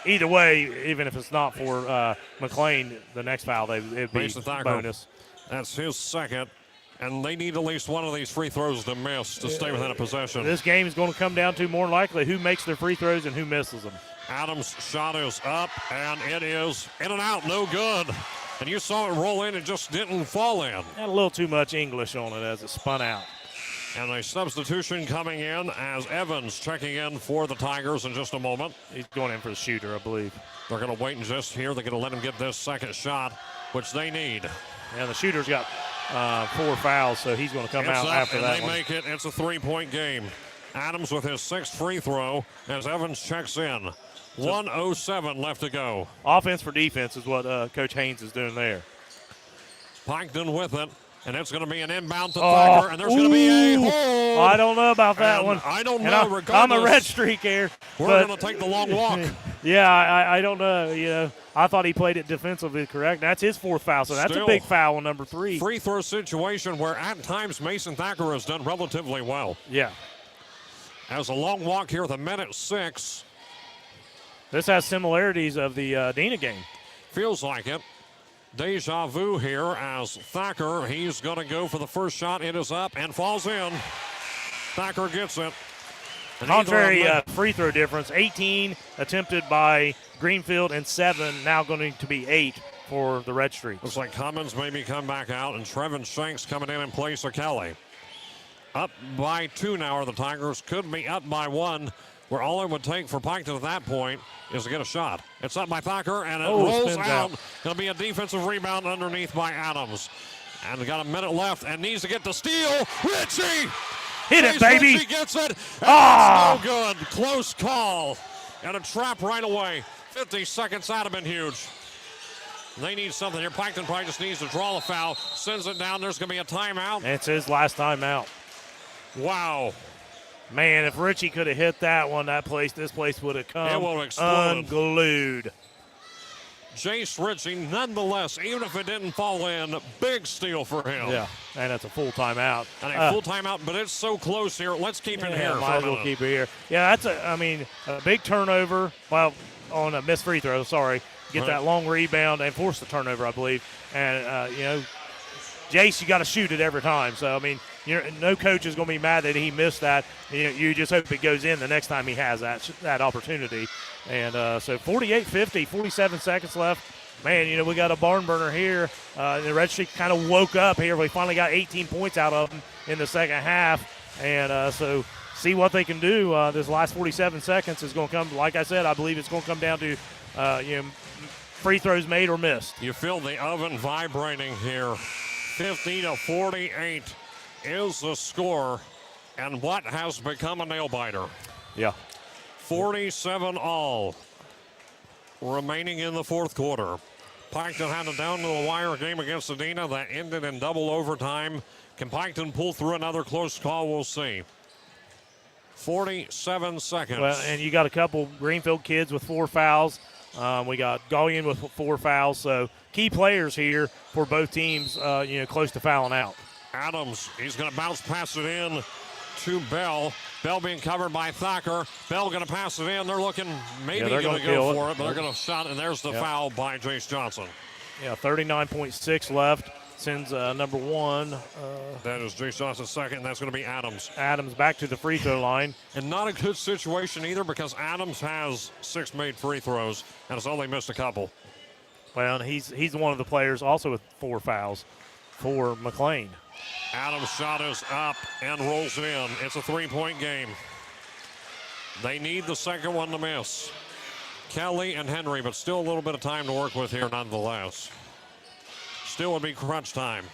either way, even if it's not for McClain, the next foul, it'd be bonus. That's his 2nd, and they need at least one of these free throws to miss to stay within a possession. This game is going to come down to more likely who makes their free throws and who misses them. Adams' shot is up, and it is in and out, no good. And you saw it roll in, it just didn't fall in. Had a little too much English on it as it spun out. And a substitution coming in as Evans checking in for the Tigers in just a moment. He's going in for the shooter, I believe. They're going to wait and just here. They're going to let him get this 2nd shot, which they need. And the shooter's got 4 fouls, so he's going to come out after that and they make it. It's a 3-point game. Adams with his 6th free throw as Evans checks in. 1:07 left to go. Offense for defense is what Coach Haynes is doing there. Piketon with it. And it's going to be an inbound to Thacker, and there's going to be a hold. I don't know about that one. I don't know. Regardless, I'm a Red Streak here. We're going to take the long walk. Yeah, I don't know. I thought he played it defensively correct. That's his 4th foul, so that's a big foul on number 3. Free throw situation where at times Mason Thacker has done relatively well. Yeah. As a long walk here with 1:06. This has similarities of the Dina game. Feels like it. Deja vu here as Thacker, he's going to go for the first shot. It is up and falls in. Thacker gets it. Contrary free throw difference, 18 attempted by Greenfield and 7, now going to be 8 for the Red Streaks. Looks like Cummins maybe come back out, and Trevin Shanks coming in place of Kelly. Up by 2 now are the Tigers. Could be up by 1, where all it would take for Piketon at that point is to get a shot. It's up by Thacker, and it rolls out. Going to be a defensive rebound underneath by Adams. And we got a minute left and needs to get the steal. Ritchie! Hit it, baby! Ritchie gets it. No good. Close call. And a trap right away. 50 seconds out have been huge. They need something here. Piketon probably just needs to draw a foul. Sends it down. There's going to be a timeout. It's his last timeout. Wow. Man, if Richie could have hit that one, this place would have come unglued. Jace Ritchie, nonetheless, even if it didn't fall in, big steal for him. Yeah, and that's a full timeout. And a full timeout, but it's so close here. Let's keep it here. Might as well keep it here. Yeah, that's a big turnover. Well, on a missed free throw, sorry. Get that long rebound and force the turnover, I believe. And, Jace, you got to shoot it every time. So, no coach is going to be mad that he missed that. You just hope it goes in the next time he has that opportunity. And so 48-50, 47 seconds left. Man, we got a barn burner here. The Red Streak kind of woke up here. We finally got 18 points out of them in the second half. And so see what they can do. This last 47 seconds is going to come, like I said, I believe it's going to come down to, free throws made or missed. You feel the oven vibrating here. 50-48 is the score, and what has become a nail-biter. Yeah. 47 all remaining in the fourth quarter. Piketon had a down-to-the-wire game against Adina that ended in double overtime. Can Piketon pull through another close call? We'll see. 47 seconds. Well, and you got a couple Greenfield kids with 4 fouls. We got Gaulian with 4 fouls. So key players here for both teams, close to fouling out. Adams, he's going to bounce pass it in to Bell. Bell being covered by Thacker. Bell going to pass it in. They're looking maybe going to go for it, but they're going to shot, and there's the foul by Jace Johnson. Yeah, 39.6 left. Sends number 1. That is Jace Johnson's second, and that's going to be Adams. Adams back to the free throw line. And not a good situation either because Adams has 6 made free throws and has only missed a couple. Well, and he's one of the players also with 4 fouls for McClain. Adams' shot is up and rolls it in. It's a 3-point game. They need the second one to miss. Kelly and Henry, but still a little bit of time to work with here nonetheless. Still would be crunch time.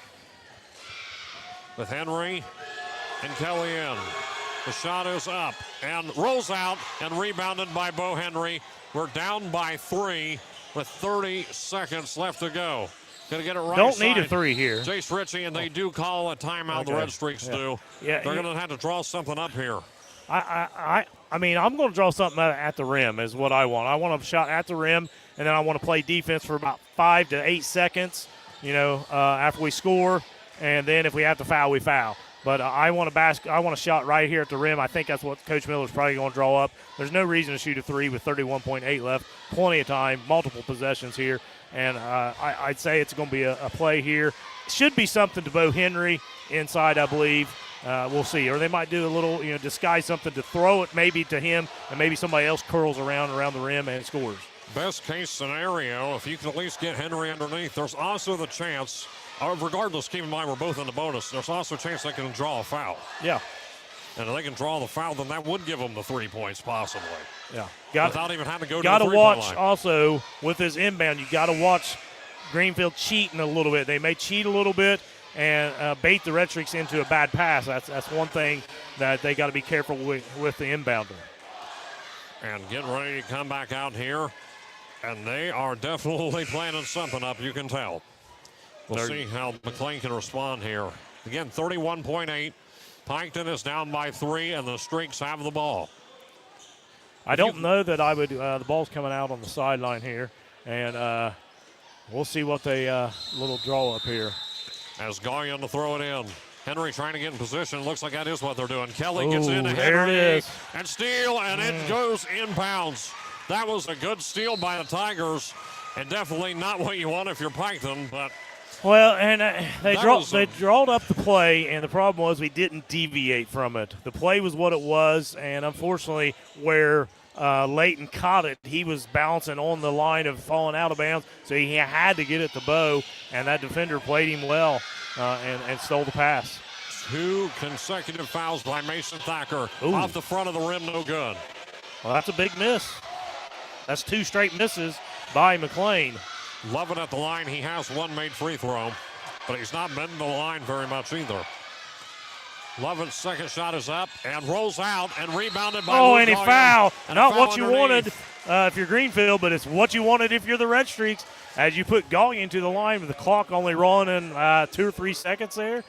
With Henry and Kelly in. The shot is up and rolls out and rebounded by Bo Henry. We're down by 3 with 30 seconds left to go. Going to get it right. Don't need a 3 here. Jace Ritchie, and they do call a timeout. Okay. The Red Streaks do. Yeah, they're going to have to draw something up here. I mean, I'm going to draw something at the rim is what I want. I want a shot at the rim, and then I want to play defense for about 5 to 8 seconds, after we score, and then if we have to foul, we foul. But I want a shot right here at the rim. I think that's what Coach Miller's probably going to draw up. There's no reason to shoot a 3 with 31.8 left. Plenty of time, multiple possessions here. And I'd say it's going to be a play here. Should be something to Bo Henry inside, I believe. We'll see. Or they might do a little, disguise something to throw it maybe to him, and maybe somebody else curls around the rim and scores. Best case scenario, if you can at least get Henry underneath, there's also the chance, regardless, keep in mind we're both in the bonus, there's also a chance they can draw a foul. Yeah. And if they can draw the foul, then that would give them the 3 points possibly. Yeah. Without even having to go to the 3-point line. Got to watch also with his inbound, you got to watch Greenfield cheating a little bit. They may cheat a little bit and bait the Red Streaks into a bad pass. That's one thing that they got to be careful with the inbounder. And getting ready to come back out here. And they are definitely planning something up, you can tell. We'll see how McClain can respond here. Again, 31.8. Piketon is down by 3, and the Streaks have the ball. I don't know that I would. The ball's coming out on the sideline here, and we'll see what they little draw up here. As Gauguin to throw it in. Henry trying to get in position. Looks like that is what they're doing. Kelly gets into Henry. There it is. And steal, and it goes inbounds. That was a good steal by the Tigers, and definitely not what you want if you're Piketon, but. Well, and they drawed up the play, and the problem was we didn't deviate from it. The play was what it was, and unfortunately where Layton caught it, he was bouncing on the line of falling out of bounds, so he had to get it to Bo, and that defender played him well and stole the pass. 2 consecutive fouls by Mason Thacker. Off the front of the rim, no good. Well, that's a big miss. That's 2 straight misses by McClain. Lovett at the line. He has 1 made free throw, but he's not bending the line very much either. Lovett's second shot is up and rolls out and rebounded by Luke and he Gauguin. foul. Not foul what you underneath. wanted if you're Greenfield, but it's what you wanted if you're the Red Streaks. As you put Gauguin to the line with the clock only rolling in 2 or 3 seconds there.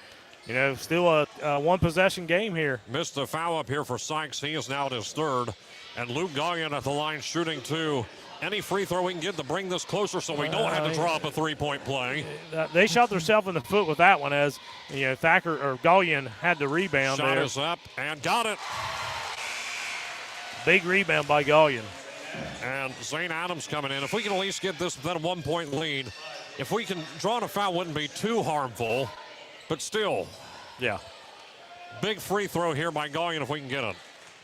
Still a 1-possession game here. Missed the foul up here for Sykes. He is now at his 3rd. And Luke Gauguin at the line shooting 2. Any free throw we can get to bring this closer so we don't have to draw up a 3-point play. They shot themselves in the foot with that one as, Thacker or Gauguin had the rebound Shot there. is up and got it. Big rebound by Gauguin. And Zane Adams coming in. If we can at least get this within a 1-point lead, if we can draw a foul, wouldn't be too harmful, but still. Yeah. Big free throw here by Gauguin if we can get it.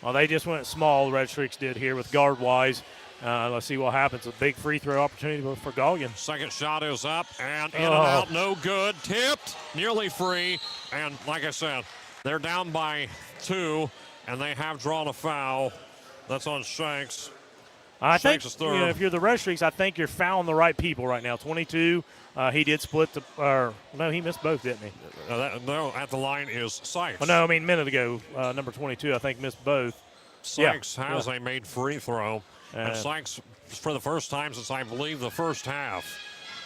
Well, they just went small, the Red Streaks did here with guard-wise. Let's see what happens. A big free throw opportunity for Gauguin. Second shot is up and in and out, no good. Tipped, nearly free. And like I said, they're down by 2, and they have drawn a foul. That's on Shanks. I think Shanks is 3rd. if you're the Red Streaks, I think you're fouling the right people right now. 22, he did split no, he missed both, didn't he? No, at the line is Sykes. Oh, no, I mean a minute ago, number 22, I think missed both. Sykes has a made free throw. And Sykes, for the first time since I believe the first half,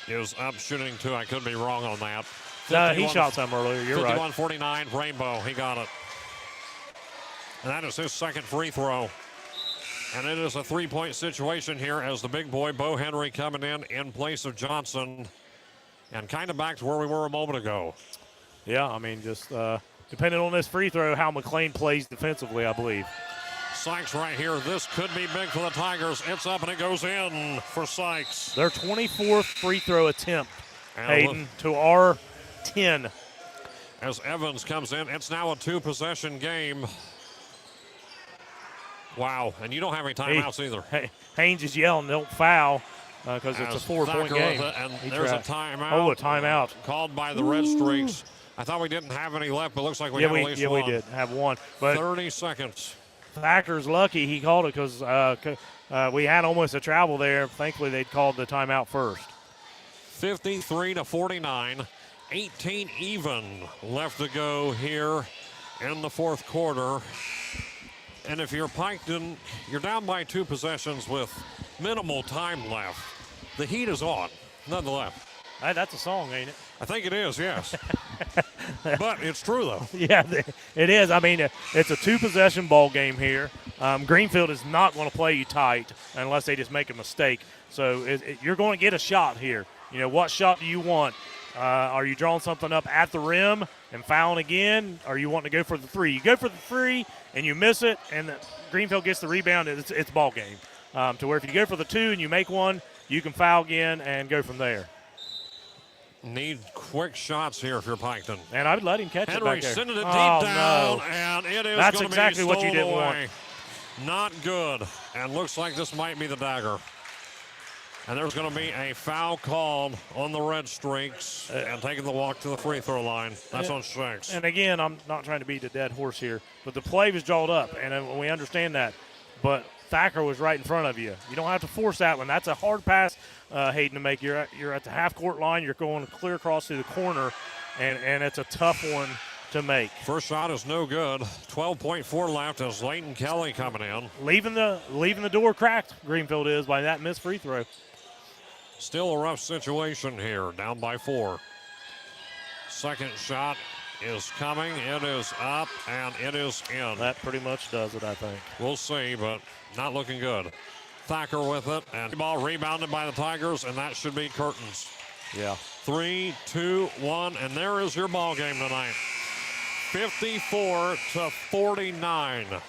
is up shooting 2. I could be wrong on that. No, he shot some earlier. You're right. 51-49, Rainbow. He got it. And that is his second free throw. And it is a 3-point situation here as the big boy, Bo Henry, coming in place of Johnson. And kind of back to where we were a moment ago. Yeah, I mean, just depending on this free throw, how McClain plays defensively, I believe. Sykes right here. This could be big for the Tigers. It's up and it goes in for Sykes. Their 24th free throw attempt, Hayden, to our 10. As Evans comes in, it's now a 2-possession game. Wow, and you don't have any timeouts either. Haynes is yelling, don't foul, because it's a 4-point game. And there's a timeout. Oh, a timeout. Called by the Red Streaks. I thought we didn't have any left, but looks like we have at least one. Yeah, we did have one. But 30 seconds. Thacker's lucky he called it because we had almost a travel there. Thankfully, they'd called the timeout first. 53-49. 18 even left to go here in the fourth quarter. And if you're Piketon, you're down by 2 possessions with minimal time left. The heat is on, nonetheless. Hey, that's a song, ain't it? I think it is, yes. But it's true, though. Yeah, it is. I mean, it's a 2-possession ball game here. Greenfield is not going to play you tight unless they just make a mistake. So you're going to get a shot here. You know, what shot do you want? Are you drawing something up at the rim and fouling again? Or you want to go for the 3? You go for the 3 and you miss it, and Greenfield gets the rebound. It's ball game. To where if you go for the 2 and you make one, you can foul again and go from there. Need quick shots here if you're Piketon. And I would let him catch it back there. Sending it deep down, and it is That's going exactly to be what you didn't away. want. Not good, and looks like this might be the dagger. And there's going to be a foul called on the Red Streaks and taking the walk to the free throw line. That's on Shanks. And again, I'm not trying to beat a dead horse here, but the play was jawed up, and we understand that. But Thacker was right in front of you. You don't have to force that one. That's a hard pass, Hayden, to make. You're at the half-court line. You're going clear across to the corner, and it's a tough one to make. First shot is no good. 12.4 left as Leighton Kelly coming in. Leaving the door cracked, Greenfield is, by that missed free throw. Still a rough situation here, down by 4. Second shot is coming. It is up, and it is in. That pretty much does it, I think. We'll see, but not looking good. Thacker with it, and ball rebounded by the Tigers, and that should be curtains. Yeah. 3, 2, 1, and there is your ball game tonight. 54-49.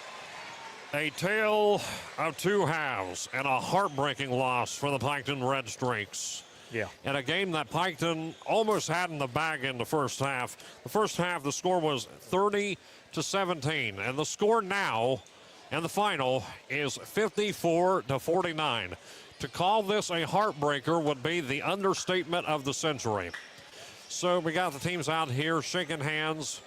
A tale of 2 halves and a heartbreaking loss for the Piketon Red Streaks. Yeah. In a game that Piketon almost had in the bag in the first half. The first half, the score was 30-17, and the score now and the final is 54-49. To call this a heartbreaker would be the understatement of the century. So we got the teams out here shaking hands.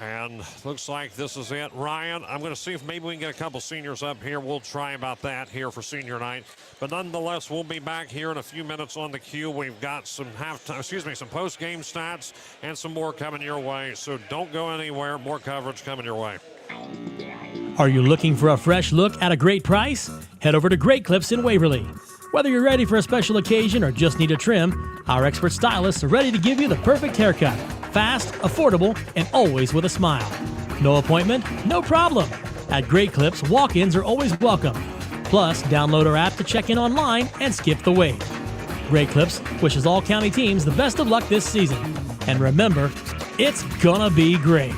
And looks like this is it. Ryan, I'm going to see if maybe we can get a couple seniors up here. We'll try about that here for senior night. But nonetheless, we'll be back here in a few minutes on the queue. We've got some some post-game stats and some more coming your way. So don't go anywhere. More coverage coming your way. Are you looking for a fresh look at a great price? Head over to Great Clips in Waverly. Whether you're ready for a special occasion or just need a trim, our expert stylists are ready to give you the perfect haircut. Fast, affordable, and always with a smile. No appointment? No problem. At Great Clips, walk-ins are always welcome. Plus, download our app to check in online and skip the wait. Great Clips wishes all county teams the best of luck this season. And remember, it's gonna be great.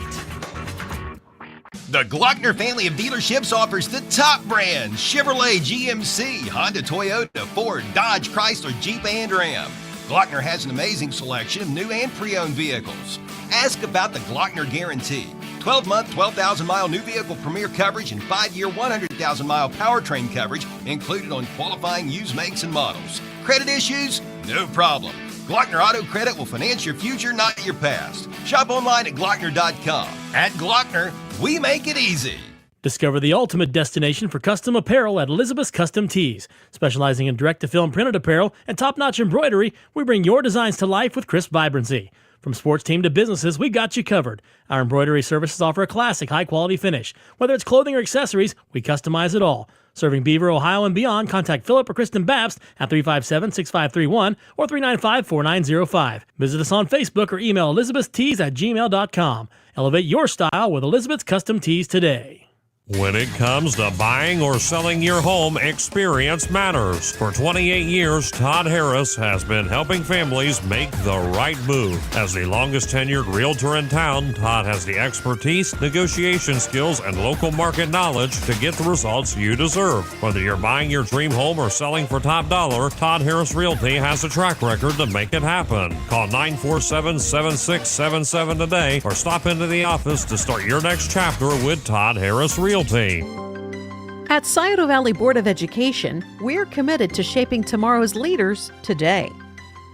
The Glockner family of dealerships offers the top brands: Chevrolet, GMC, Honda, Toyota, Ford, Dodge, Chrysler, Jeep, and Ram. Glockner has an amazing selection of new and pre-owned vehicles. Ask about the Glockner Guarantee. 12-month, 12,000-mile new vehicle premier coverage and 5-year, 100,000-mile powertrain coverage included on qualifying used makes and models. Credit issues? No problem. Glockner Auto Credit will finance your future, not your past. Shop online at Glockner.com. At Glockner, we make it easy. Discover the ultimate destination for custom apparel at Elizabeth's Custom Tees. Specializing in direct-to-film printed apparel and top-notch embroidery, we bring your designs to life with crisp vibrancy. From sports team to businesses, we got you covered. Our embroidery services offer a classic, high-quality finish. Whether it's clothing or accessories, we customize it all. Serving Beaver, Ohio, and beyond, contact Philip or Kristen Babst at 357-6531 or 395-4905. Visit us on Facebook or email elizabethstees@gmail.com. Elevate your style with Elizabeth's Custom Tees today. When it comes to buying or selling your home, experience matters. For 28 years, Todd Harris has been helping families make the right move. As the longest tenured realtor in town, Todd has the expertise, negotiation skills, and local market knowledge to get the results you deserve. Whether you're buying your dream home or selling for top dollar, Todd Harris Realty has a track record to make it happen. Call 947-7677 today or stop into the office to start your next chapter with Todd Harris Realty. At Scioto Valley Board of Education, we're committed to shaping tomorrow's leaders today.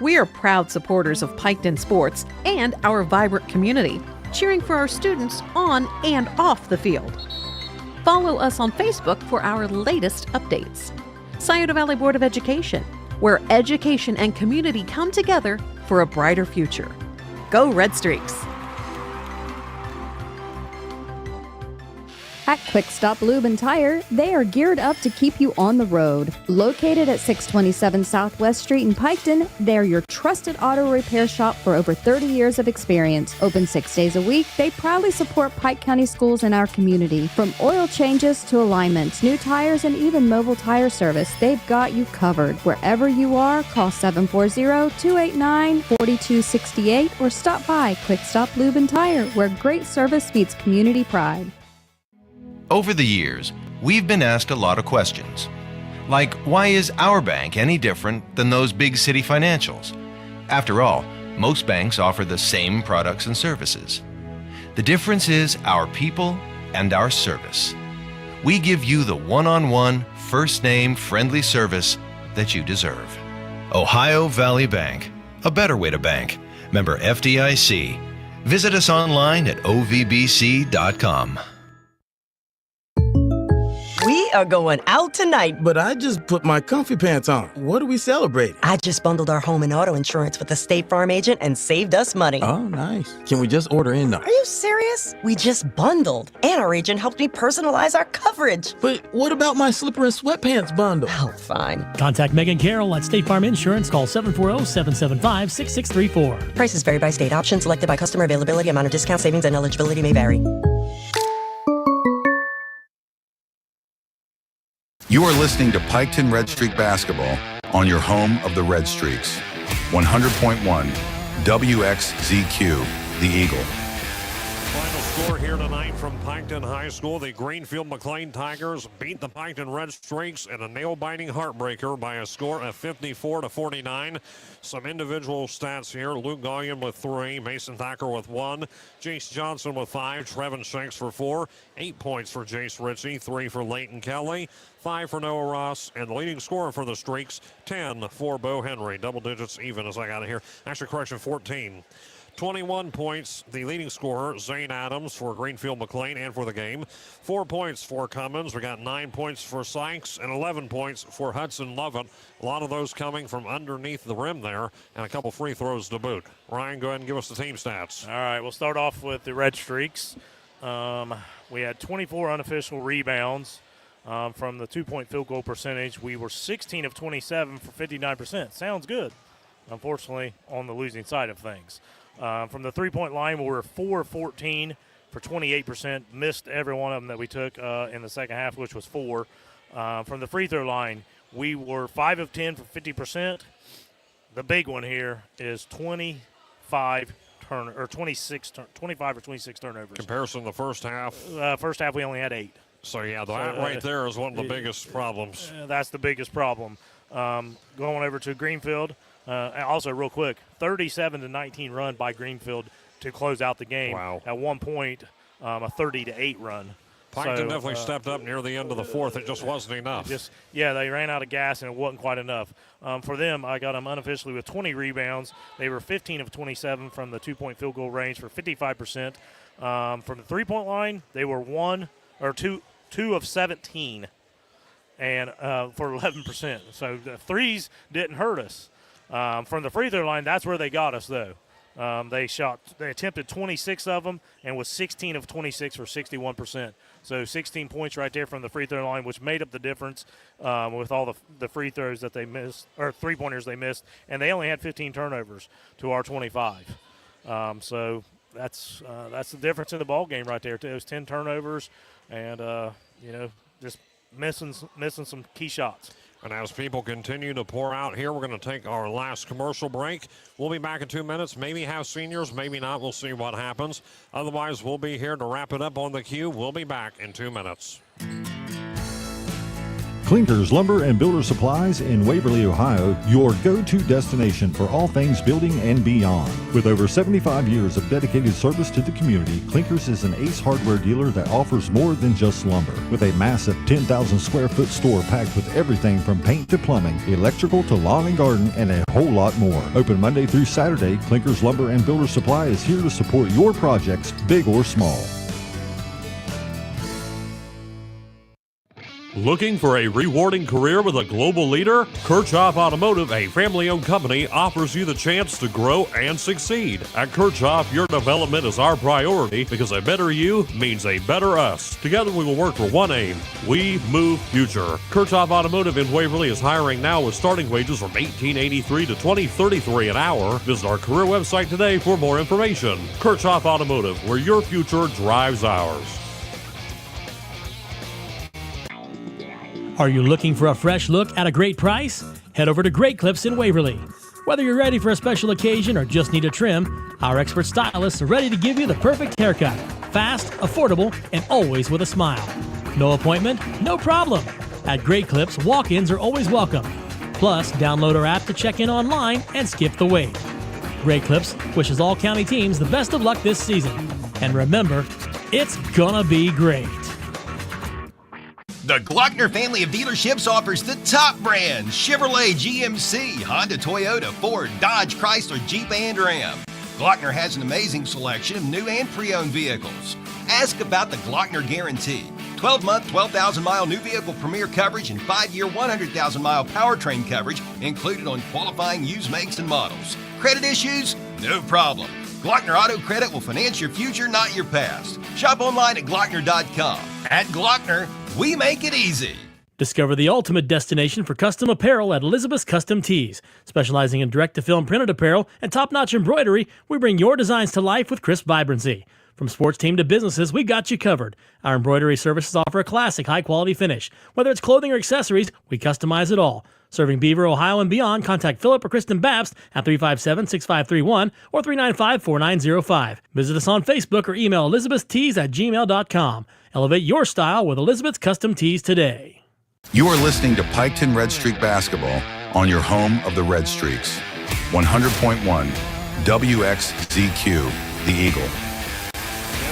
We are proud supporters of Piketon sports and our vibrant community, cheering for our students on and off the field. Follow us on Facebook for our latest updates. Scioto Valley Board of Education, where education and community come together for a brighter future. Go Red Streaks! At Quick Stop Lube and Tire, they are geared up to keep you on the road. Located at 627 Southwest Street in Piketon, they're your trusted auto repair shop for over 30 years of experience. Open 6 days a week, they proudly support Pike County schools in our community. From oil changes to alignments, new tires, and even mobile tire service, they've got you covered. Wherever you are, call 740-289-4268 or stop by Quick Stop Lube and Tire, where great service meets community pride. Over the years, we've been asked a lot of questions. Like, why is our bank any different than those big city financials? After all, most banks offer the same products and services. The difference is our people and our service. We give you the one-on-one, first-name, friendly service that you deserve. Ohio Valley Bank, a better way to bank. Member FDIC. Visit us online at ovbc.com. We are going out tonight. But I just put my comfy pants on. What are we celebrating? I just bundled our home and auto insurance with the State Farm agent and saved us money. Oh, nice. Can we just order in now? Are you serious? We just bundled. And our agent helped me personalize our coverage. But what about my slipper and sweatpants bundle? Oh, fine. Contact Megan Carroll at State Farm Insurance. Call 740-775-6634. Prices vary by state. Options selected by customer. Availability, amount of discount, savings, and eligibility may vary. You are listening to Piketon Red Streak Basketball on your home of the Red Streaks. 100.1 WXZQ, The Eagle. Final score here tonight from Piketon High School. The Greenfield McClain Tigers beat the Piketon Red Streaks in a nail-biting heartbreaker by a score of 54-49. Some individual stats here. Luke Gallion with 3, Mason Thacker with 1, Jace Johnson with 5, Trevin Shanks for 4, 8 points for Jace Ritchie, 3 for Leighton Kelly, 5 for Noah Ross, and the leading scorer for the Streaks, 10 for Bo Henry. Double digits even as I got it here. Actually, correction, 14. 21 points, the leading scorer, Zane Adams for Greenfield McClain and for the game. 4 points for Cummins. We got 9 points for Sykes and 11 points for Hudson Lovett. A lot of those coming from underneath the rim there, and a couple free throws to boot. Ryan, go ahead and give us the team stats. All right, we'll start off with the Red Streaks. We had 24 unofficial rebounds. From the two-point field goal percentage, we were 16 of 27 for 59%. Sounds good, unfortunately, on the losing side of things. From the three-point line, we were 4 of 14 for 28%. Missed every one of them that we took in the second half, which was 4. From the free throw line, we were 5 of 10 for 50%. The big one here is 25 or 26 turnovers. Comparison to the first half? First half, we only had 8. So, yeah, that right there is one of the biggest problems. That's the biggest problem. Going over to Greenfield, also real quick, 37-19 run by Greenfield to close out the game. Wow. At one point, a 30-8 run. Piketon definitely stepped up near the end of the fourth. It just wasn't enough. They ran out of gas, and it wasn't quite enough. For them, I got them unofficially with 20 rebounds. They were 15 of 27 from the two-point field goal range for 55%. From the three-point line, they were 2 of 17 and for 11%. So the threes didn't hurt us. From the free throw line, that's where they got us, though. They attempted 26 of them and was 16 of 26 for 61%. So 16 points right there from the free throw line, which made up the difference with all the free throws that they missed, or three-pointers they missed. And they only had 15 turnovers to our 25. So that's the difference in the ball game right there. Those 10 turnovers, and just missing some key shots. And as people continue to pour out here, we're going to take our last commercial break. We'll be back in 2 minutes. Maybe have seniors, maybe not. We'll see what happens. Otherwise, we'll be here to wrap it up on the Q. We'll be back in 2 minutes. Clinkers Lumber and Builder Supplies in Waverly, Ohio, your go-to destination for all things building and beyond. With over 75 years of dedicated service to the community, Clinkers is an ace hardware dealer that offers more than just lumber. With a massive 10,000 square foot store packed with everything from paint to plumbing, electrical to lawn and garden, and a whole lot more. Open Monday through Saturday, Clinkers Lumber and Builder Supply is here to support your projects, big or small. Looking for a rewarding career with a global leader? Kirchhoff Automotive, a family-owned company, offers you the chance to grow and succeed. At Kirchhoff, your development is our priority because a better you means a better us. Together we will work for one aim. We move future. Kirchhoff Automotive in Waverly is hiring now with starting wages from $18.83 to $20.33 an hour. Visit our career website today for more information. Kirchhoff Automotive, where your future drives ours. Are you looking for a fresh look at a great price? Head over to Great Clips in Waverly. Whether you're ready for a special occasion or just need a trim, our expert stylists are ready to give you the perfect haircut. Fast, affordable, and always with a smile. No appointment? No problem. At Great Clips, walk-ins are always welcome. Plus, download our app to check in online and skip the wait. Great Clips wishes all county teams the best of luck this season. And remember, it's gonna be great. The Glockner family of dealerships offers the top brands: Chevrolet, GMC, Honda, Toyota, Ford, Dodge, Chrysler, Jeep, and Ram. Glockner has an amazing selection of new and pre-owned vehicles. Ask about the Glockner Guarantee. 12-month, 12,000-mile new vehicle premier coverage and 5-year, 100,000-mile powertrain coverage included on qualifying used makes and models. Credit issues? No problem. Glockner Auto Credit will finance your future, not your past. Shop online at Glockner.com. At Glockner, we make it easy. Discover the ultimate destination for custom apparel at Elizabeth's Custom Tees. Specializing in direct-to-film printed apparel and top-notch embroidery, we bring your designs to life with crisp vibrancy. From sports team to businesses, we got you covered. Our embroidery services offer a classic, high-quality finish. Whether it's clothing or accessories, we customize it all. Serving Beaver, Ohio, and beyond, contact Philip or Kristen Babst at 357-6531 or 395-4905. Visit us on Facebook or email elizabethstees@gmail.com. Elevate your style with Elizabeth's Custom Tees today. You are listening to Piketon Red Streak Basketball on your home of the Red Streaks. 100.1 WXZQ, the Eagle. And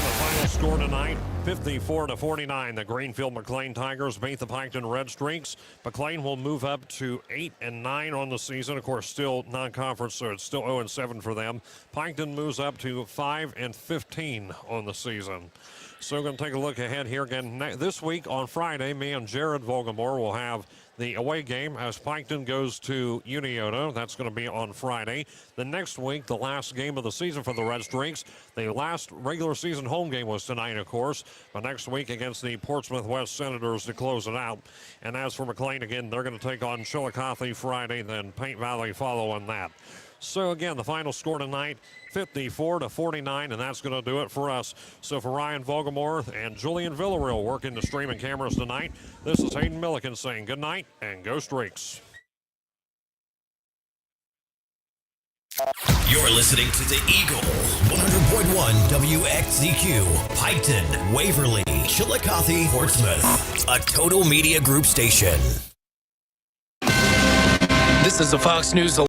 the final score tonight, 54-49. The Greenfield McClain Tigers beat the Piketon Red Streaks. McClain will move up to 8-9 on the season. Of course, still non-conference, so it's still 0-7 for them. Piketon moves up to 5-15 on the season. So we're going to take a look ahead here again. This week on Friday, me and Jared Vogelmore will have the away game as Piketon goes to Uniota. That's going to be on Friday. The next week, the last game of the season for the Red Streaks. The last regular season home game was tonight, of course. But next week against the Portsmouth West Senators to close it out. And as for McClain, again, they're going to take on Chillicothe Friday, then Paint Valley following that. So again, the final score tonight, 54-49, and that's going to do it for us. So for Ryan Vogelmore and Julian Villarreal working the streaming cameras tonight, this is Hayden Milliken saying good night and go Streaks. You're listening to the Eagle, 100.1 WXZQ, Piketon, Waverly, Chillicothe, Portsmouth, a Total Media Group station. This is a Fox News